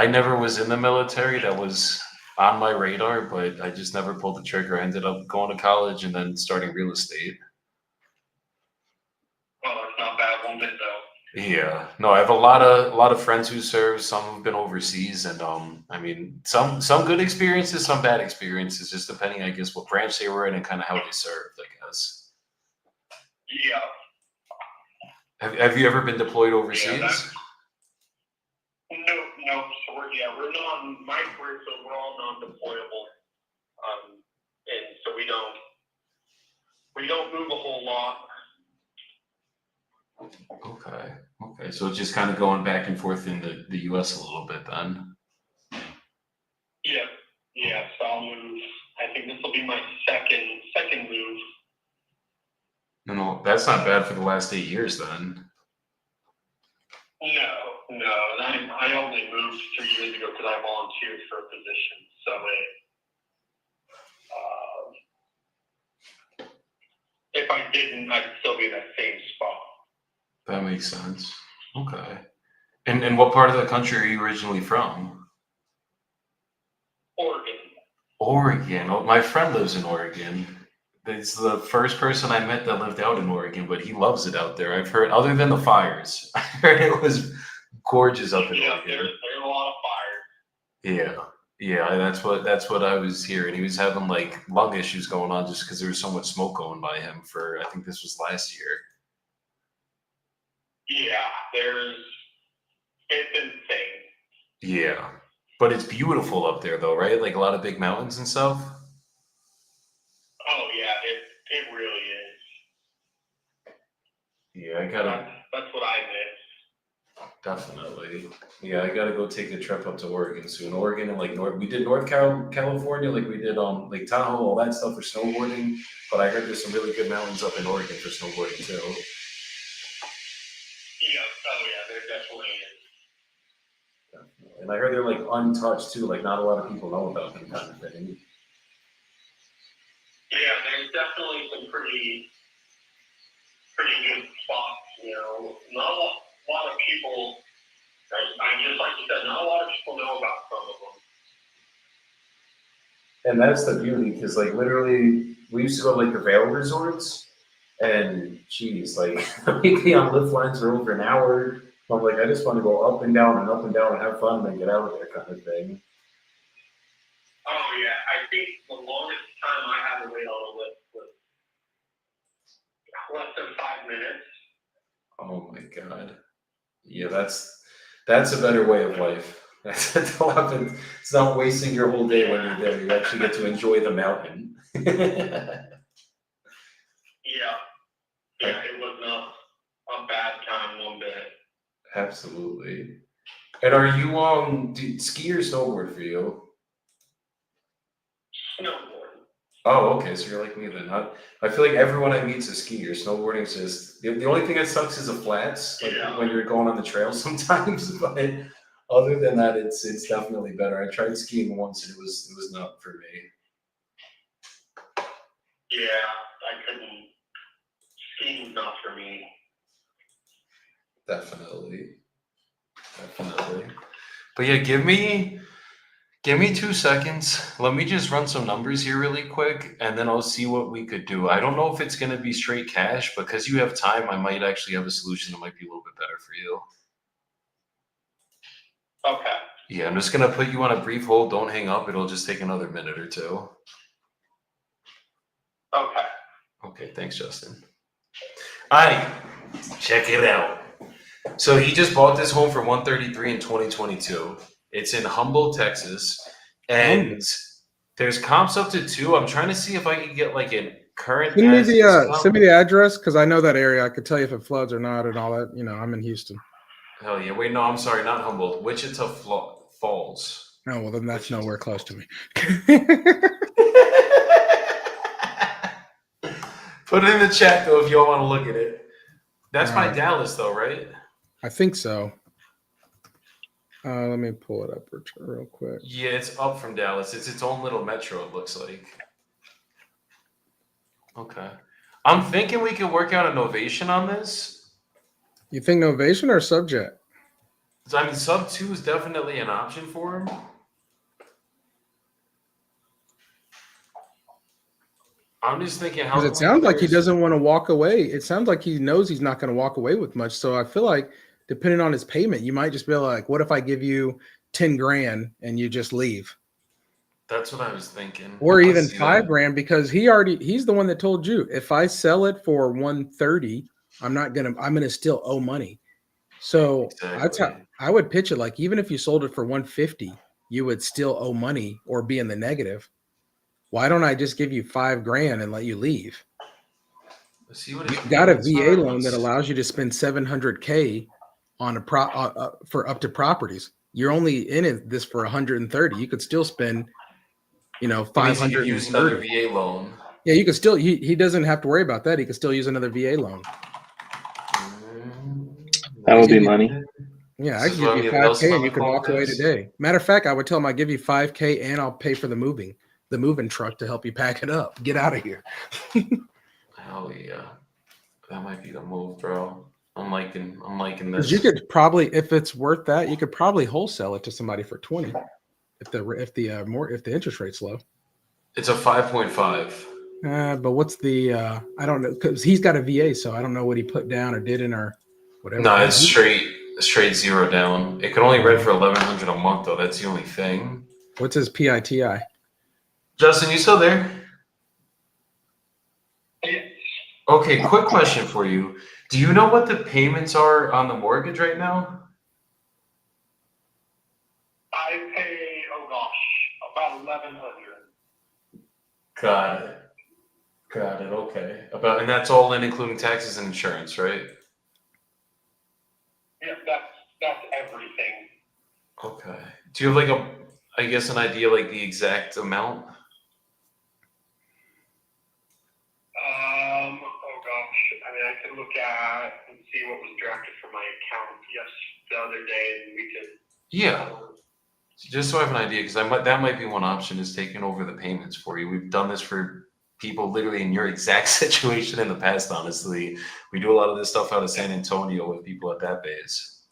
never was in the military. That was on my radar, but I just never pulled the trigger. I ended up going to college and then starting real estate. Well, it's not bad one bit though. Yeah. No, I have a lot of friends who serve. Some have been overseas, and I mean, some good experiences, some bad experiences, just depending, I guess, what branch they were in and kind of how they served, I guess. Yeah. Have you ever been deployed overseas? No. So we're non. My group, so we're all non-deployable, and so we don't move a whole lot. Okay. So it's just kind of going back and forth in the U.S. a little bit then. Yeah. So I'll move. I think this will be my second move. No, that's not bad for the last 8 years then. No. I only moved 3 years ago because I volunteered for a position. So if I didn't, I'd still be in that same spot. That makes sense. Okay. And what part of the country are you originally from? Oregon. Oregon. Oh, my friend lives in Oregon. It's the first person I met that lived out in Oregon, but he loves it out there. I've heard, other than the fires, I heard it was gorgeous up in Yeah, Oregon. there's a lot of fire. Yeah, that's what I was hearing. He was having like lung issues going on just because there was so much smoke going by him for, I think this was last year. Yeah, it's insane. Yeah, but it's beautiful up there though, right? Like a lot of big mountains and stuff. Oh yeah, it really is. Yeah, I gotta That's what I miss. definitely. Yeah, I gotta go take a trip up to Oregon soon. Oregon and like we did North California, like we did Lake Tahoe, all that stuff for snowboarding. But I heard there's some really good mountains up in Oregon for snowboarding too. Yeah, there definitely is. And I heard they're like untouched too, like not a lot of people know about them kind of thing. Yeah, there's definitely some pretty good spots, Not a lot of people, I just like you said, not a lot of people know about some of them. And that's the beauty, because like literally, we used to go to like the Vail resorts, and geez, like maybe on lift lines for over an hour. I'm like, I just want to go up and down and have fun and then get out of there kind of thing. Oh yeah, I think the longest time I had to wait on a lift was less than 5 minutes. Oh my God. Yeah, that's a better way of life. It's not wasting your whole day when you're there. You actually get to enjoy the mountain. Yeah, it was not a bad time one bit. Absolutely. And are you ski or snowboard for you? Snowboard. Oh, okay. So you're like me then. I feel like everyone I meet's a skier. Snowboarding's just the only thing that sucks is the flats, like when you're going on the trail sometimes. But other than that, it's definitely better. I tried skiing once and it was not for me. Yeah, I couldn't. Skiing's not for me. Definitely. But yeah, give me 2 seconds. Let me just run some numbers here really quick, and then I'll see what we could do. I don't know if it's going to be straight cash. Because you have time, I might actually have a solution that might be a little bit better for you. Okay. Yeah, I'm just going to put you on a brief hold. Don't hang up. It'll just take another minute or two. Okay. Okay, thanks, Justin. All right, check it out. So he just bought this home for $133 in 2022. It's in Humboldt, Texas, and there's comps up to 2. I'm trying to see if I can get like a current. Send me the address, because I know that area. I could tell you if it floods or not and all that. I'm in Houston. Hell yeah! Wait, no, I'm sorry, not Humboldt. Wichita Falls. Oh well, then that's nowhere close to me. Put it in the chat though if y'all want to look at it. That's by Dallas though, right? I think so. Let me pull it up real quick. Yeah, it's up from Dallas. It's its own little metro, it looks like. Okay. I'm thinking we could work out a novation on this. You think Novation or Subjet? So, I mean, sub 2 is definitely an option for him. I'm just thinking how. Because it sounds like he doesn't want to walk away. It sounds like he knows he's not going to walk away with much. So I feel like depending on his payment, you might just be like, what if I give you 10 grand and you just leave? That's what I was thinking. Or I even see 5 that. grand, because he's the one that told you, if I sell it for 130, I'm gonna still owe money. So that's how Exactly. I would pitch it. Like, even if you sold it for 150, you would still owe money or be in the negative. Why don't I just give you 5 grand and let you leave? Let's see what his You've got a payments VA are. loan that allows you to spend $700K on for up to properties. You're only in this for 130. You could still spend, That means he could use another 530. VA loan. Yeah, you could still. He doesn't have to worry about that. He could still use another VA loan. That would be money. Yeah, I This can is what give you I mean, Nelson 5K on and you the can call, walk away guys. today. Matter of fact, I would tell him I give you 5K and I'll pay for the moving truck to help you pack it up. Get out of here. Hell yeah. That might be the move, bro. I'm liking Because this. you could probably, if it's worth that, you could probably wholesale it to somebody for 20 if the interest rate's low. It's a 5.5. But what's the I don't know, because he's got a VA, so I don't know what he put down or did in or whatever. No, it's straight zero down. It could only rent for $1,100 a month, though. That's the only thing. What's his PITI? Justin, you still there? Okay, quick question for you. Do you know what the payments are on the mortgage right now? I pay, oh gosh, about 1,100. Got it. Okay. And that's all in, including taxes and insurance, right? Yeah, that's everything. Okay. Do you have an idea, like the exact amount? Oh gosh, I mean, I could look at and see what was drafted from my account the other day, and we could. Yeah. Just so I have an idea, because that might be one option, is taking over the payments for you. We've done this for people literally in your exact situation in the past, honestly. We do a lot of this stuff out of San Antonio with people at that base.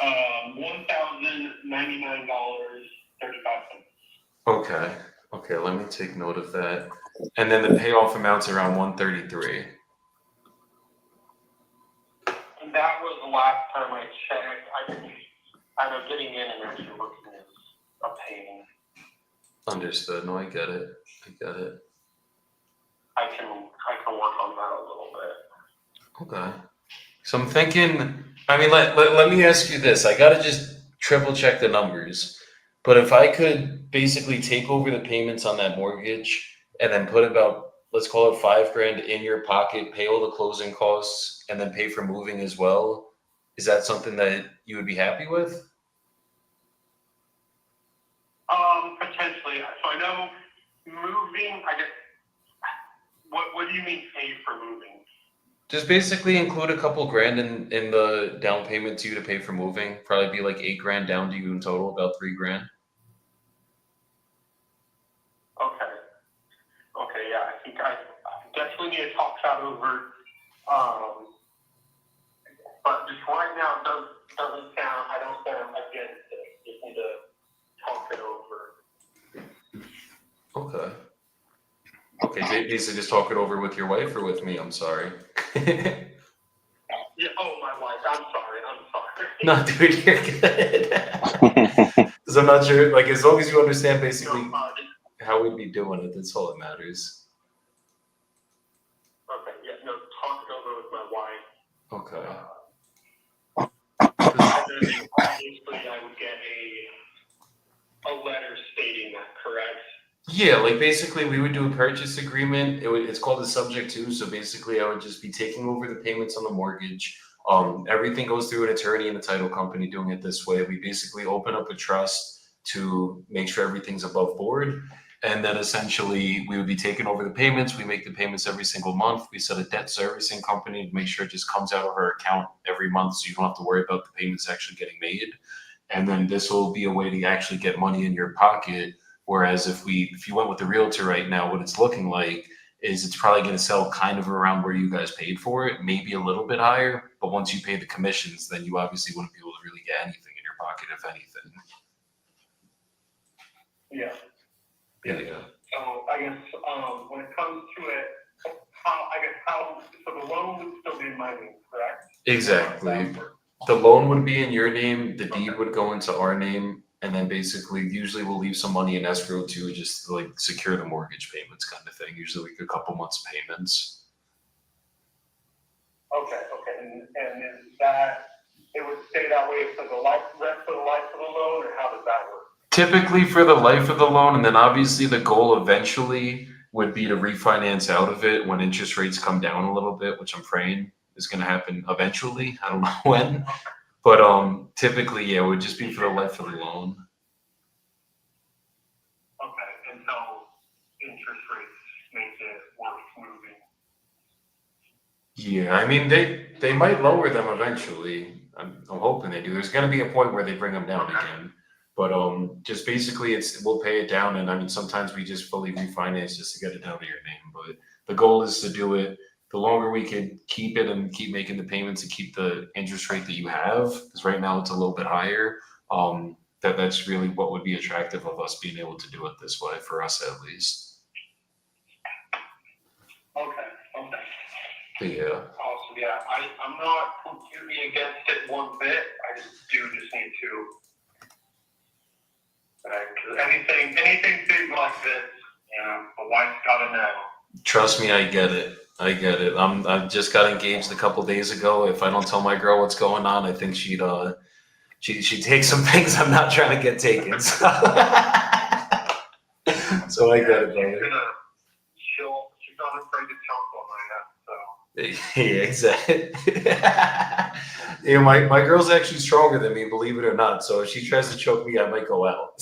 $1,099.35. Okay, let me take note of that. And then the payoff amount's around 133. And that was the last time I checked. I know getting in and actually looking is a pain. Understood. No, I get it. I can work on that a little bit. Okay. So I'm thinking, I mean, let me ask you this. I gotta just triple check the numbers. But if I could basically take over the payments on that mortgage and then put about, let's call it 5 grand in your pocket, pay all the closing costs, and then pay for moving as well, is that something that you would be happy with? Potentially. So I know moving, I guess, what do you mean pay for moving? Just basically include a couple grand in the down payment to you to pay for moving. Probably be like 8 grand down to you in total, about 3 grand. Okay, yeah, I think I definitely need to talk that over. But just right now, it doesn't sound, I don't sound against it. Just need to talk it over. Okay, basically just talk it over with your wife or with me. I'm sorry. Yeah, oh, my wife, I'm sorry. No, dude, you're good. Because I'm not sure, like, as long as you understand basically how we'd be doing it, that's all that matters. Okay, yeah, no, talk it over with my wife. Okay. And then obviously I would get a letter stating that, correct? Yeah, like basically we would do a purchase agreement. It's called a subject to. So basically I would just be taking over the payments on the mortgage. Everything goes through an attorney and a title company doing it this way. We basically open up a trust to make sure everything's above board. And then essentially we would be taking over the payments. We make the payments every single month. We set a debt servicing company to make sure it just comes out of her account every month, so you don't have to worry about the payments actually getting made. And then this will be a way to actually get money in your pocket. Whereas if you went with the realtor right now, what it's looking like is it's probably going to sell kind of around where you guys paid for it, maybe a little bit higher. But once you pay the commissions, then you obviously wouldn't be able to really get anything in your pocket, if anything. Yeah. Yeah. So I guess when it comes to it, so the loan would still be in my name, correct? Exactly. The loan would be in your name, the deed would go into our name, and then basically usually we'll leave some money in escrow too, just to like secure the mortgage payments kind of thing. Usually like a couple months payments. Okay, and is that, it would stay that way for the rest of the life of the loan, or how does that work? Typically for the life of the loan, and then obviously the goal eventually would be to refinance out of it when interest rates come down a little bit, which I'm praying is going to happen eventually. I don't know when, but typically, yeah, it would just be for the life of the loan. Okay, until interest rates make it worth moving. Yeah, I mean they might lower them eventually. I'm hoping they do. There's going to be a point where they bring them down again. But just basically, we'll pay it down, and I mean sometimes we just fully refinance just to get it down to your name. But the goal is to do it. The longer we could keep it and keep making the payments and keep the interest rate that you have, because right now it's a little bit higher. That's really what would be attractive of us being able to do it this way, for us at least. Okay. Yeah. Awesome. Yeah, I'm not completely against it one bit. I just need to. Because anything big like this, the wife's got to know. Trust me, I get it. I just got engaged a couple days ago. If I don't tell my girl what's going on, I think she'd take some things I'm not trying to get taken. So, so I get it, brother. She's not afraid to chunk on my head. So. Yeah, exactly. Yeah, my girl's actually stronger than me, believe it or not. So if she tries to choke me, I might go out.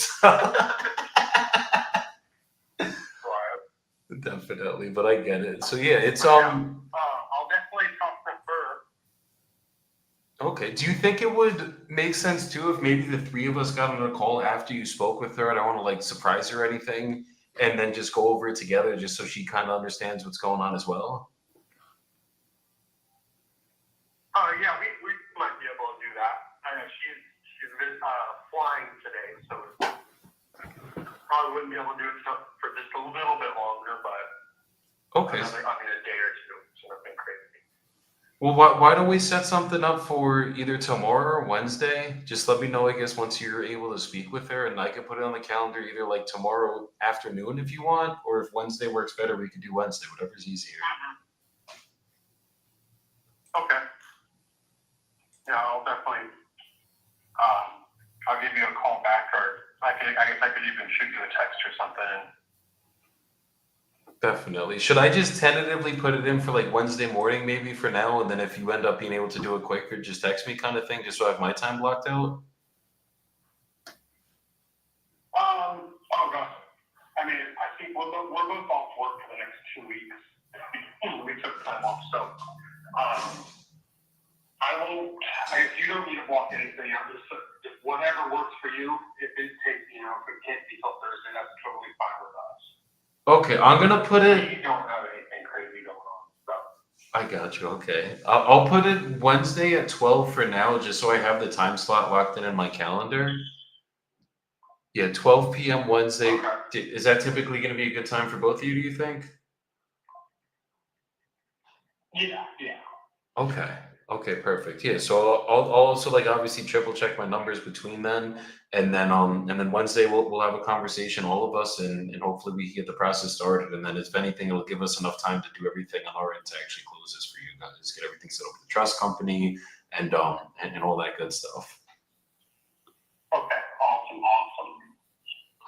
Definitely, but I get it. So yeah, it's I'll definitely talk to her. Okay. Do you think it would make sense too if maybe the three of us got on a call after you spoke with her? I don't want to like surprise her or anything, and then just go over it together, just so she kind of understands what's going on as well. Yeah, we might be able to do that. I know she's flying today, so probably wouldn't be able to do it for just a little bit longer, but Okay. a day or two. So nothing crazy. Well, why don't we set something up for either tomorrow or Wednesday? Just let me know, I guess, once you're able to speak with her, and I can put it on the calendar either like tomorrow afternoon if you want, or if Wednesday works better, we could do Wednesday, whatever's easier. Okay. Yeah, I'll definitely. I'll give you a call back, or I guess I could even shoot you a text or something. Definitely. Should I just tentatively put it in for like Wednesday morning, maybe for now, and then if you end up being able to do it quicker, just text me, kind of thing, just so I have my time blocked out? Oh gosh. I mean, I think we're both off work for the next 2 weeks. We took time off, so you don't need to block anything out. Just whatever works for you. If it can't be till Thursday, that's totally fine with us. Okay, I'm gonna put it. We don't have anything crazy going on, so. I got you. Okay, I'll put it Wednesday at 12 for now, just so I have the time slot locked in my calendar. Yeah, 12 p.m. Wednesday. Okay. Is that typically going to be a good time for both of you? Do you think? Yeah. Okay, perfect. Yeah, so I'll also like obviously triple check my numbers between then, and then Wednesday we'll have a conversation, all of us, and hopefully we can get the process started. And then if anything, it'll give us enough time to do everything on our end to actually close this for you guys, get everything set up with the trust company, and all that good stuff. Okay. Awesome.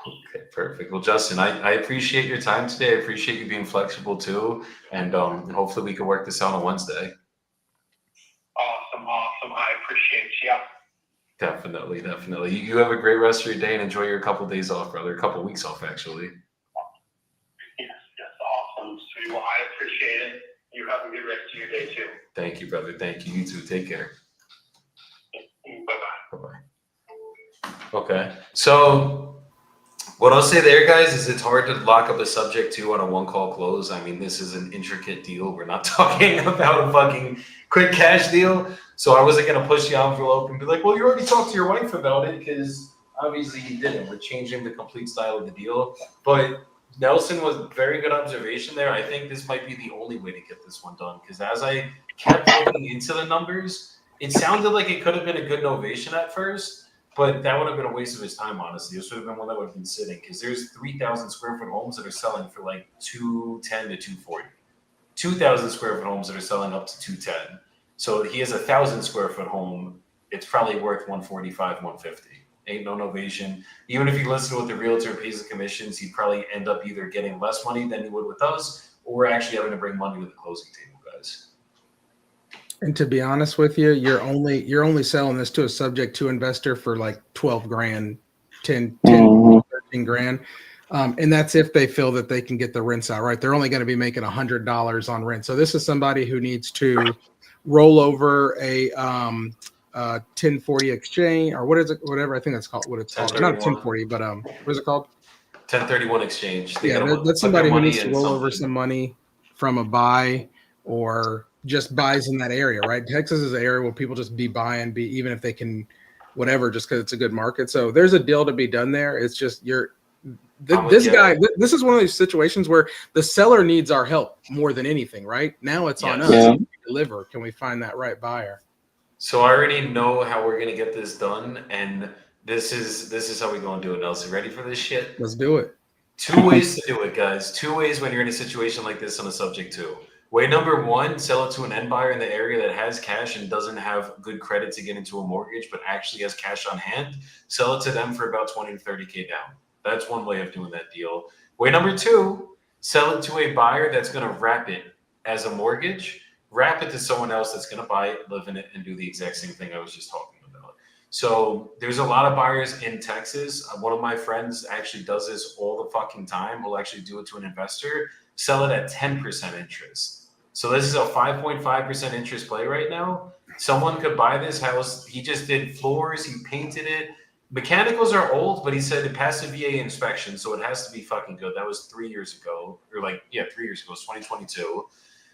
Okay, perfect. Well, Justin, I appreciate your time today. I appreciate you being flexible too, and hopefully we can work this out on Wednesday. Awesome. I appreciate you. Definitely. You have a great rest of your day and enjoy your couple days off, brother. A couple weeks off, actually. to your day too. Thank you, brother. Thank you. You too. Take care. Bye-bye. Bye-bye. Okay. So what I'll say there, guys, is it's hard to lock up a subject to on a one-call close. I mean, this is an intricate deal. We're not talking about a fucking quick cash deal. So I wasn't going to push the envelope and be like, well, you already talked to your wife about it, because obviously you didn't. We're changing the complete style of the deal. But Nelson was very good observation there. I think this might be the only way to get this one done, because as I kept looking into the numbers, it sounded like it could have been a good novation at first, but that would have been a waste of his time, honestly. This would have been one that would have been sitting, because there's 3,000 square foot homes that are selling for like 210 to 240. 2,000 square foot homes that are selling up to 210. So he has 1,000 square foot home. It's probably worth 145, 150. Ain't no novation. Even if he listens to what the realtor pays the commissions, he'd probably end up either getting less money than he would with us, or actually having to bring money to the closing table, guys. And to be honest with you, you're only selling this to a subject to investor for like 12 grand, 10, 13 grand. And that's if they feel that they can get the rents out, right? They're only going to be making $100 on rent. So this is somebody who needs to roll over a 1040 exchange, or what is it? Whatever I think that's called. What it's called? Not a 1040, but what is it called? 1031 exchange. That's somebody who needs to roll over some money from a buy, or just buys in that area, right? Texas is an area where people just be buying, even if they can, whatever, just because it's a good market. So there's a deal to be done there. It's just this is one of these situations where the seller needs our help more than anything, right? Now it's on us to deliver. Can we find that right buyer? So I already know how we're gonna get this done, and this is how we're gonna do it, Nelson. Ready for this shit? Let's do it. 2 ways to do it, guys. 2 ways when you're in a situation like this on a subject to. Way number 1, sell it to an end buyer in the area that has cash and doesn't have good credit to get into a mortgage, but actually has cash on hand. Sell it to them for about 20 to 30K down. That's one way of doing that deal. Way number 2, sell it to a buyer that's going to wrap it as a mortgage, wrap it to someone else that's going to buy it, live in it, and do the exact same thing I was just talking about. So there's a lot of buyers in Texas. One of my friends actually does this all the fucking time. Will actually do it to an investor, sell it at 10% interest. So this is a 5.5% interest play right now. Someone could buy this house. He just did floors. He painted it. Mechanicals are old, but he said it passed a VA inspection, so it has to be fucking good. That was 3 years ago, or 3 years ago. It's 2022.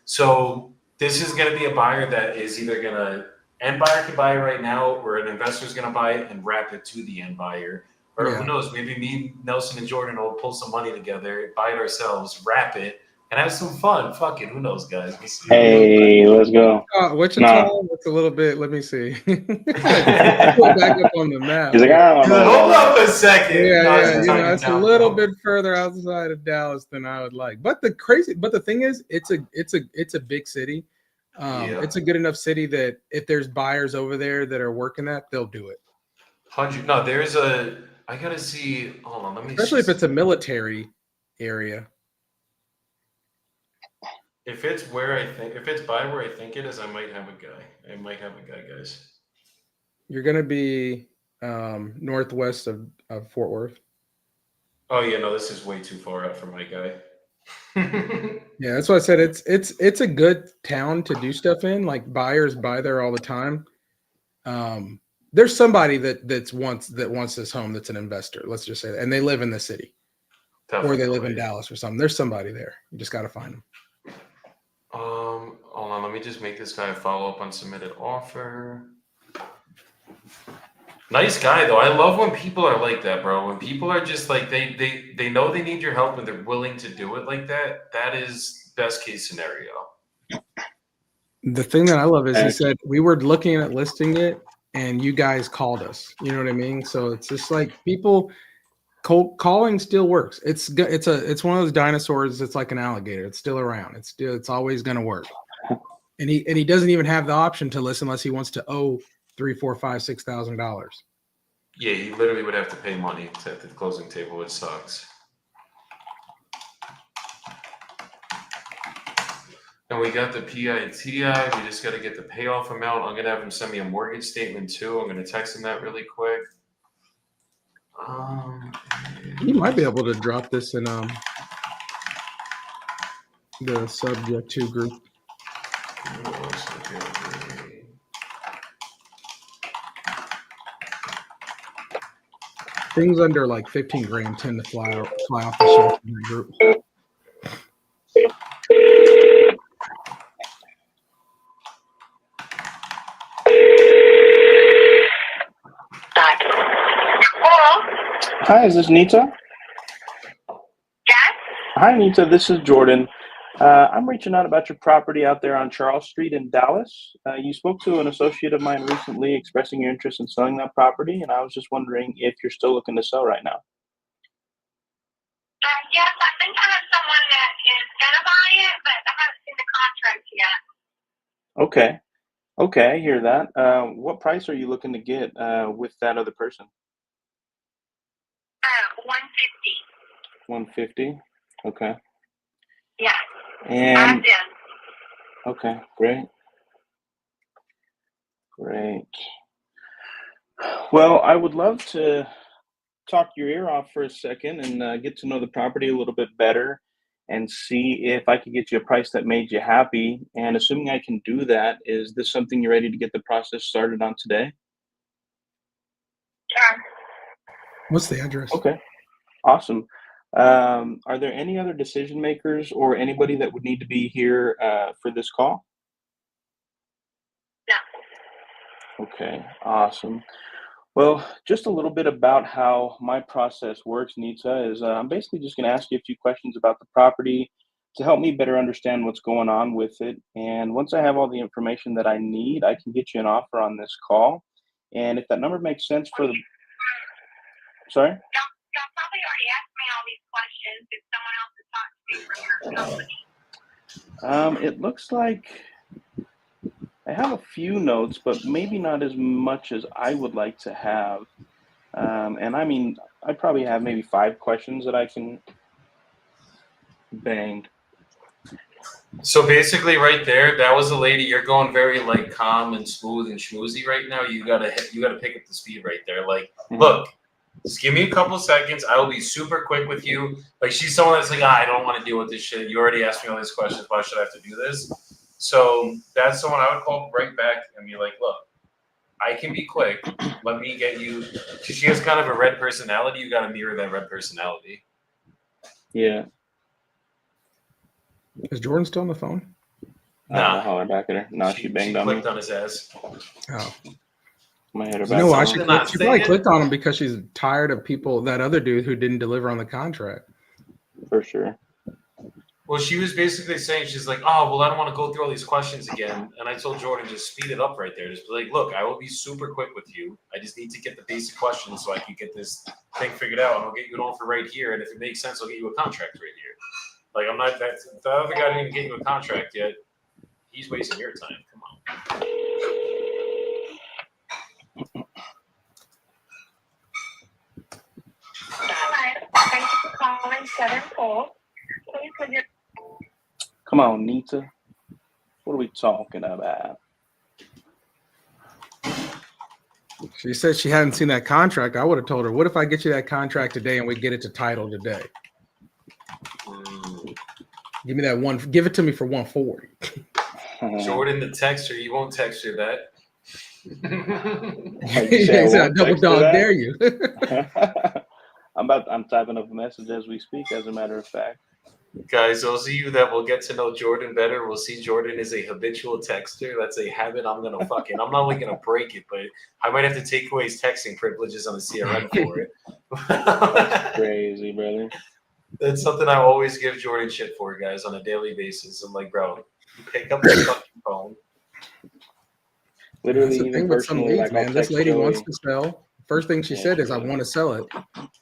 So this is going to be a buyer that is either going to, end buyer can buy it right now, or an investor is going to buy it and wrap it to the end buyer. Or who knows, maybe me, Nelson, and Jordan will pull some money together, buy it ourselves, wrap it, and have some fun. Fuck it, who knows, guys? We'll see. Hey, let's go. Wichita, it's a little bit. Let me see. Back up on the map. He's like, I don't know. Hold up a second. It's a little bit further outside of Dallas than I would like. But the thing is, it's a big city. It's a good enough city that if there's buyers over there that are working that, they'll do it. 100. No, there's a. I gotta see. Hold on, let me. Especially if it's a military area. If it's where I think, if it's by where I think it is, I might have a guy. Guys. You're gonna be northwest of Fort Worth. Oh yeah, no, this is way too far out for my guy. Yeah, that's why I said it's a good town to do stuff in. Like buyers buy there all the time. There's somebody that wants this home that's an investor. Let's just say that, and they live in the city, or they live in Dallas or something. There's somebody there. You just got to find them. Hold on, let me just make this guy a follow-up on submitted offer. Nice guy though. I love when people are like that, bro. When people are just like they know they need your help and they're willing to do it like that. That is best case scenario. The thing that I love is he said we were looking at listing it and you guys called us. You know what I mean? So it's just like people cold calling still works. It's one of those dinosaurs. It's like an alligator. It's still around. It's always going to work. And he doesn't even have the option to list unless he wants to owe $3,000, $4,000, $5,000, $6,000. Yeah, he literally would have to pay money at the closing table, which sucks. And we got the PITI. We just got to get the payoff amount. I'm gonna have him send me a mortgage statement too. I'm gonna text him that really quick. You might be able to drop this in the subject to group. Things under like 15 grand tend to fly off the shelf in that group. Hello? Hi, is this Nita? Yes? Hi, Nita. This is Jordan. I'm reaching out about your property out there on Charles Street in Dallas. You spoke to an associate of mine recently expressing your interest in selling that property, and I was just wondering if you're still looking to sell right now. Yes, I think I have someone that is gonna buy it, but I haven't seen the contract yet. Okay. Okay, I hear that. What price are you looking to get with that other person? 150. 150. Okay. Yeah. And Yes. okay, great. Great. Well, I would love to talk your ear off for a second and get to know the property a little bit better and see if I could get you a price that made you happy. And assuming I can do that, is this something you're ready to get the process started on today? Sure. What's the address? Okay, awesome. Are there any other decision makers or anybody that would need to be here for this call? No. Okay, awesome. Well, just a little bit about how my process works, Nita, is I'm basically just going to ask you a few questions about the property to help me better understand what's going on with it. And once I have all the information that I need, I can get you an offer on this call. And if that number makes sense for the... Sorry? Y'all probably already asked me all these questions. If someone else has talked to me from your company. It looks like I have a few notes, but maybe not as much as I would like to have. And I mean, I probably have maybe 5 questions that I can bang. So basically, right there, that was a lady. You're going very like calm and smooth and schmoozy right now. You gotta pick up the speed right there. Like, look, just give me a couple seconds. I will be super quick with you. Like, she's someone that's like, I don't want to deal with this shit. You already asked me all these questions. Why should I have to do this? So that's someone I would call right back and be like, look, I can be quick. Let me get you. Because she has kind of a red personality. You got to mirror that red personality. Yeah. Is Jordan still on the phone? Nah. Holler back at her. Nah, she banged on me. clicked on his ass. Oh. My head her You back know why? on. She Not probably saying- clicked on him because she's tired of that other dude who didn't deliver on the contract. For sure. Well, she was basically saying, she's like, oh, well, I don't want to go through all these questions again. And I told Jordan, just speed it up right there. Just be like, look, I will be super quick with you. I just need to get the basic questions so I can get this thing figured out. And I'll get you an offer right here. And if it makes sense, I'll get you a contract right here. Like, I'm not, the other guy didn't even get you a contract yet. He's wasting your time. Come on. Hello. Thank you for calling Southern Pulse. Please put your Come on, Nita. What are we talking about? She said she hadn't seen that contract. I would have told her, what if I get you that contract today and we get it to title today? Give me that one. Give it to me for 140. Jordan, the texter, you won't text her that. You say I He said, I won't double text her dog that? dare you. I'm typing up a message as we speak, as a matter of fact. Guys, those of you that will get to know Jordan better will see Jordan is a habitual texter. That's a habit I'm going to fucking, I'm not only going to break it, but I might have to take away his texting privileges on the CRM for it. That's crazy, brother. That's something I always give Jordan shit for, guys, on a daily basis. I'm like, bro, you pick up the fucking phone. Literally, That's the even thing with some personally, leads, like, I'll man. This text lady Joey. wants to sell. First thing she said is, I want to sell it.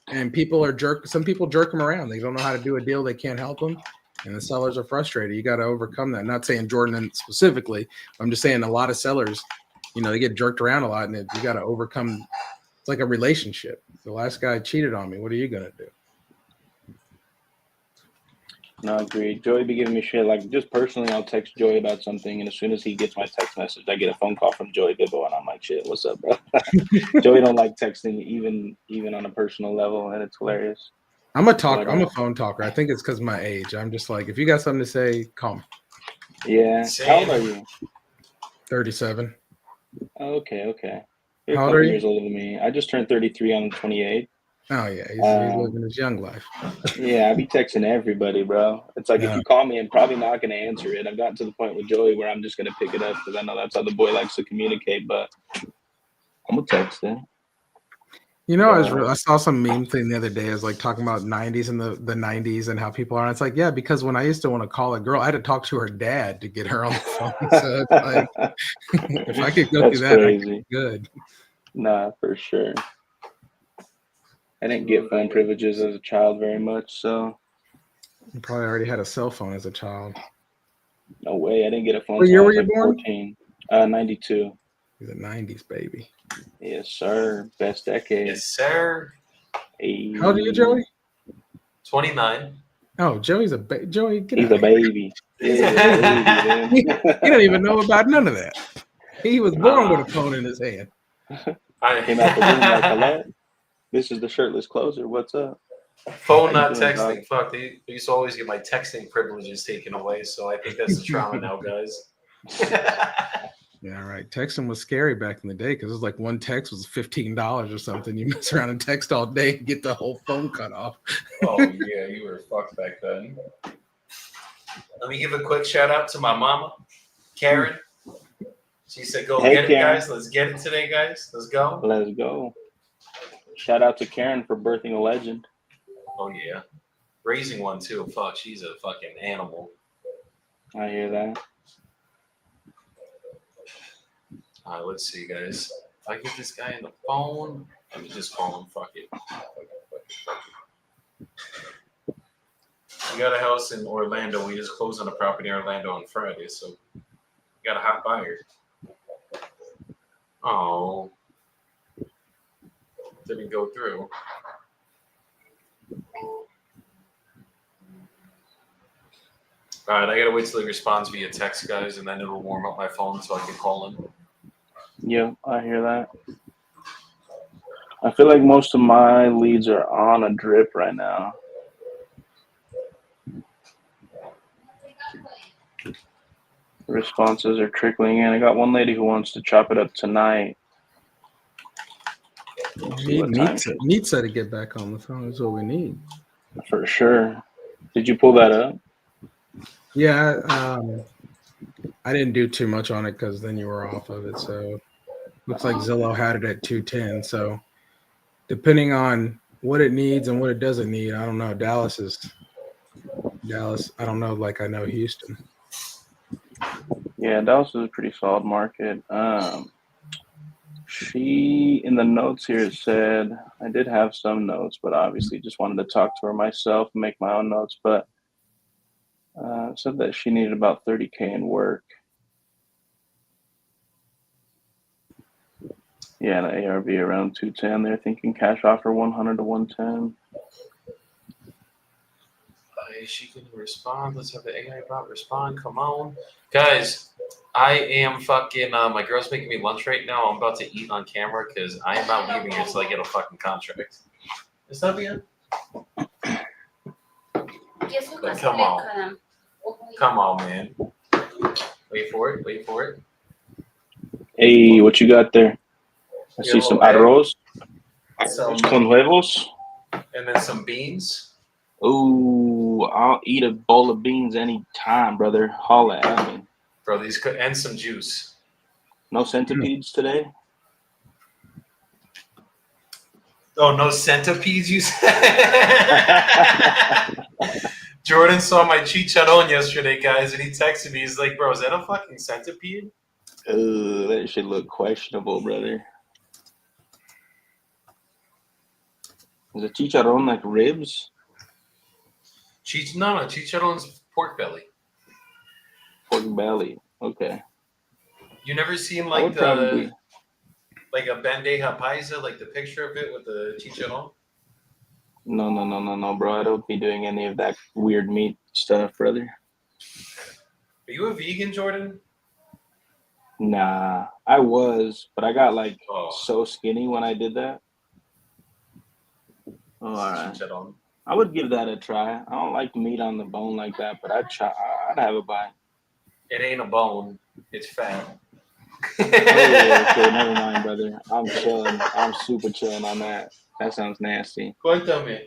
And people are some people jerk them around. They don't know how to do a deal. They can't help them. And the sellers are frustrated. You got to overcome that. Not saying Jordan specifically. I'm just saying a lot of sellers, they get jerked around a lot, and you got to overcome. It's like a relationship. The last guy cheated on me. What are you going to do? No, agreed. Joey be giving me shit. Like, just personally, I'll text Joey about something, and as soon as he gets my text message, I get a phone call from Joey Bibbo, and I'm like, shit, what's up, bro? Joey don't like texting even on a personal level, and it's hilarious. I'm a talker. I'm a phone talker. I think it's because of my age. I'm just like, if you got something to say, call me. Yeah. Same. How old are you? 37. Oh, okay. You're How a old couple are you? years older than me. I just turned 33 on the 28th. Oh yeah, he's Um, living his young life. Yeah, I be texting everybody, bro. It's like if Yeah. you call me, I'm probably not gonna answer it. I've gotten to the point with Joey where I'm just gonna pick it up because I know that's how the boy likes to communicate. But I'm gonna text it. You know, But I saw some meme thing the other day. It was like talking about 90s and the 90s and how people are. And it's like, yeah, because when I used to want to call a girl, I had to talk to her dad to get her on the phone. So it's like, if I could go through that's that, I could crazy. be good. Nah, for sure. I didn't get phone privileges as a child very much, so You probably already had a cell phone as a child. no way. I didn't get a phone What until year I were was you like born? 14. 92. He's a 90s baby. Yes, sir. Best decade. Yes, sir. Hey, How old are you, Joey? 29. Oh, Joey's a baby. Joey, get he's out a of here. baby. Yeah, he's a baby, He man. don't even know about none of that. He was born with a phone in his hand. Came out the womb like, hello? This is the shirtless closer. What's up? Phone, How not you doing, texting. dog? Fuck, they used to always get my texting privileges taken away, so I think that's the trauma now, guys. Yeah, right. Texting was scary back in the day because it was like one text was $15 or something. You mess around and text all day and get the whole phone cut off. Oh, yeah, you were fucked back then. Let me give a quick shout out to my mama, Karen. She said, go Hey, get it, Karen. guys. Let's get it today, guys. Let's go. Let's go. Shout out to Karen for birthing a legend. Oh, yeah. Raising one, too. Fuck, she's a fucking animal. I hear that. All right, let's see, guys. If I get this guy on the phone, let me just call him. Fuck it. We got a house in Orlando. We just closed on a property in Orlando on Friday, so we got a hot buyer. Oh, didn't go through. All right, I gotta wait till he responds via text, guys, and then it'll warm up my phone so I can call him. Yeah, I hear that. I feel like most of my leads are on a drip right now. Responses are trickling in. I got one lady who wants to chop it up tonight. Nitsa to get back on the phone is what we need. For sure. Did you pull that up? Yeah, I didn't do too much on it because then you were off of it. So looks like Zillow had it at 210. So depending on what it needs and what it doesn't need, I don't know. Dallas. I don't know. Like I know Houston. Yeah, Dallas is a pretty solid market. She, in the notes here, said, I did have some notes, but obviously just wanted to talk to her myself and make my own notes. But said that she needed about 30K in work. Yeah, the ARV around 210. They're thinking cash offer 100 to 110. She can respond. Let's have the AI bot respond. Come on, guys. I am fucking. My girl's making me lunch right now. I'm about to eat on camera because I am not leaving until I get a fucking contract. ¿Está bien? But come on. Come on, man. Wait for it. Wait for it. Hey, what you got there? I see some arroz, Some, con huevos. and then some beans. Ooh, I'll eat a bowl of beans anytime, brother. Holla at me. Bro, these and some juice. No centipedes today? Oh, no centipedes, you said? Jordan saw my chicharron yesterday, guys, and he texted me. He's like, bro, is that a fucking centipede? That should look questionable, brother. Is a chicharron like ribs? No, chicharron's pork belly. Pork belly. Okay. You never seen I like would probably. like a bandeja paisa, like the picture of it with the chicharron? No, bro. I don't be doing any of that weird meat stuff, brother. Are you a vegan, Jordan? Nah, I was, but I got like Oh, so skinny when I did that. Oh, all right. chicharron. I would give that a try. I don't like meat on the bone like that, but I'd have a bite. It ain't a bone. It's fat. Oh, okay, never mind, brother. I'm chilling. I'm super chilling on that. That sounds nasty. Cuéntame.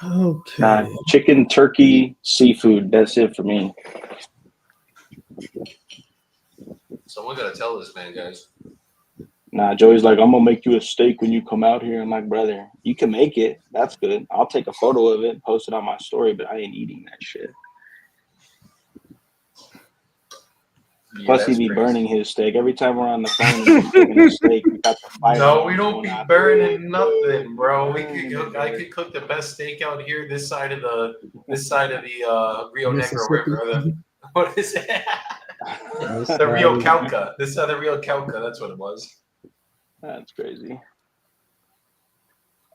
Okay. Nah, chicken, turkey, seafood. That's it for me. Someone gotta tell this man, guys. Nah, Joey's like, I'm gonna make you a steak when you come out here. I'm like, brother, you can make it. That's good. I'll take a photo of it, post it on my story, but I ain't eating that shit. Yeah, Plus, he that's be crazy. burning his steak every time we're on the phone. He's cooking a steak. We got the fire. No, we don't going be out. burning nothing, bro. We Mm, could cook, I brother. could cook the best steak out here this side of the Rio Negro Mississippi. River. What is it? This The Rio side. Cauca. This side of Rio Cauca. That's what it was. That's crazy.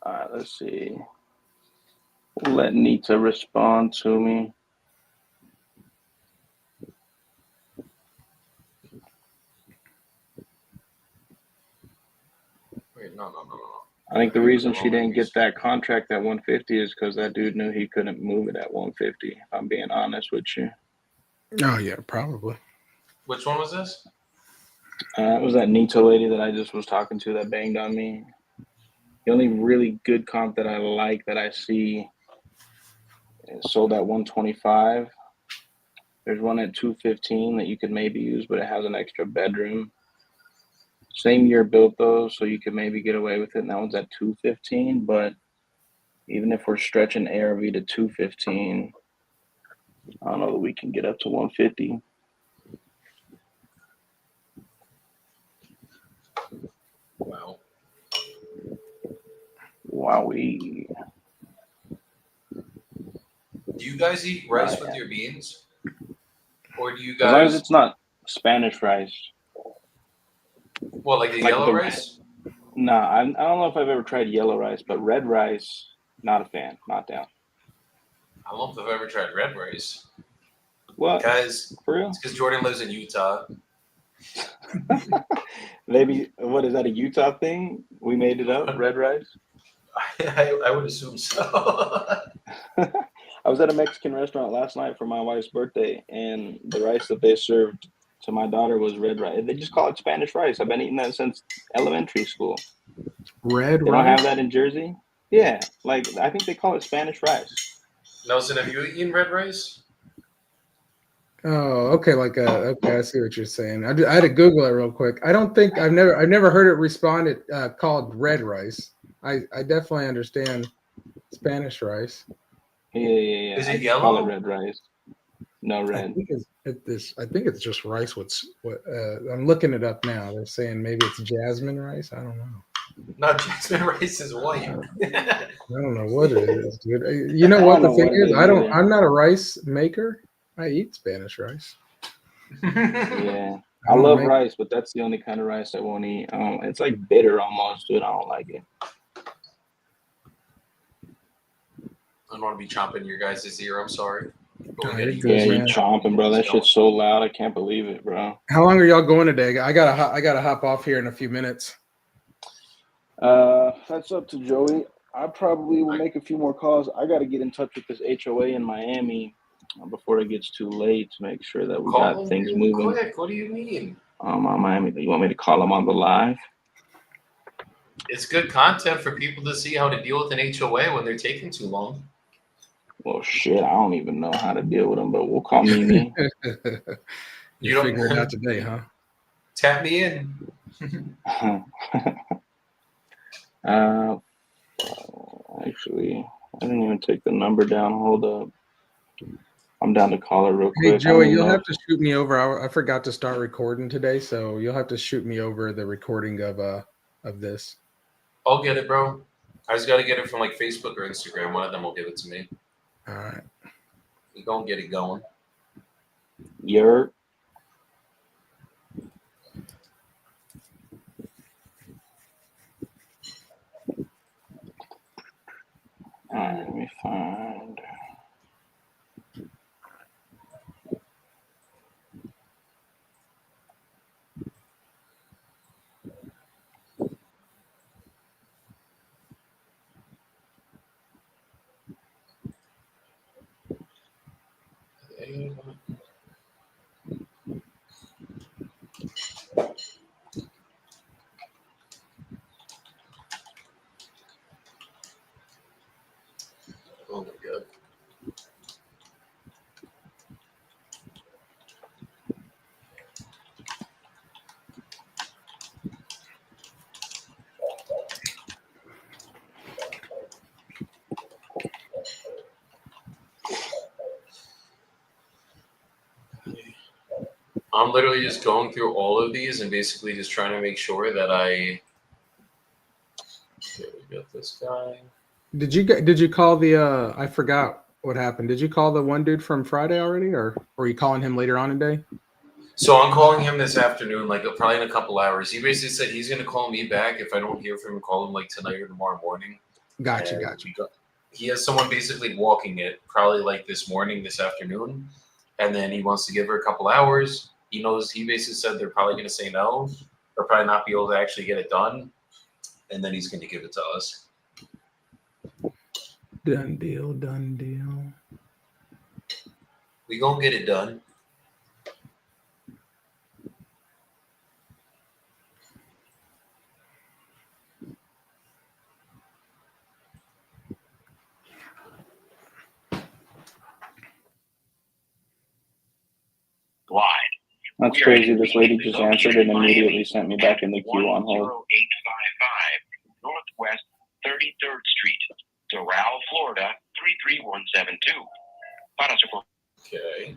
All right, let's see. We'll let Nita respond to me. Wait, no. I think the reason she didn't get that contract at 150 is because that dude knew he couldn't move it at 150. If I'm being honest with you. Oh yeah, probably. Which one was this? It was that Nita lady that I just was talking to that banged on me. The only really good comp that I like that I see is sold at 125. There's one at 215 that you could maybe use, but it has an extra bedroom. Same year built though, so you could maybe get away with it. And that one's at 215. But even if we're stretching ARV to 215, I don't know that we can get up to 150. Wow. Wowee. Do you guys eat rice with your beans? Or do you As long as guys, it's not Spanish rice. well, like the like yellow the- rice? Nah, I don't know if I've ever tried yellow rice, but red rice, not a fan, not down. I don't know if I've ever tried red rice. What? Guys, For real? it's because Jordan lives in Utah. Maybe, what is that, a Utah thing? We made it up, red rice? I would assume so. I was at a Mexican restaurant last night for my wife's birthday, and the rice that they served to my daughter was red rice. They just call it Spanish rice. I've been eating that since elementary school. Red They don't rice. have that in Jersey? Yeah, like I think they call it Spanish rice. Nelson, have you eaten red rice? Oh, okay. Okay, I see what you're saying. I had to Google it real quick. I don't think I've never heard it responded called red rice. I definitely understand Spanish rice. Yeah. Is it I just yellow? call it red rice. No I red. think I think it's just rice. I'm looking it up now. They're saying maybe it's jasmine rice. I don't know. No, jasmine rice is white. I don't know what it is, dude. You know what the know thing what it is? is either. I'm not a rice maker. I eat Spanish rice. Yeah. I don't love make- rice, but that's the only kind of rice I won't eat. It's like bitter almost, dude. I don't like it. I don't want to be chomping your guys' ear. I'm sorry. But Oh, we gotta you're eat good, Yeah, this. you man. chomping, bro. That shit's so loud. I can't believe it, bro. How long are y'all going today? I gotta hop off here in a few minutes. That's up to Joey. I probably will make a few more calls. I got to get in touch with this HOA in Miami before it gets too late to make sure that we Call got things them moving. quick. What do you mean? On Miami. You want me to call them on the live? It's good content for people to see how to deal with an HOA when they're taking too long. Well, shit, I don't even know how to deal with them, but we'll call Mimi. You don't- figured it out today, huh? Tap me in. Actually, I didn't even take the number down. Hold up. I'm down to call her real Hey quick. Joey, you'll have to shoot me over. I forgot to start recording today, so you'll have to shoot me over the recording of this. I'll get it, bro. I just got to get it from like Facebook or Instagram. One of them will give it to me. All right. We gonna get it going. Yer. All right, let me find. I'm literally just going through all of these and basically just trying to make sure that I. Okay, we got this guy. Did you call the I forgot what happened. Did you call the one dude from Friday already, or are you calling him later on in the day? So I'm calling him this afternoon, like probably in a couple hours. He basically said he's gonna call me back if I don't hear from him. Call him like tonight or tomorrow morning. Gotcha. He has someone basically walking it, probably like this afternoon, and then he wants to give her a couple hours. He knows he basically said they're probably gonna say no, or probably not be able to actually get it done, and then he's gonna give it to us. Done deal. We gonna get it done. That's crazy. This lady just answered and immediately sent me back in the queue on hold. 0855 Northwest 33rd Street, Doral, Florida 33172. Para su Okay.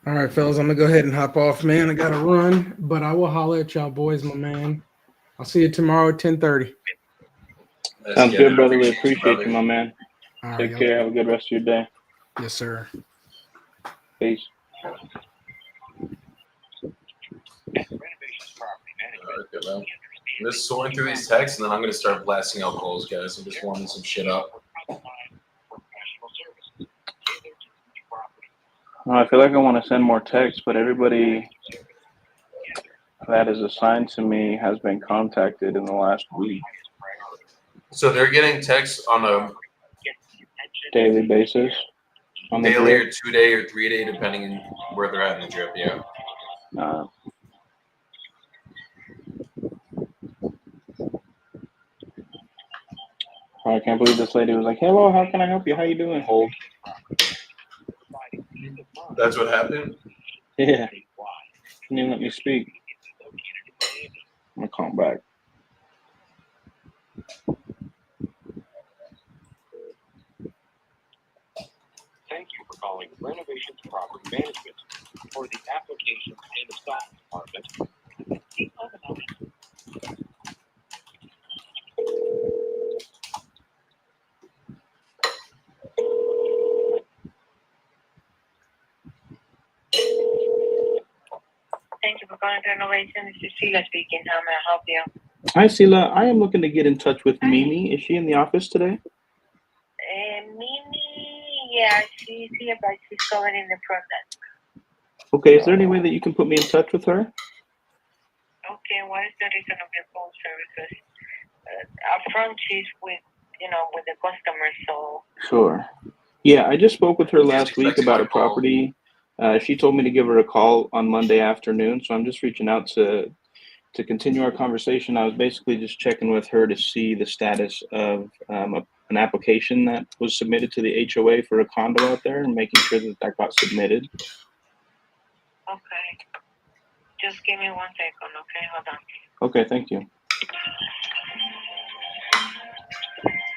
All right, fellas, I'm gonna go ahead and hop off, man. I gotta run, but I will holler at y'all boys, my man. I'll see you tomorrow at 10:30. Sounds good, brother. We appreciate you, my man. All right, Take y'all. care. Have a good rest of your day. Yes, sir. Peace. Renovations Property Management. Okay, man. I'm just sorting through these texts, and then I'm gonna start blasting out calls, guys. I'm just warming some shit up. Professional services. Tailored to each property. I feel like I want to send more texts, but everybody that is assigned to me has been contacted in the last week. So they're getting texts on a Daily basis. On the daily drip. or 2-day or 3-day, depending on where they're at in the drip. Yeah. I can't believe this lady was like, "Hello, how can I help you? How you doing?" Hold. That's what happened. Yeah. Didn't even let me speak. I'm gonna call him back. Thank you for calling Renovations Property Management. For the applications and stock department, please hold a moment. Thank you for calling Renovation. This is Sheila speaking. How may I help you? Hi, Sila. I am looking to get in touch with Mimi. Is she in the office today? Mimi, yeah, she's here, but she's covering the front desk. Okay. Is there any way that you can put me in touch with her? Okay, what is the reason of your phone services? Up front, she's with the customers, so. Sure. Yeah, I just spoke with her Just last week expecting about my a call. property. She told me to give her a call on Monday afternoon, so I'm just reaching out to continue our conversation. I was basically just checking with her to see the status of an application that was submitted to the HOA for a condo out there and making sure that that got submitted. Okay. Just give me 1 second, okay? Hold on. Okay, thank you.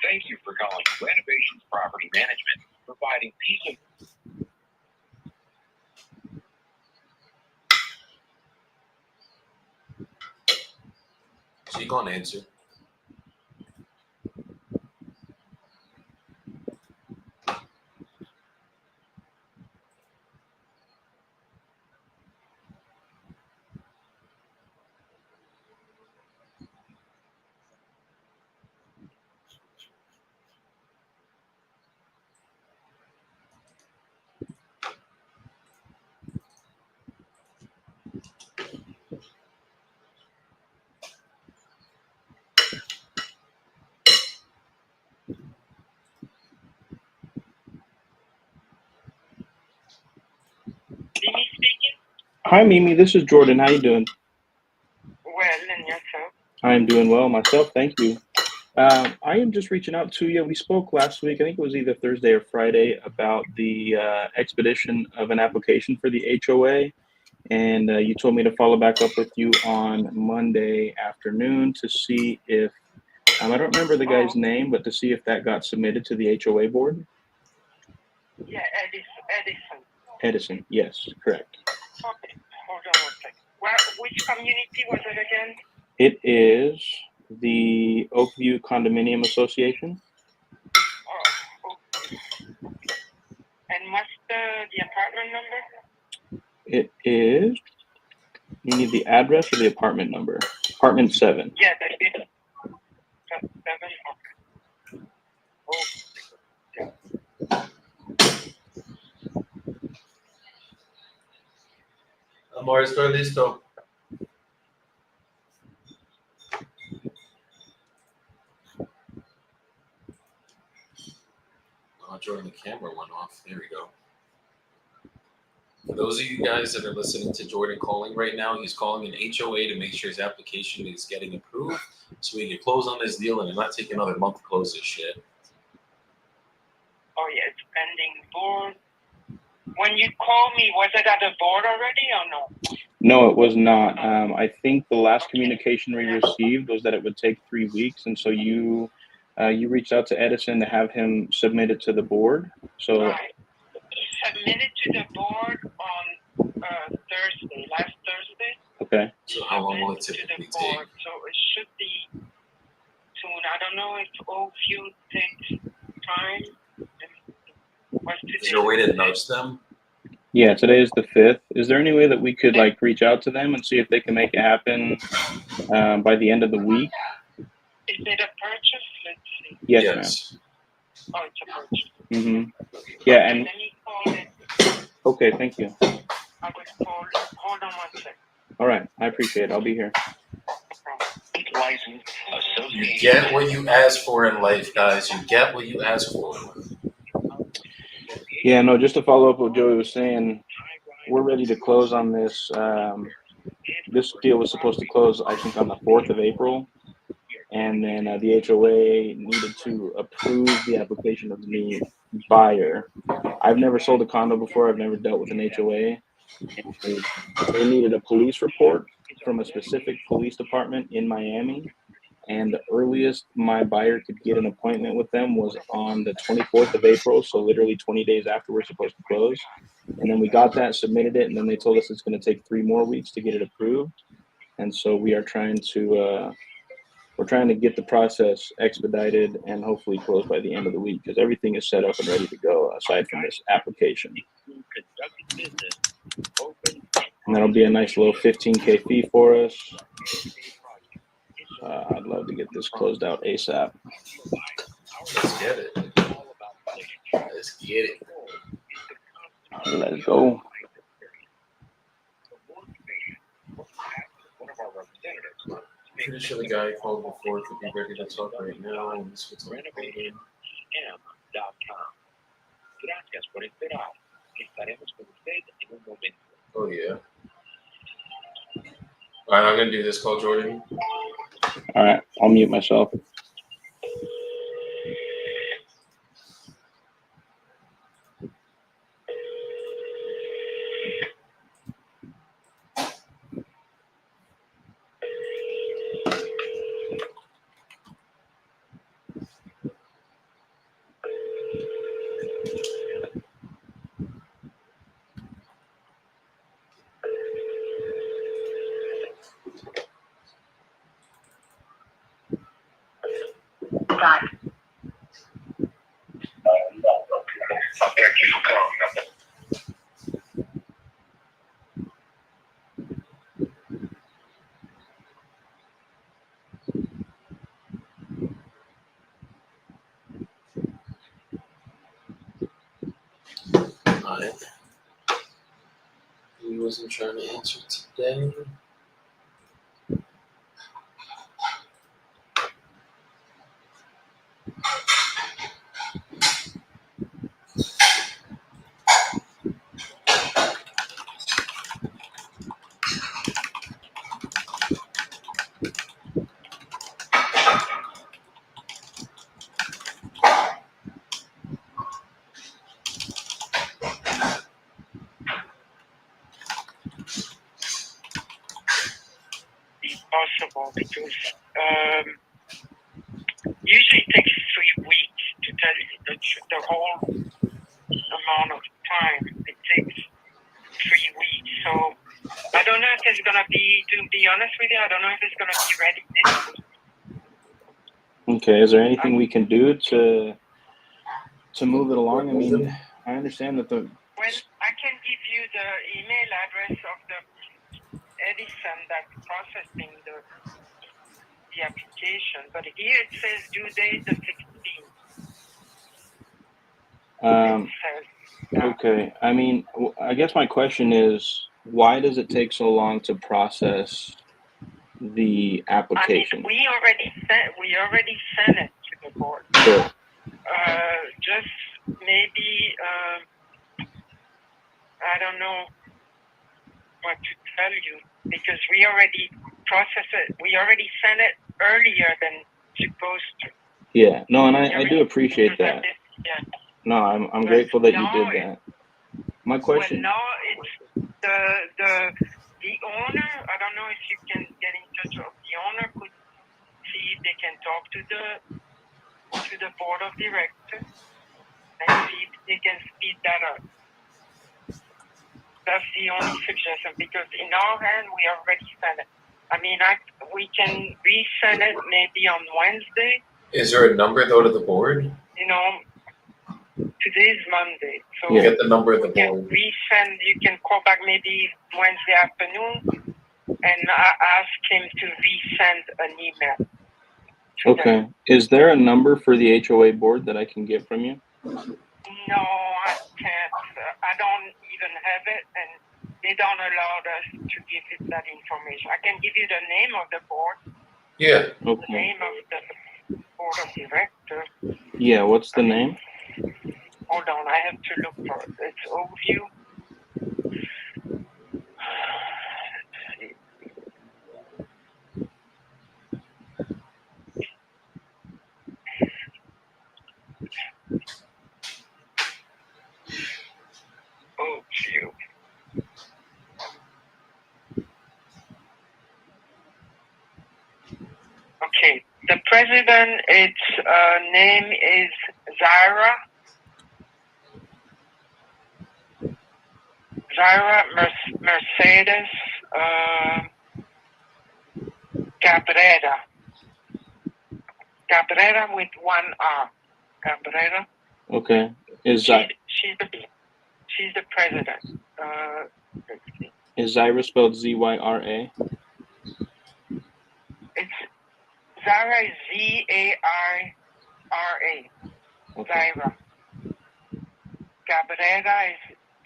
Thank you for calling Renovations Property Management. providing peace and She gonna answer. Mimi speaking. Hi, Mimi. This is Jordan. How you doing? Well, and yourself. I am doing well myself. Thank you. I am just reaching out to you. We spoke last week. I think it was either Thursday or Friday about the expedition of an application for the HOA. And you told me to follow back up with you on Monday afternoon to see if, I don't remember the guy's name, but to see if that got submitted to the HOA board. Yeah, Edison. Edison, yes, correct. Okay, hold on one second. Well, which community was it again? It is the Oakview Condominium Association. Oh, okay. And what's the apartment number? It is, you need the address or the apartment number? Apartment 7. Yeah, that's it. 7, okay. Amor, estoy listo. Oh, Jordan, the camera went off. There we go. For those of you guys that are listening to Jordan calling right now, he's calling an HOA to make sure his application is getting approved so we can close on this deal and it not take another month to close this shit. Oh, yeah, it's pending board. When you called me, was it at the board already or no? No, it was not. I think the last communication we received was that it would take 3 weeks, and so you reached out to Edison to have him submit it to the board. So Right. Submitted to the board on Thursday, last Thursday. okay. So how long will it Submitted typically to the take? board, so it should be soon. I don't know if Oakview takes time. Is there a way to nudge them? Yeah, today is the 5th. Is there any way that we could like reach out to them and see if they can make it happen by the end of the week? Is it a purchase? Let's see. Yes, Yes. Oh, it's a purchase. ma'am. Mm-hmm. Yeah, Okay, and let me call it. okay, thank you. I will call it. Hold on one second. All right, I appreciate it. I'll be here. license You association. get what you ask for in life, guys. You get what you ask for. Yeah, no, just to follow up what Joey was saying, we're ready to close on this. This deal was supposed to close, I think, on the 4th of April. And then the HOA needed to approve the application of the buyer. I've never sold a condo before. I've never dealt with an HOA. They needed a police report from a specific police department in Miami. And the earliest my buyer could get an appointment with them was on the 24th of April, so literally 20 days after we're supposed to close. And then we got that, submitted it, and then they told us it's going to take 3 more weeks to get it approved. And so we are trying to get the process expedited and hopefully closed by the end of the week because everything is set up and ready to go aside from this application. And that'll be a nice little $15K fee for us. I'd love to get this closed out ASAP. Let's get it. Let's get it. Let's go. Pretty sure the guy called before could be ready to talk right now. And this was renovationm.com. Gracias por esperar. Estaremos con usted en un momento. Oh, yeah. All right, I'm going to do this call, Jordan. All right, I'll mute myself. wasn't trying to answer today. Possible because usually it takes 3 weeks to tell you the whole amount of time. It takes 3 weeks. So I don't know if it's gonna be. To be honest with you, I don't know if it's gonna be ready this week. Okay. Is there anything we can do to move it along? I mean, I understand that the. Well, I can give you the email address of the Edison that's processing the application, but here it says due date the 16th. It says, Okay. I mean, I guess my question is, why does it take so long to process the application? I mean, we already sent it to the board. Sure. Just maybe I don't know what to tell you because we already processed it. We already sent it earlier than supposed to. Yeah. No, and I do appreciate that. Yeah. No, I'm grateful that you did that. My question. Well, no, it's the owner. I don't know if you can get in touch with the owner. Could see if they can talk to the board of directors and see if they can speed that up. That's the only suggestion because in our hand we already sent it. I mean, we can resend it maybe on Wednesday. Is there a number though to the board? You know, today's Monday, so Get the number of the you can board. resend. You can call back maybe Wednesday afternoon and ask him to resend an email. to them. Okay. Is there a number for the HOA board that I can get from you? No, I can't. I don't even have it, and they don't allow us to give you that information. I can give you the name of the board, Yeah. the Okay. name of the board of directors. Yeah. What's the name? Hold on, I have to look for it. It's Oview. Oview. Okay, the president, its name is Zaira Mercedes Cabrera. Cabrera with one R. Cabrera. Okay. Is that She's the president. Let's see. is Zyra spelled ZYRA? It's Zara is Z-A-I-R-A. Okay. Zaira. Cabrera is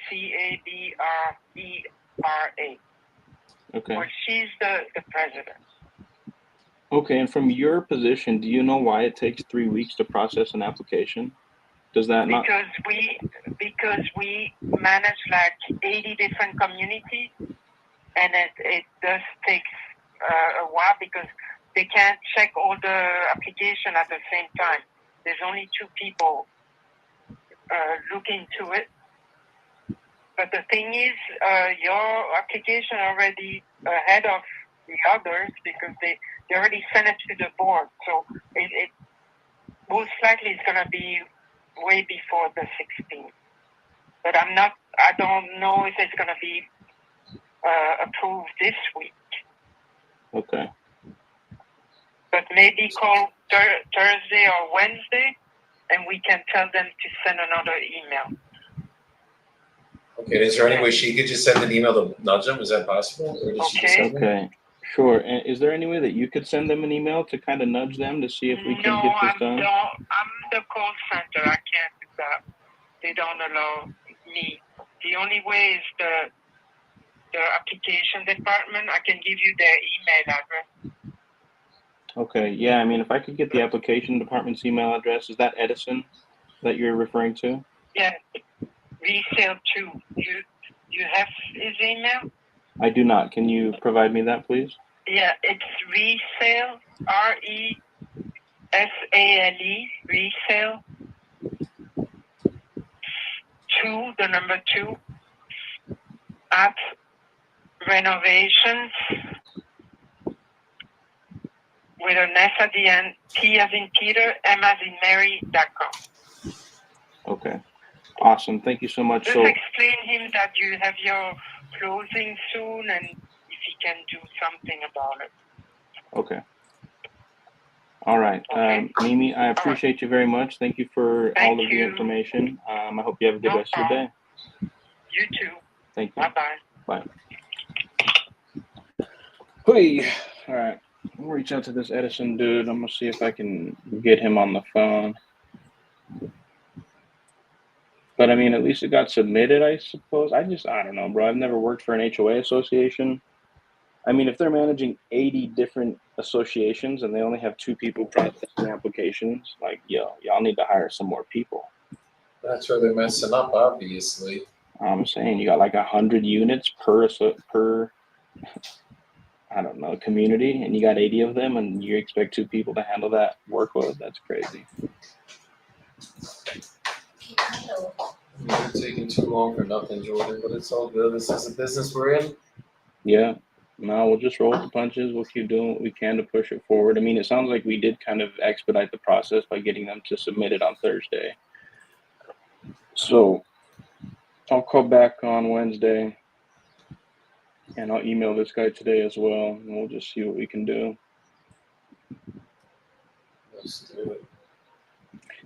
C-A-B-R-E-R-A. Okay. Well, she's the president. Okay. And from your position, do you know why it takes 3 weeks to process an application? Does that not? Because we manage like 80 different communities, and it does take a while because they can't check all the application at the same time. There's only 2 people looking to it. But the thing is, your application already ahead of the others because they already sent it to the board. So it most likely it's gonna be way before the 16th. But I don't know if it's gonna be approved this week. Okay. But maybe call Thursday or Wednesday, and we can tell them to send another email. Okay. Is there any way she could just send an email to nudge them? Is that possible? Or does she just Okay. send them? Okay. Sure. And is there any way that you could send them an email to kind of nudge them to see if we can get this done? No, I'm the call center. I can't do that. They don't allow me. The only way is the the application department. I can give you their email address. Okay, yeah, I mean, if I could get the application department's email address, is that Edison that you're referring to? Yeah, resale too. You have his email? I do not. Can you provide me that, please? Yeah, it's resale, RESALE, resale, 2, at renovations, with an S at the end, P as in Peter, M as in Mary.com. Okay, awesome. Thank you so much. Just So, explain him that you have your closing soon and if he can do something about it. okay. All right. Okay. Mimi, I appreciate you very much. Thank you for all of the information. I hope you have a good rest of your day. You too. Thank you. Bye-bye. Bye. Hey, all right. I'll reach out to this Edison dude. I'm going to see if I can get him on the phone. But, I mean, at least it got submitted, I suppose. I don't know, bro. I've never worked for an HOA association. I mean, if they're managing 80 different associations and they only have 2 people processing applications, like, y'all need to hire some more people. That's where they're messing up, obviously. I'm saying you got like 100 units per I don't know, community, and you got 80 of them, and you expect 2 people to handle that workload. That's crazy. You're taking too long for nothing, Jordan, but it's all good. This is the business we're in. Yeah. No, we'll just roll with the punches. We'll keep doing what we can to push it forward. I mean, it sounds like we did kind of expedite the process by getting them to submit it on Thursday. So I'll call back on Wednesday, and I'll email this guy today as well, and we'll just see what we can do. Let's do it.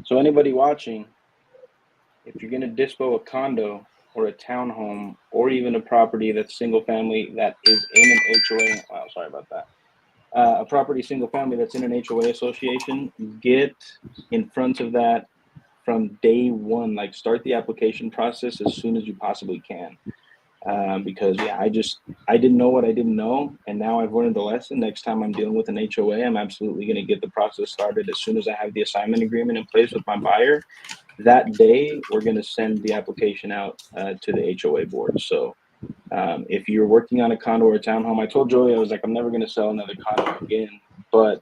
So anybody watching, if you're going to dispo a condo or a townhome or even a property that's single family that is in an HOA, wow, sorry about that. A property single family that's in an HOA association, get in front of that from day one. Like, start the application process as soon as you possibly can. Because I didn't know what I didn't know, and now I've learned the lesson. Next time I'm dealing with an HOA, I'm absolutely going to get the process started as soon as I have the assignment agreement in place with my buyer. That day, we're going to send the application out to the HOA board. So if you're working on a condo or a townhome, I told Joey, I was like, I'm never going to sell another condo again. But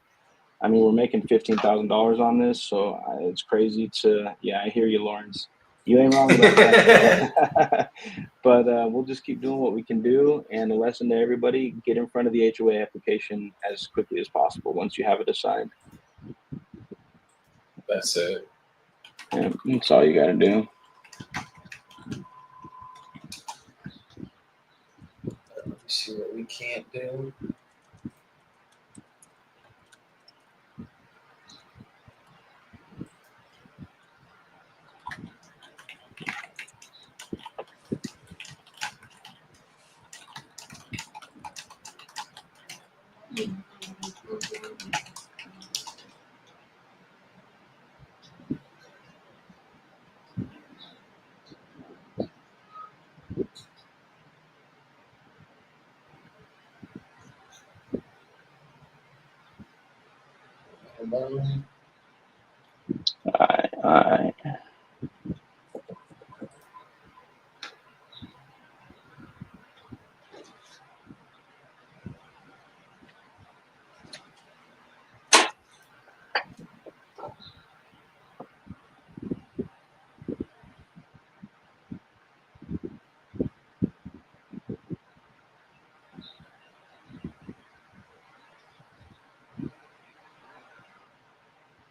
I mean, we're making $15,000 on this, so it's crazy to. Yeah, I hear you, Lawrence. You ain't wrong about that. But we'll just keep doing what we can do. And the lesson to everybody, get in front of the HOA application as quickly as possible once you have it assigned. That's it. Yeah, that's all you got to do. Let me see what we can't do. All right.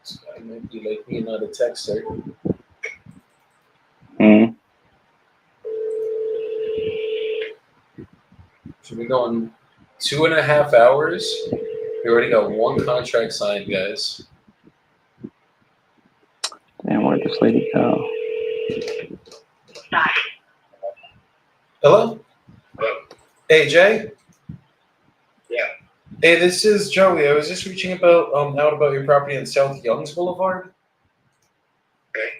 This guy might be like me, not a texter. Mm-hmm. Should we go on 2.5 hours? We already got 1 contract signed, guys. Damn, where'd this lady go? Hello? Hey, Jay? Yeah. Hey, this is Joey. I was just reaching out about your property on South Youngs Boulevard. Okay.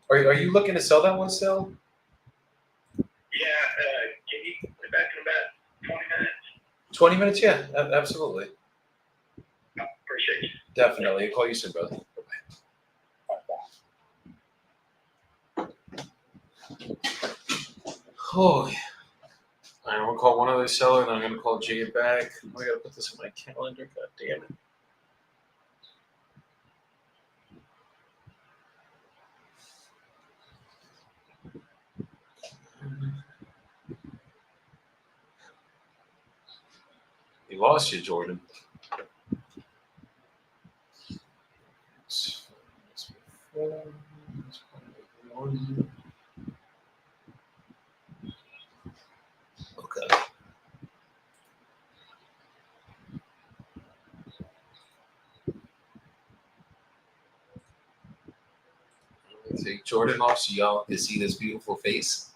Are you looking to sell that one still? Yeah, can you get back in about 20 minutes, yeah, absolutely. No, appreciate you. Definitely. I'll call you soon, brother. Oh, I'm gonna call one other seller, and I'm gonna call Jay back. I gotta put this in my calendar. God damn it. We lost you, Jordan. Okay. Take Jordan off so y'all can see this beautiful face.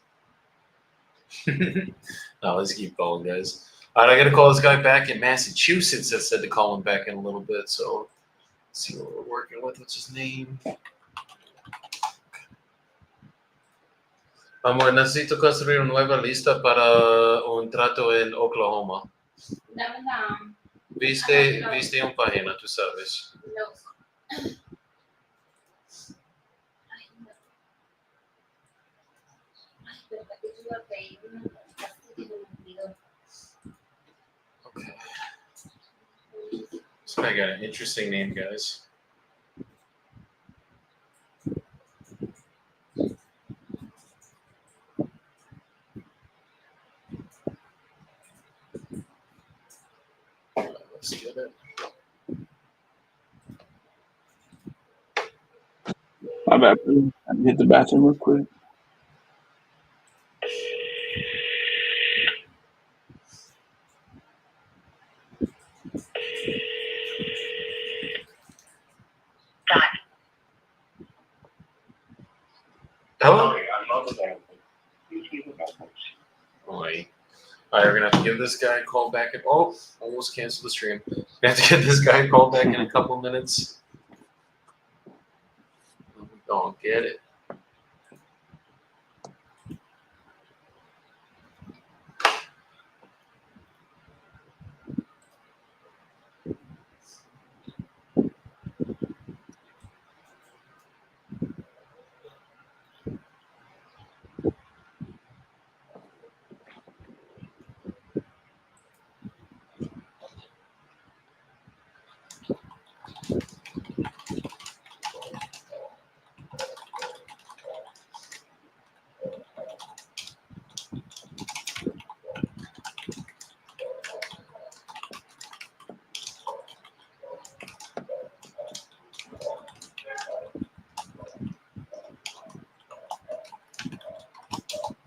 No, let's keep going, guys. All right, I got to call this guy back in Massachusetts that said to call him back in a little bit. So let's see what we're working with. What's his name? Amor, necesito construir una nueva lista para un trato en Oklahoma. Dame la. Viste un página, tú sabes. Los. Ay, no. Ay, verdad que yo iba a pedir una pastilla y me olvidó. Okay. This guy got an interesting name, guys. Let's get it. My bad. I hit the bathroom real quick. Hello? I'm not available. Boy. All right, we're gonna have to give this guy a call back. Oh, almost canceled the stream. We have to get this guy a call back in a couple minutes. We don't get it.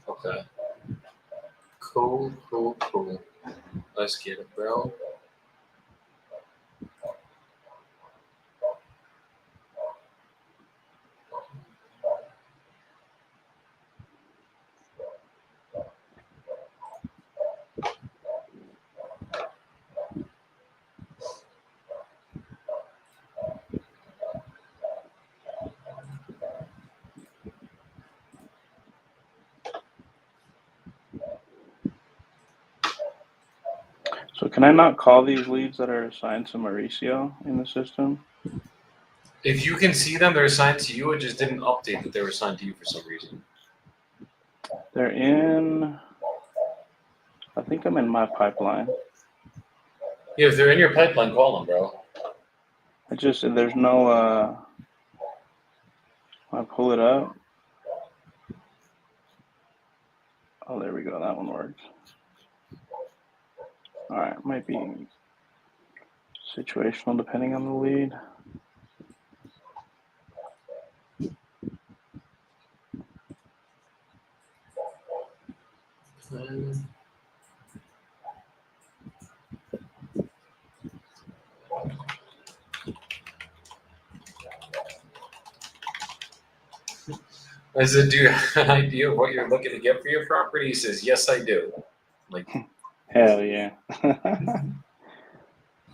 Okay. Cool. Let's get it, bro. So can I not call these leads that are assigned to Mauricio in the system? If you can see them, they're assigned to you. It just didn't update that they were assigned to you for some reason. They're in. I think I'm in my pipeline. Yeah, if they're in your pipeline, call them, bro. There's no. I pull it up. Oh, there we go. That one works. All right, might be situational depending on the lead. I said, do you have an idea of what you're looking to get for your property? He says, yes, I do. Like, Hell yeah.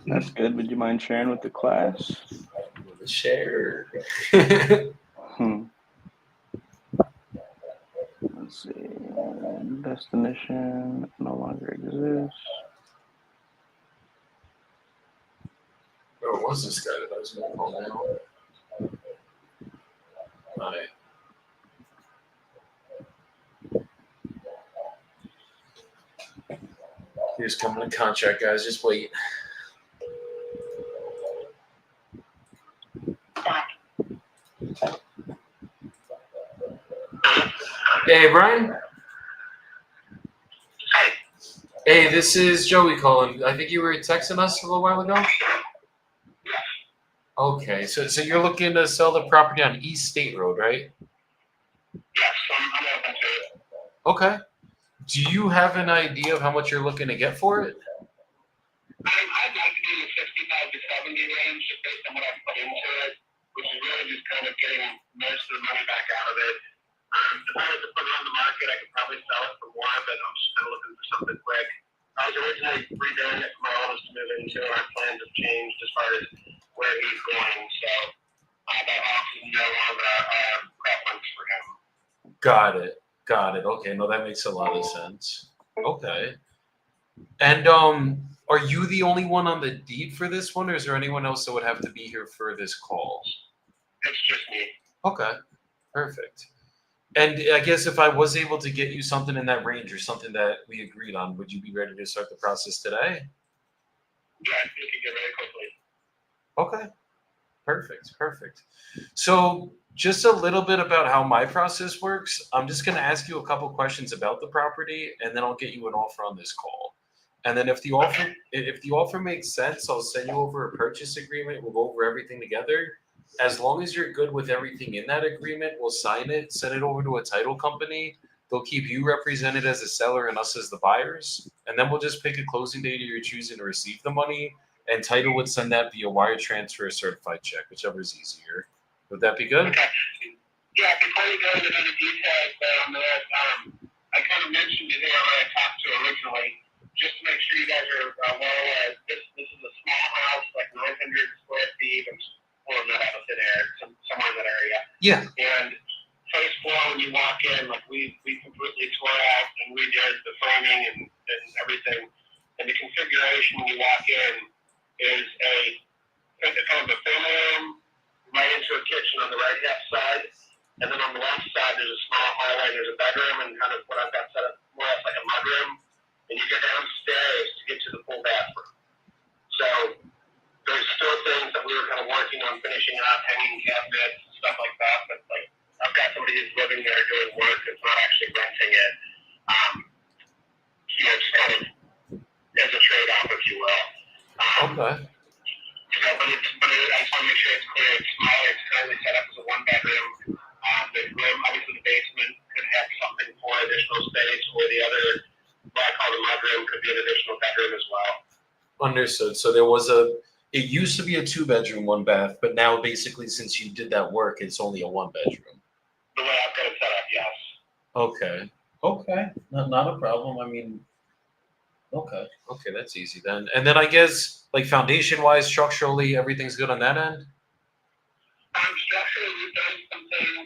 That's good. Would you mind sharing with the class? share. Let's see. Destination no longer exists. Where was this guy that I was going to call now? All right. Here's coming to contract, guys. Just wait. Hey, Brian. Hey, this is Joey calling. I think you were texting us a little while ago. Okay, so you're looking to sell the property on East State Road, right? Yes, I'm open to it. Okay. Do you have an idea of how much you're looking to get for it? I'd like to do the 65 to 70 range just based on what I've put into it, which is really just kind of getting most of the money back out of it. If I was to put it on the market, I could probably sell it for more, but I'm just kind of looking for something quick. I was originally redoing it for my oldest to move into, and our plans have changed as far as where he's going, so that house is no longer a preference for him. Got it. Okay, no, that makes a lot of sense. Okay. And are you the only one on the deed for this one, or is there anyone else that would have to be here for this call? It's just me. Okay, perfect. And I guess if I was able to get you something in that range or something that we agreed on, would you be ready to start the process today? Yeah, you can get very quickly. Okay, perfect. So just a little bit about how my process works. I'm just going to ask you a couple questions about the property, and then I'll get you an offer on this call. And then if the offer makes sense, I'll send you over a purchase agreement. We'll go over everything together. As long as you're good with everything in that agreement, we'll sign it, send it over to a title company. They'll keep you represented as a seller and us as the buyers. And then we'll just pick a closing date you're choosing to receive the money. And title would send that via wire transfer or certified check, whichever is easier. Would that be good? Okay. Yeah, before you go into any details on that, I kind of mentioned it here when I talked to originally, just to make sure you guys are well aware. This is a small house, like 900 square feet. I'm pulling that out of thin air, somewhere in that area. Yeah. And first floor, when you walk in, like we completely tore out and redid the framing and everything. And the configuration when you walk in is a kind of a family room right into a kitchen on the right-hand side. And then on the left side, there's a small hallway. There's a bedroom and kind of what I've got set up more or less like a mudroom. And you go downstairs to get to the full bathroom. So there's still things that we were kind of working on finishing up, hanging cabinets and stuff like that. But like I've got somebody who's living there doing work that's not actually renting it. Just kind of as a trade-off, if you will. Okay. So, but I just want to make sure it's clear. It's small. It's currently set up as a one-bedroom. The room, obviously, the basement could have something for additional space, or the other, what I call the mudroom, could be an additional bedroom as well. Understood. So it used to be a 2-bedroom, 1 bath, but now basically since you did that work, it's only a 1-bedroom. The way I've got it set up, yes. Okay. Not a problem. I mean, okay, that's easy then. And then I guess like foundation-wise, structurally, everything's good on that end? Structurally, we've done some things.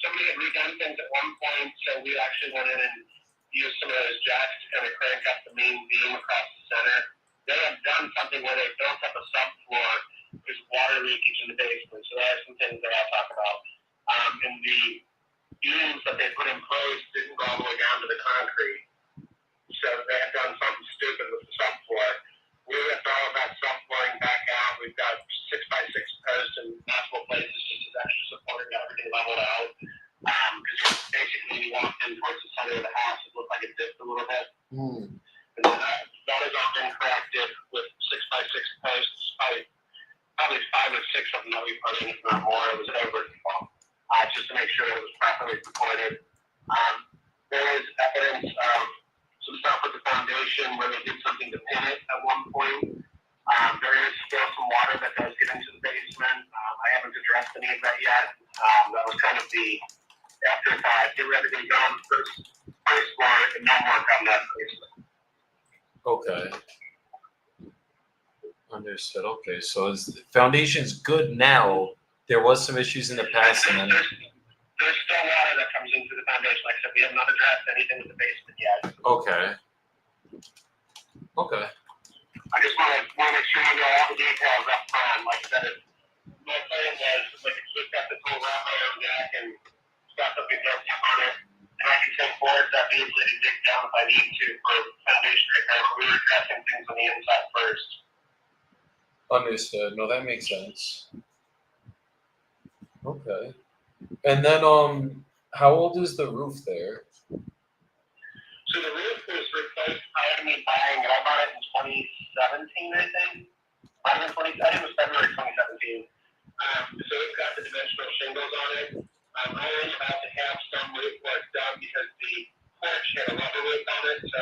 Somebody had redone things at one point, so we actually went in and used some of those jacks to kind of crank up the main beam across the center. They have done something where they built up a subfloor. There's water leakage in the basement, so there are some things that I'll talk about. And the beams that they put in place didn't go all the way down to the concrete. So they have done something stupid with the subfloor. We ripped all of that subflooring back out. We've got 6x6 posts and multiple places just as extra support, got everything leveled out. Because basically you walked in towards the center of the house, it looked like it dipped a little bit. And then that has all been corrected with 6x6 posts. Probably 5 or 6 of them that we put in, if not more. It was over just to make sure it was properly supported. There is evidence of some stuff with the foundation where they did something to pin it at one point. There is still some water that does get into the basement. I haven't addressed any of that yet. That was kind of the afterthought. Get everything done first floor and no more on that basement. Okay. Understood. Okay, so the foundation's good now. There was some issues in the past, and then there's still water that comes into the foundation. Like I said, we have not addressed anything with the basement yet. Okay. I just want to make sure you know all the details up front. Like I said, my plan was like to keep that the whole wrap my own deck and stuff up against on it. And I can take boards up easily to dig down if I need to for foundation repair. But we were addressing things on the inside first. Understood. No, that makes sense. Okay. And then how old is the roof there? So the roof was replaced prior to me buying it. I bought it in 2017, I think. I think it was February 2017. So it's got the dimensional shingles on it. I am about to have some roof work done because the porch had a rubber roof on it. So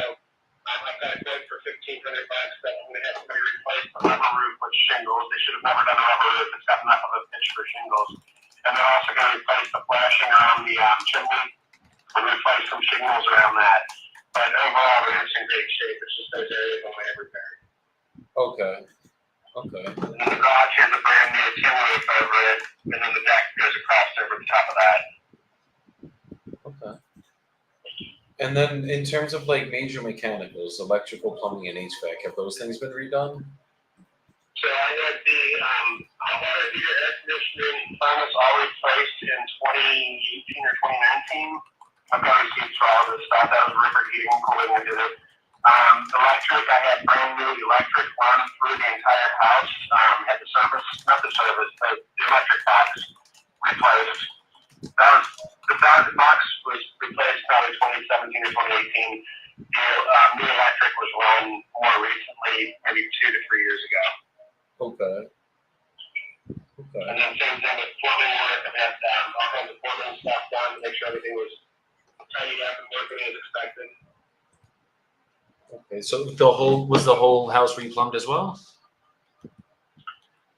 I've got a quote for $1,500 that I'm going to have somebody replace the rubber roof with shingles. They should have never done a rubber roof. It's got enough of a pitch for shingles. And they're also going to replace the flashing around the chimney and replace some shingles around that. But overall, it's in great shape. It's just those areas I want to repair. Okay. Okay. And then the garage has a brand new tin roof over it, and then the deck goes across over the top of that. Okay. And then in terms of like major mechanicals, electrical, plumbing, and HVAC, have those things been redone? So I had the hot water heater, air conditioning, furnace all replaced in 2018 or 2019. I've got receipts for all this stuff. That was River Heating and Cooling that did it. Electric, I had brand new electric run through the entire house. Had the service, not the service, the electric box replaced. The box was replaced probably 2017 or 2018. New electric was run more recently, maybe 2 to 3 years ago. Okay. Okay. And then same thing with plumbing work. I've had all kinds of plumbing stuff done to make sure everything was tidied up and working as expected. Okay. So was the whole house replumbed as well?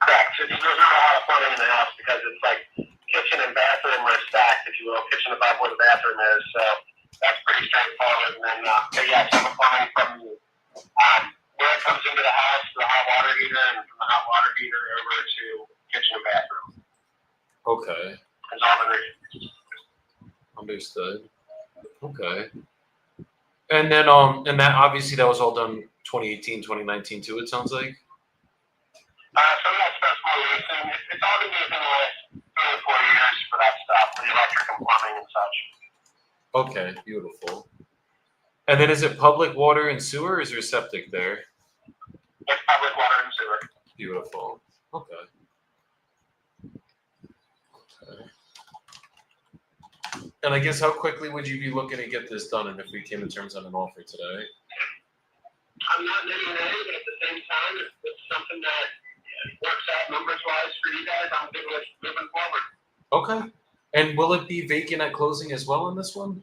Correct. So there's not a lot of plumbing in the house because it's like kitchen and bathroom are stacked, if you will, kitchen above where the bathroom is. So that's pretty straightforward. And then, but yeah, some plumbing from where it comes into the house, the hot water heater, and from the hot water heater over to kitchen and bathroom. Okay. It's all been reused. Understood. Okay. And then and that obviously that was all done 2018, 2019 too, it sounds like. Some of that stuff's more recent. It's all been used in the last 3 or 4 years for that stuff, the electric and plumbing and such. Okay, beautiful. And then is it public water and sewer, or is there septic there? It's public water and sewer. Beautiful. Okay. Okay. And I guess how quickly would you be looking to get this done, and if we came in terms on an offer today? I'm not maybe ready, but at the same time, if it's something that works out numbers-wise for you guys, I'm good with moving forward. Okay. And will it be vacant at closing as well on this one?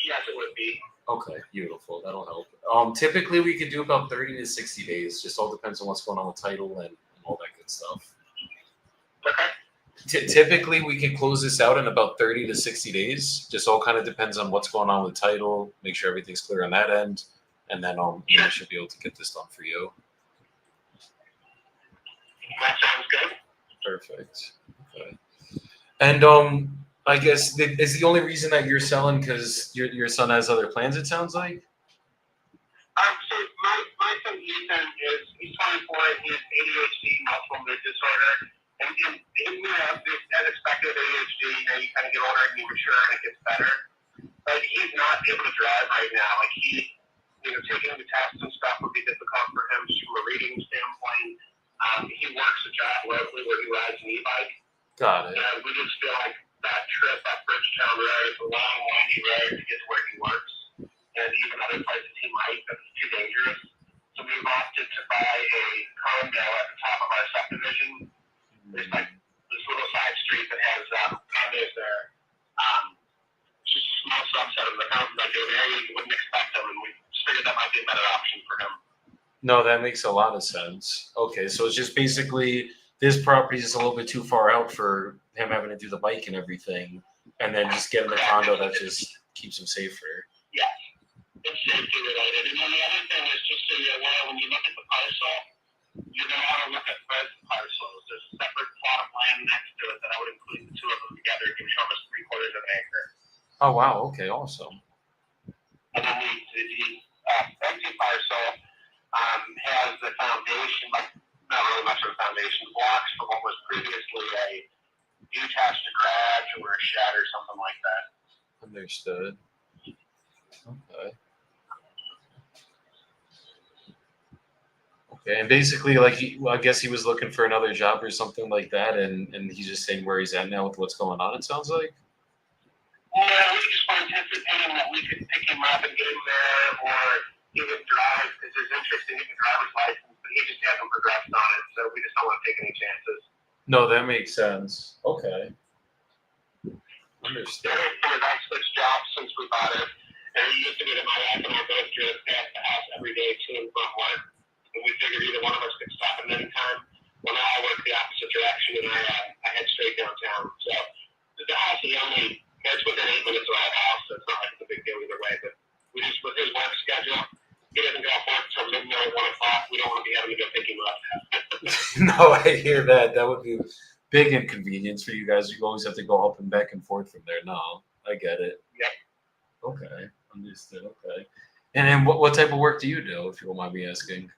Yes, it would be. Okay, beautiful. That'll help. Typically we could do about 30 to 60 days. Just all depends on what's going on with title and all that good stuff. Okay. Typically we could close this out in about 30 to 60 days. Just all kind of depends on what's going on with title. Make sure everything's clear on that end, and then I should be able to get this done for you. That sounds good. Perfect. Okay. And I guess is the only reason that you're selling because your son has other plans, it sounds like? So my son Ethan he's 24 and he has ADHD, multiple mood disorder. And as expected, ADHD, you kind of get older and you mature and it gets better. But he's not able to drive right now. Like taking the tests and stuff would be difficult for him just from a reading standpoint. He works a job locally where he rides an e-bike. Got it. And we just feel like that trip up Bridgetown Road is a long, windy road to get to where he works. And even other places he might, but it's too dangerous. So we've opted to buy a condo at the top of our subdivision. There's like this little side street that has condos there. It's just a small subset of the county, like an area you wouldn't expect them, and we figured that might be a better option for him. No, that makes a lot of sense. Okay, so it's just basically this property is a little bit too far out for him having to do the bike and everything, and then just getting the condo that just keeps him safer. Yes, it's safety related. And then the other thing is just so you're aware, when you look at the parcel, you're going to want to look at both parcels. There's a separate plot of land next to it that I would include the two of them together, give you almost 3/4 of an acre. Oh wow! Okay, awesome. And then the empty parcel has the foundation, like not really much of a foundation. adjacent blocks from what was previously a detached garage or a shed or something like that. Understood. Okay. Okay, and basically, like, I guess he was looking for another job or something like that, and he's just saying where he's at now with what's going on. It sounds like. Yeah, we just were anticipating that we could pick him up and get him there, or he would drive because there's interest in getting a driver's license, but he just hasn't progressed on it, so we just don't want to take any chances. No, that makes sense. Okay. Understood. I switched jobs since we bought it, and we used to do it in my wife and I both drove past the house every day to and from work, and we figured either one of us could stop at any time. Well, now I work the opposite direction, and I head straight downtown. So the house is only, it's within 8 minutes of our house, so it's not like it's a big deal either way, but we just, with his work schedule, he doesn't go off work till midnight, 1 o'clock. We don't want to be having to go pick him up. No, I hear that. That would be big inconvenience for you guys. You always have to go up and back and forth from there. No, I get it. Yep. Okay, understood. Okay. And then what type of work do you do, if you don't mind me asking?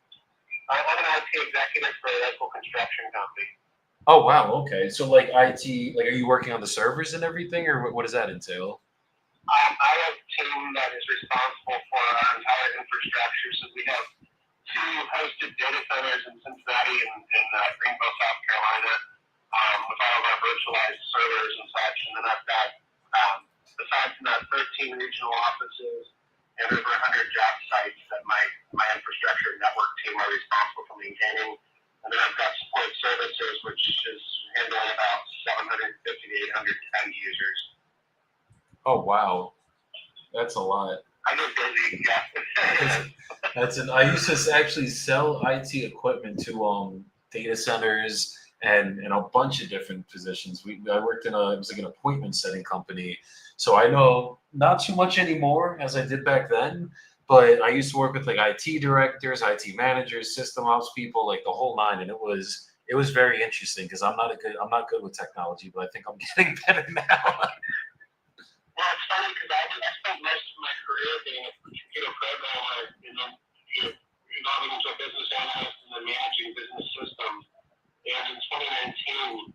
I'm an IT executive for a local construction company. Oh, wow. Okay. So, like, IT, like, are you working on the servers and everything, or what does that entail? I have a team that is responsible for our entire infrastructure. So we have 2 hosted data centers in Cincinnati and Greenville, South Carolina, with all of our virtualized servers and such. And then I've got, besides from that, 13 regional offices and over 100 job sites that my infrastructure network team are responsible for maintaining. And then I've got support services, which is handling about 750 to 800 end users. Oh, wow. That's a lot. I get busy, yeah. I used to actually sell IT equipment to data centers and a bunch of different positions. I worked it was like an appointment setting company. So I know not too much anymore as I did back then, but I used to work with like IT directors, IT managers, system ops people, like the whole nine. And it was very interesting because I'm not good with technology, but I think I'm getting better now. Well, it's funny because I spent most of my career being a computer programmer and then evolving into a business analyst and then managing business systems. And in 2019,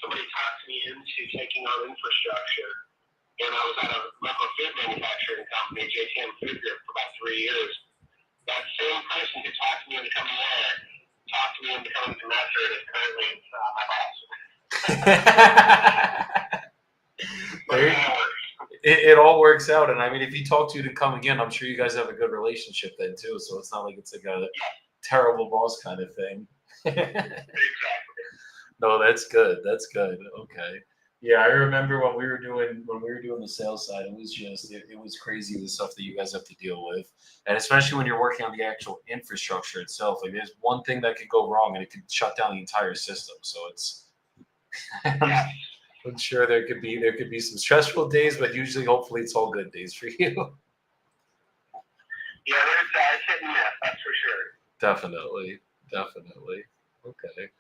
somebody talked me into taking on infrastructure. And I was at a local food manufacturing company, JTM Food Group, for about 3 years. That same person who talked me into coming there talked me into coming to Master and is currently my boss. It all works out, and I mean, if he talked to you to come again, I'm sure you guys have a good relationship then too. So it's not like it's like a terrible boss kind of thing. Exactly. No, that's good. That's good. Okay. Yeah, I remember when we were doing the sales side, it was crazy the stuff that you guys have to deal with, and especially when you're working on the actual infrastructure itself. Like, there's one thing that could go wrong, and it could shut down the entire system. So it's. I'm sure there could be some stressful days, but usually, hopefully, it's all good days for you. Yeah, there's hit and miss, that's for sure. Definitely. Okay.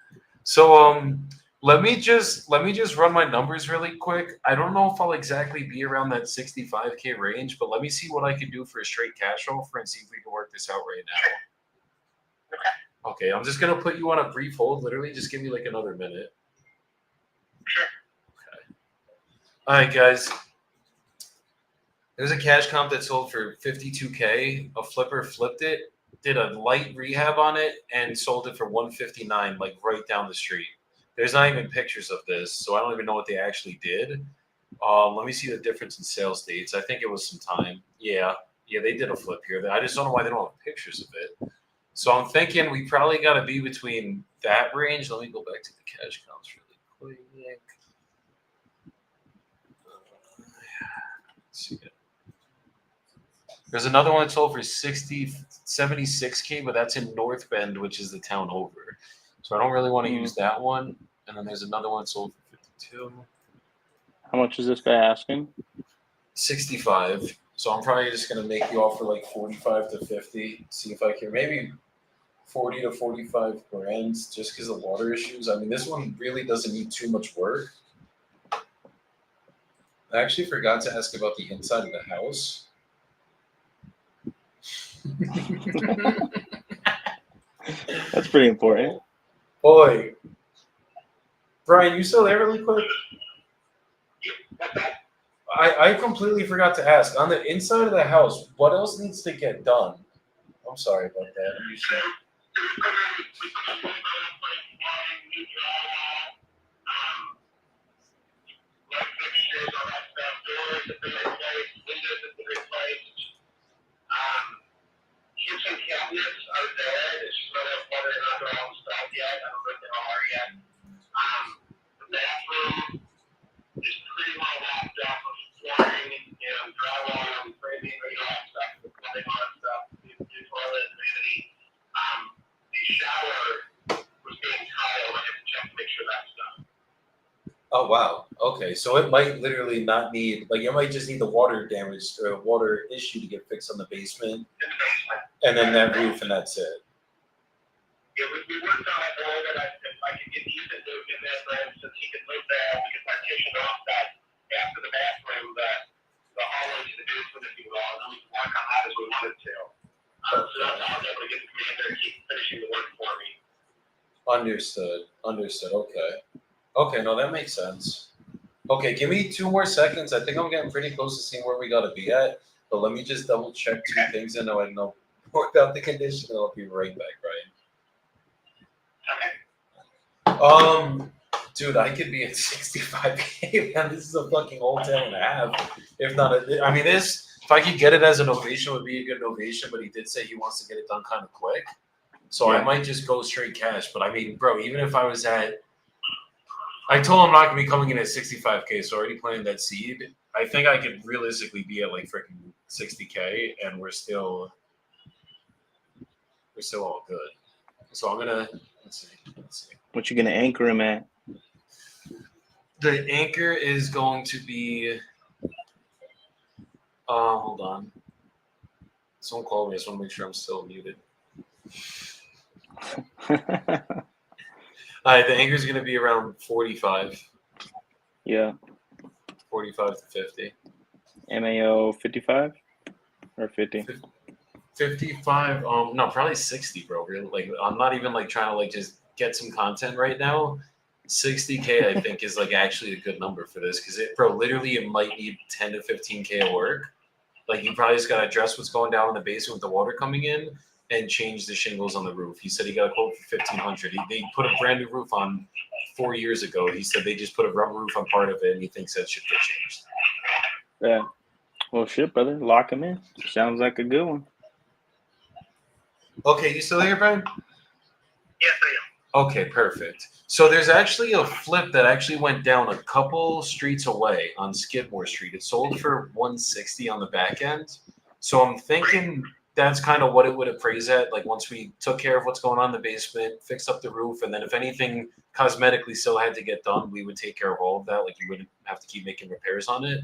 So let me just run my numbers really quick. I don't know if I'll exactly be around that 65K range, but let me see what I can do for a straight cash offer and see if we can work this out right now. Okay, I'm just gonna put you on a brief hold. Literally, just give me like another minute. Sure. Okay. All right, guys. There's a cash comp that sold for 52K. A flipper flipped it, did a light rehab on it, and sold it for 159, like right down the street. There's not even pictures of this, so I don't even know what they actually did. Let me see the difference in sales dates. I think it was some time. Yeah, they did a flip here. I just don't know why they don't have pictures of it. So I'm thinking we probably got to be between that range. Let me go back to the cash counts really quick. Let's see. There's another one that sold for 76K, but that's in North Bend, which is the town over. So I don't really want to use that one. And then there's another one sold for 52. How much is this guy asking? 65. So I'm probably just going to make the offer like 45 to 50. See if I can maybe 40 to 45 grand just because of water issues. I mean, this one really doesn't need too much work. I actually forgot to ask about the inside of the house. That's pretty important. Boy, Brian, you still there really quick? I completely forgot to ask. On the inside of the house, what else needs to get done? I'm sorry about that. You should- Kitchen cabinets are there. It's just whether or not they're all installed yet. I don't know if they all are yet. The bathroom is pretty well wrapped up with flooring and drywall and framing and all that stuff. The plumbing, all that stuff. The toilet, vanity. The shower was being tiled. I have to check to make sure that's done. Oh wow. Okay, so it might literally not need like it might just need the water damage or water issue to get fixed on the basement, In the basement. and then that roof, and that's it. Yeah, we worked on it a little bit. If I could get Ethan moved in there, for instance, he could live there. We could partition off that after the bathroom, the hallway to the basement, if you will, and then we can work on that as we wanted to. So that's how I was able to get the commander to keep finishing the work for me. Understood. Okay. Okay, no, that makes sense. Okay, give me 2 more seconds. I think I'm getting pretty close to seeing where we gotta be at. But let me just double check 2 things and I know more about the condition, and I'll be right back, Brian. Dude, I could be at 65K, man. This is a fucking whole tail and a half. If not, I mean, if I could get it as an ovation, would be a good ovation. But he did say he wants to get it done kind of quick, so I might just go straight cash. But I mean, bro, even if I was I told him I'm not gonna be coming in at 65K, so already planting that seed. I think I could realistically be at like freaking 60K, and we're still all good. So I'm gonna let's see. What you gonna anchor him at? The anchor is going to be. Hold on. Someone called me. I just want to make sure I'm still muted. The anchor is going to be around 45. Yeah. 45 to 50. MAO 55 or 50? 55. No, probably 60, bro. Really, like I'm not even like trying to like just get some content right now. 60K, I think, is like actually a good number for this because literally it might need 10 to 15K of work. Like you probably just got to address what's going down in the basement with the water coming in and change the shingles on the roof. He said he got a quote for $1,500. They put a brand new roof on 4 years ago. He said they just put a rubber roof on part of it, and he thinks that should get changed. Yeah. Well, shit, brother. Lock him in. Sounds like a good one. Okay, you still here, Brian? Yes, I am. Okay, perfect. So there's actually a flip that actually went down a couple streets away on Skidmore Street. It sold for $160 on the back end. So I'm thinking that's kind of what it would appraise at. Like once we took care of what's going on in the basement, fixed up the roof, and then if anything cosmetically still had to get done, we would take care of all of that. Like you wouldn't have to keep making repairs on it.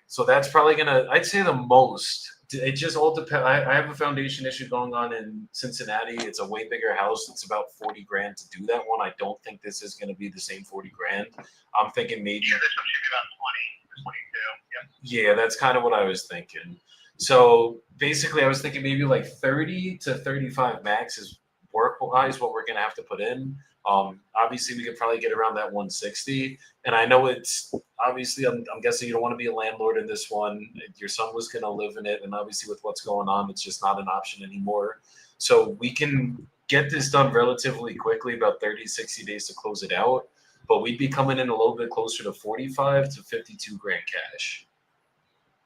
So that's probably I'd say the most. It just all depends. I have a foundation issue going on in Cincinnati. It's a way bigger house. It's about 40 grand to do that one. I don't think this is going to be the same 40 grand. I'm thinking maybe. Yeah, this one should be about 20 or 22. Yep. Yeah, that's kind of what I was thinking. So basically, I was thinking maybe like 30 to 35 max is work-wise what we're going to have to put in. Obviously, we could probably get around that 160. And I know it's obviously, I'm guessing you don't want to be a landlord in this one. Your son was going to live in it. And obviously, with what's going on, it's just not an option anymore. So we can get this done relatively quickly, about 30, 60 days to close it out. But we'd be coming in a little bit closer to 45 to 52 grand cash.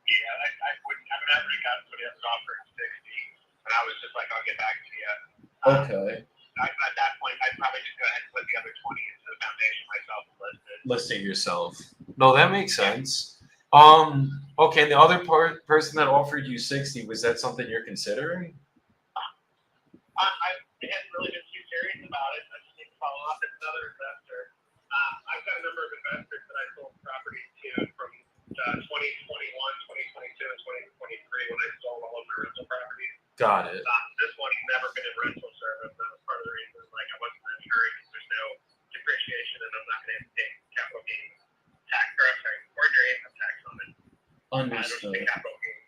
Yeah, I wouldn't. I mean, I already got somebody else offering 60, and I was just like, I'll get back to you. Okay. At that point, I'd probably just go ahead and put the other 20 into the foundation myself and list it. List it yourself. No, that makes sense. Okay, and the other person that offered you 60, was that something you're considering? I hadn't really been too serious about it. I just need to follow up with another investor. I've got a number of investors that I sold properties to from 2021, 2022, and 2023 when I sold all of my rental properties. Got it. This one has never been in rental service. That was part of the reason. Like I wasn't insured because there's no depreciation, and I'm not going to have to pay capital gains tax or ordinary income tax on it. Understood. Capital gains.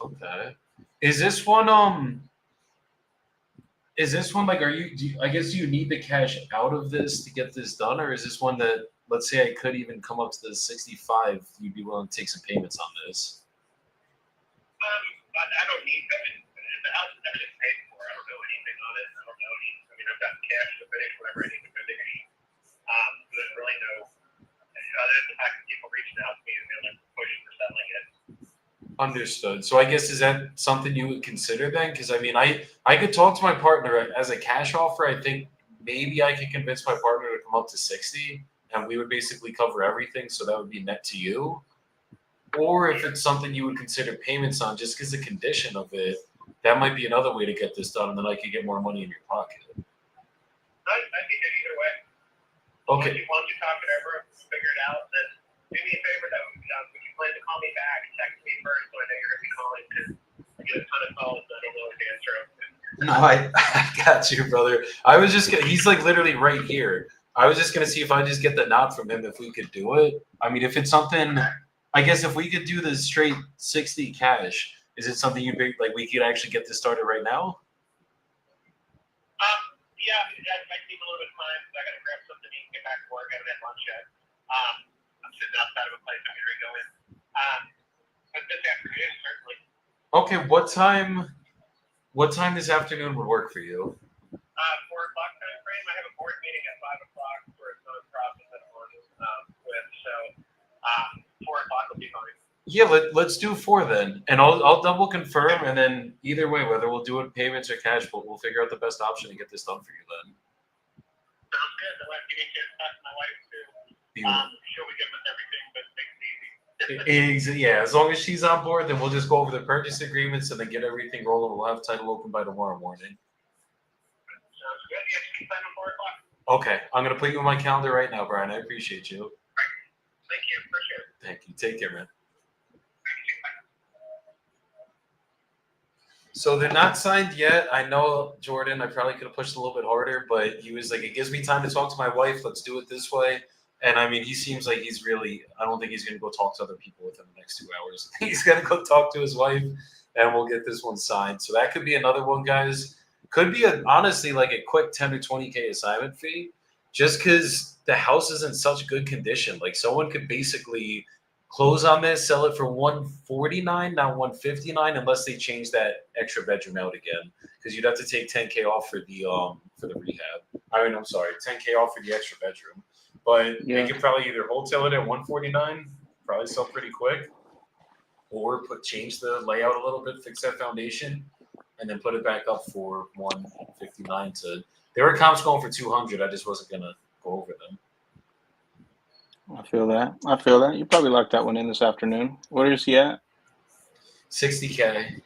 Okay. Is this one Is this one like, I guess you need the cash out of this to get this done, or is this one that, let's say I could even come up to the 65, you'd be willing to take some payments on this? I don't need that. The house is everything's paid for. I don't know anything on it. I don't know any. I mean, I've got cash to finish whatever I need to finish. There's really no, other than the fact that people reaching out to me and they're pushing for selling it. Understood. So I guess, is that something you would consider then? Because I mean, I could talk to my partner as a cash offer. I think maybe I could convince my partner to come up to 60, and we would basically cover everything. So that would be net to you. Or if it's something you would consider payments on, just because the condition of it, that might be another way to get this done, and then I could get more money in your pocket. I think either way. Okay. Once you talk it over, figure it out, then do me a favor though. If you plan to call me back, text me first so I know you're going to be calling, because I get a ton of calls and I don't know the answer of them. No, I got you, brother. I was just gonna, he's like literally right here. I was just gonna see if I just get the nod from him if we could do it. I mean, if it's something, I guess if we could do the straight 60 cash, is it something you'd be like we could actually get this started right now? Yeah, I might need a little bit of time because I got to grab something to eat and get back to work. I haven't had lunch yet. I'm sitting outside of a place I'm going to go in. But this afternoon, certainly. Okay, what time this afternoon would work for you? 4 o'clock time frame. I have a board meeting at 5 o'clock for a nonprofit that I'm on with. So 4 o'clock will be fine. Yeah, let's do 4 then, and I'll double confirm, and then either way, whether we'll do it payments or cash, we'll figure out the best option to get this done for you then. Sounds good. I'll give you a chance to talk to my wife too. She'll be good with everything, but makes it easy. Yeah, as long as she's on board, then we'll just go over the purchase agreements and then get everything rolling. We'll have title open by tomorrow morning. Sounds good. Yes, keep time on 4 o'clock. Okay, I'm gonna put you on my calendar right now, Brian. I appreciate you. Thank you. For sure. Thank you. Take care, man. So they're not signed yet. I know, Jordan, I probably could have pushed a little bit harder, but he was like, it gives me time to talk to my wife. Let's do it this way. And I mean, he seems like he's really, I don't think he's going to go talk to other people within the next 2 hours. I think he's going to go talk to his wife, and we'll get this one signed. So that could be another one, guys. Could be, honestly, like a quick 10 or 20K assignment fee, just because the house is in such good condition. Like, someone could basically close on this, sell it for $149, not $159, unless they change that extra bedroom out again, because you'd have to take $10K off for the rehab. I mean, I'm sorry, $10K off for the extra bedroom. But they could probably either wholesale it at $149, probably sell pretty quick, or change the layout a little bit, fix that foundation, and then put it back up for $159. There were comps going for $200. I just wasn't gonna go over them. I feel that. You probably locked that one in this afternoon. Where is he at? 60K.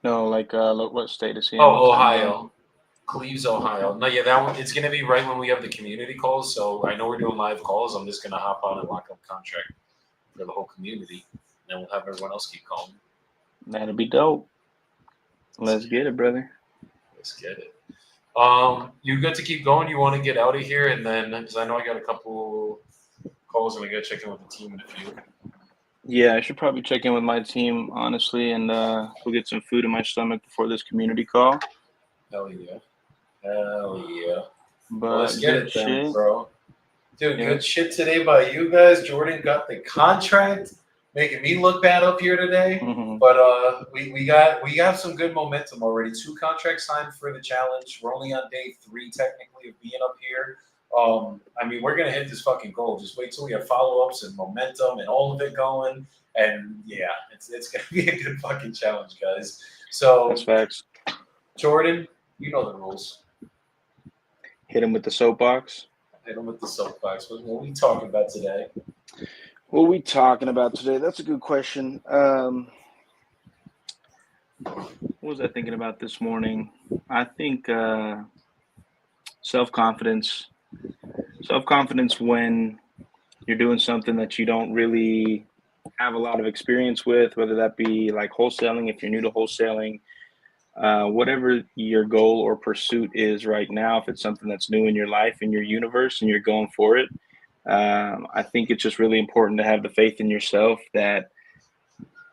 No, like what state is he in? Oh, Ohio. Cleves, Ohio. No, yeah, that one. It's gonna be right when we have the community calls. So I know we're doing live calls. I'm just gonna hop on and lock up contract for the whole community, and then we'll have everyone else keep calling. That'd be dope. Let's get it, brother. Let's get it. You good to keep going? You want to get out of here, and then because I know I got a couple calls and we got to check in with the team in a few. Yeah, I should probably check in with my team, honestly, and go get some food in my stomach before this community call. Hell yeah. But let's get it then, bro. Dude, good shit today by you guys. Jordan got the contract, making me look bad up here today. Mm-hmm. But we got some good momentum already. 2 contracts signed for the challenge. We're only on day 3 technically of being up here. I mean, we're gonna hit this fucking goal. Just wait till we have follow-ups and momentum and all of it going. And yeah, it's gonna be a good fucking challenge, guys. So that's facts. Jordan, you know the rules. Hit him with the soapbox. Hit him with the soapbox. What are we talking about today? What are we talking about today? That's a good question. What was I thinking about this morning? I think self-confidence. Self-confidence when you're doing something that you don't really have a lot of experience with, whether that be like wholesaling, if you're new to wholesaling, whatever your goal or pursuit is right now, if it's something that's new in your life, in your universe, and you're going for it, I think it's just really important to have the faith in yourself that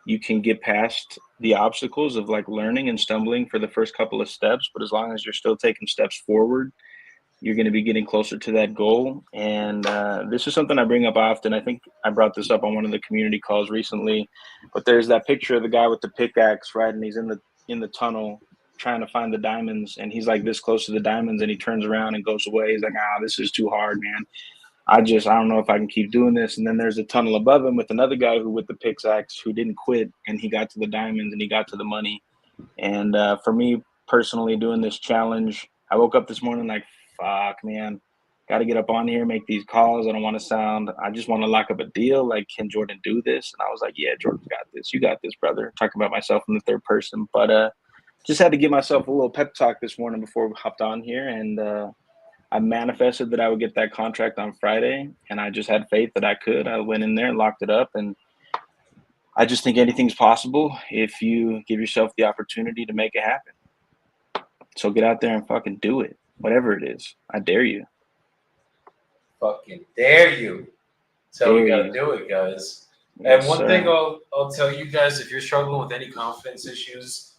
you can get past the obstacles of like learning and stumbling for the first couple of steps, but as long as you're still taking steps forward, you're going to be getting closer to that goal. And this is something I bring up often. I think I brought this up on one of the community calls recently, but there's that picture of the guy with the pickaxe, right? And he's in the tunnel trying to find the diamonds, and he's like this close to the diamonds, and he turns around and goes away. He's like, this is too hard, man. I don't know if I can keep doing this. And then there's a tunnel above him with another guy who with the pickaxe who didn't quit, and he got to the diamonds and he got to the money. And for me personally, doing this challenge, I woke up this morning like, fuck, man, got to get up on here, make these calls. I just want to lock up a deal. Like, can Jordan do this? And I was like, yeah, Jordan got this. You got this, brother. Talking about myself in the third person. But just had to give myself a little pep talk this morning before we hopped on here. And I manifested that I would get that contract on Friday, and I just had faith that I could. I went in there and locked it up, and I just think anything's possible if you give yourself the opportunity to make it happen. So get out there and fucking do it, whatever it is. I dare you. Fucking dare you. So we gotta do it, guys. Yes, and one sir. thing I'll tell you guys, if you're struggling with any confidence issues,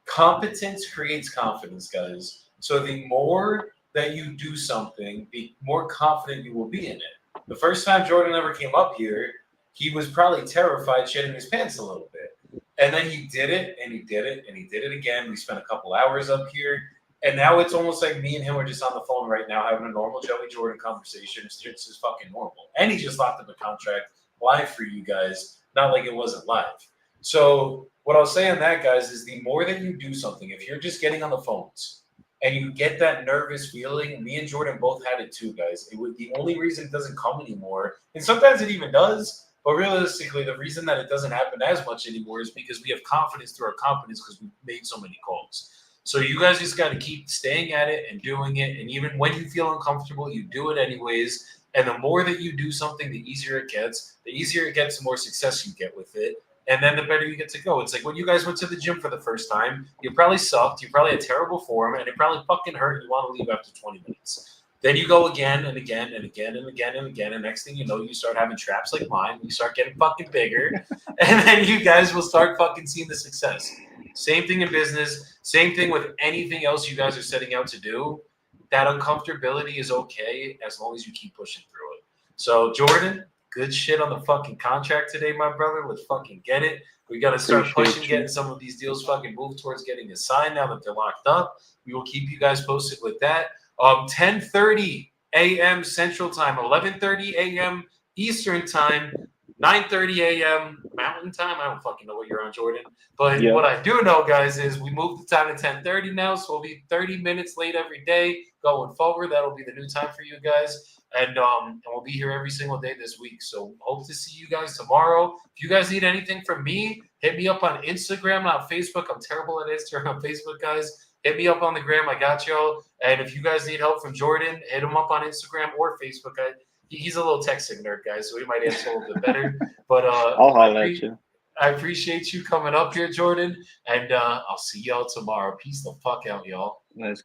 competence creates confidence, guys. So the more that you do something, the more confident you will be in it. The first time Jordan ever came up here, he was probably terrified, shitting his pants a little bit. And then he did it, and he did it, and he did it again. We spent a couple hours up here, and now it's almost like me and him are just on the phone right now having a normal Joey Jordan conversation. It's just fucking normal. And he just locked up a contract live for you guys, not like it wasn't live. So what I'll say on that, guys, is the more that you do something, if you're just getting on the phones, and you get that nervous feeling. Me and Jordan both had it too, guys. The only reason it doesn't come anymore, and sometimes it even does, but realistically, the reason that it doesn't happen as much anymore is because we have confidence through our confidence because we've made so many calls. So you guys just got to keep staying at it and doing it. And even when you feel uncomfortable, you do it anyways. And the more that you do something, the easier it gets. The easier it gets, the more success you get with it. And then the better you get to go. It's like when you guys went to the gym for the first time, you probably sucked, you probably had terrible form, and it probably fucking hurt, and you want to leave after 20 minutes. Then you go again and again and again and again and again, and next thing you know, you start having traps like mine, you start getting fucking bigger, and then you guys will start fucking seeing the success. Same thing in business, same thing with anything else you guys are setting out to do. That uncomfortability is okay as long as you keep pushing through it. So, Jordan, good shit on the fucking contract today, my brother. Let's fucking get it. We got to start pushing, getting some of these deals fucking moved towards getting a sign now that they're locked up. We will keep you guys posted with that. 10:30 a.m. Central Time, 11:30 a.m. Eastern Time, 9:30 a.m. Mountain Time. I don't fucking know what you're on, Jordan. But what I do know, guys, is we moved the time to 10:30 now, so we'll be 30 minutes late every day going forward. That'll be the new time for you guys. And we'll be here every single day this week. So hope to see you guys tomorrow. If you guys need anything from me, hit me up on Instagram, not Facebook. I'm terrible at Instagram on Facebook, guys. Hit me up on the gram. I got y'all. And if you guys need help from Jordan, hit him up on Instagram or Facebook. He's a little texting nerd, guys, so he might answer a little bit better. But I'll holler at you. I appreciate you coming up here, Jordan. And I'll see y'all tomorrow. Peace the fuck out, y'all. Let's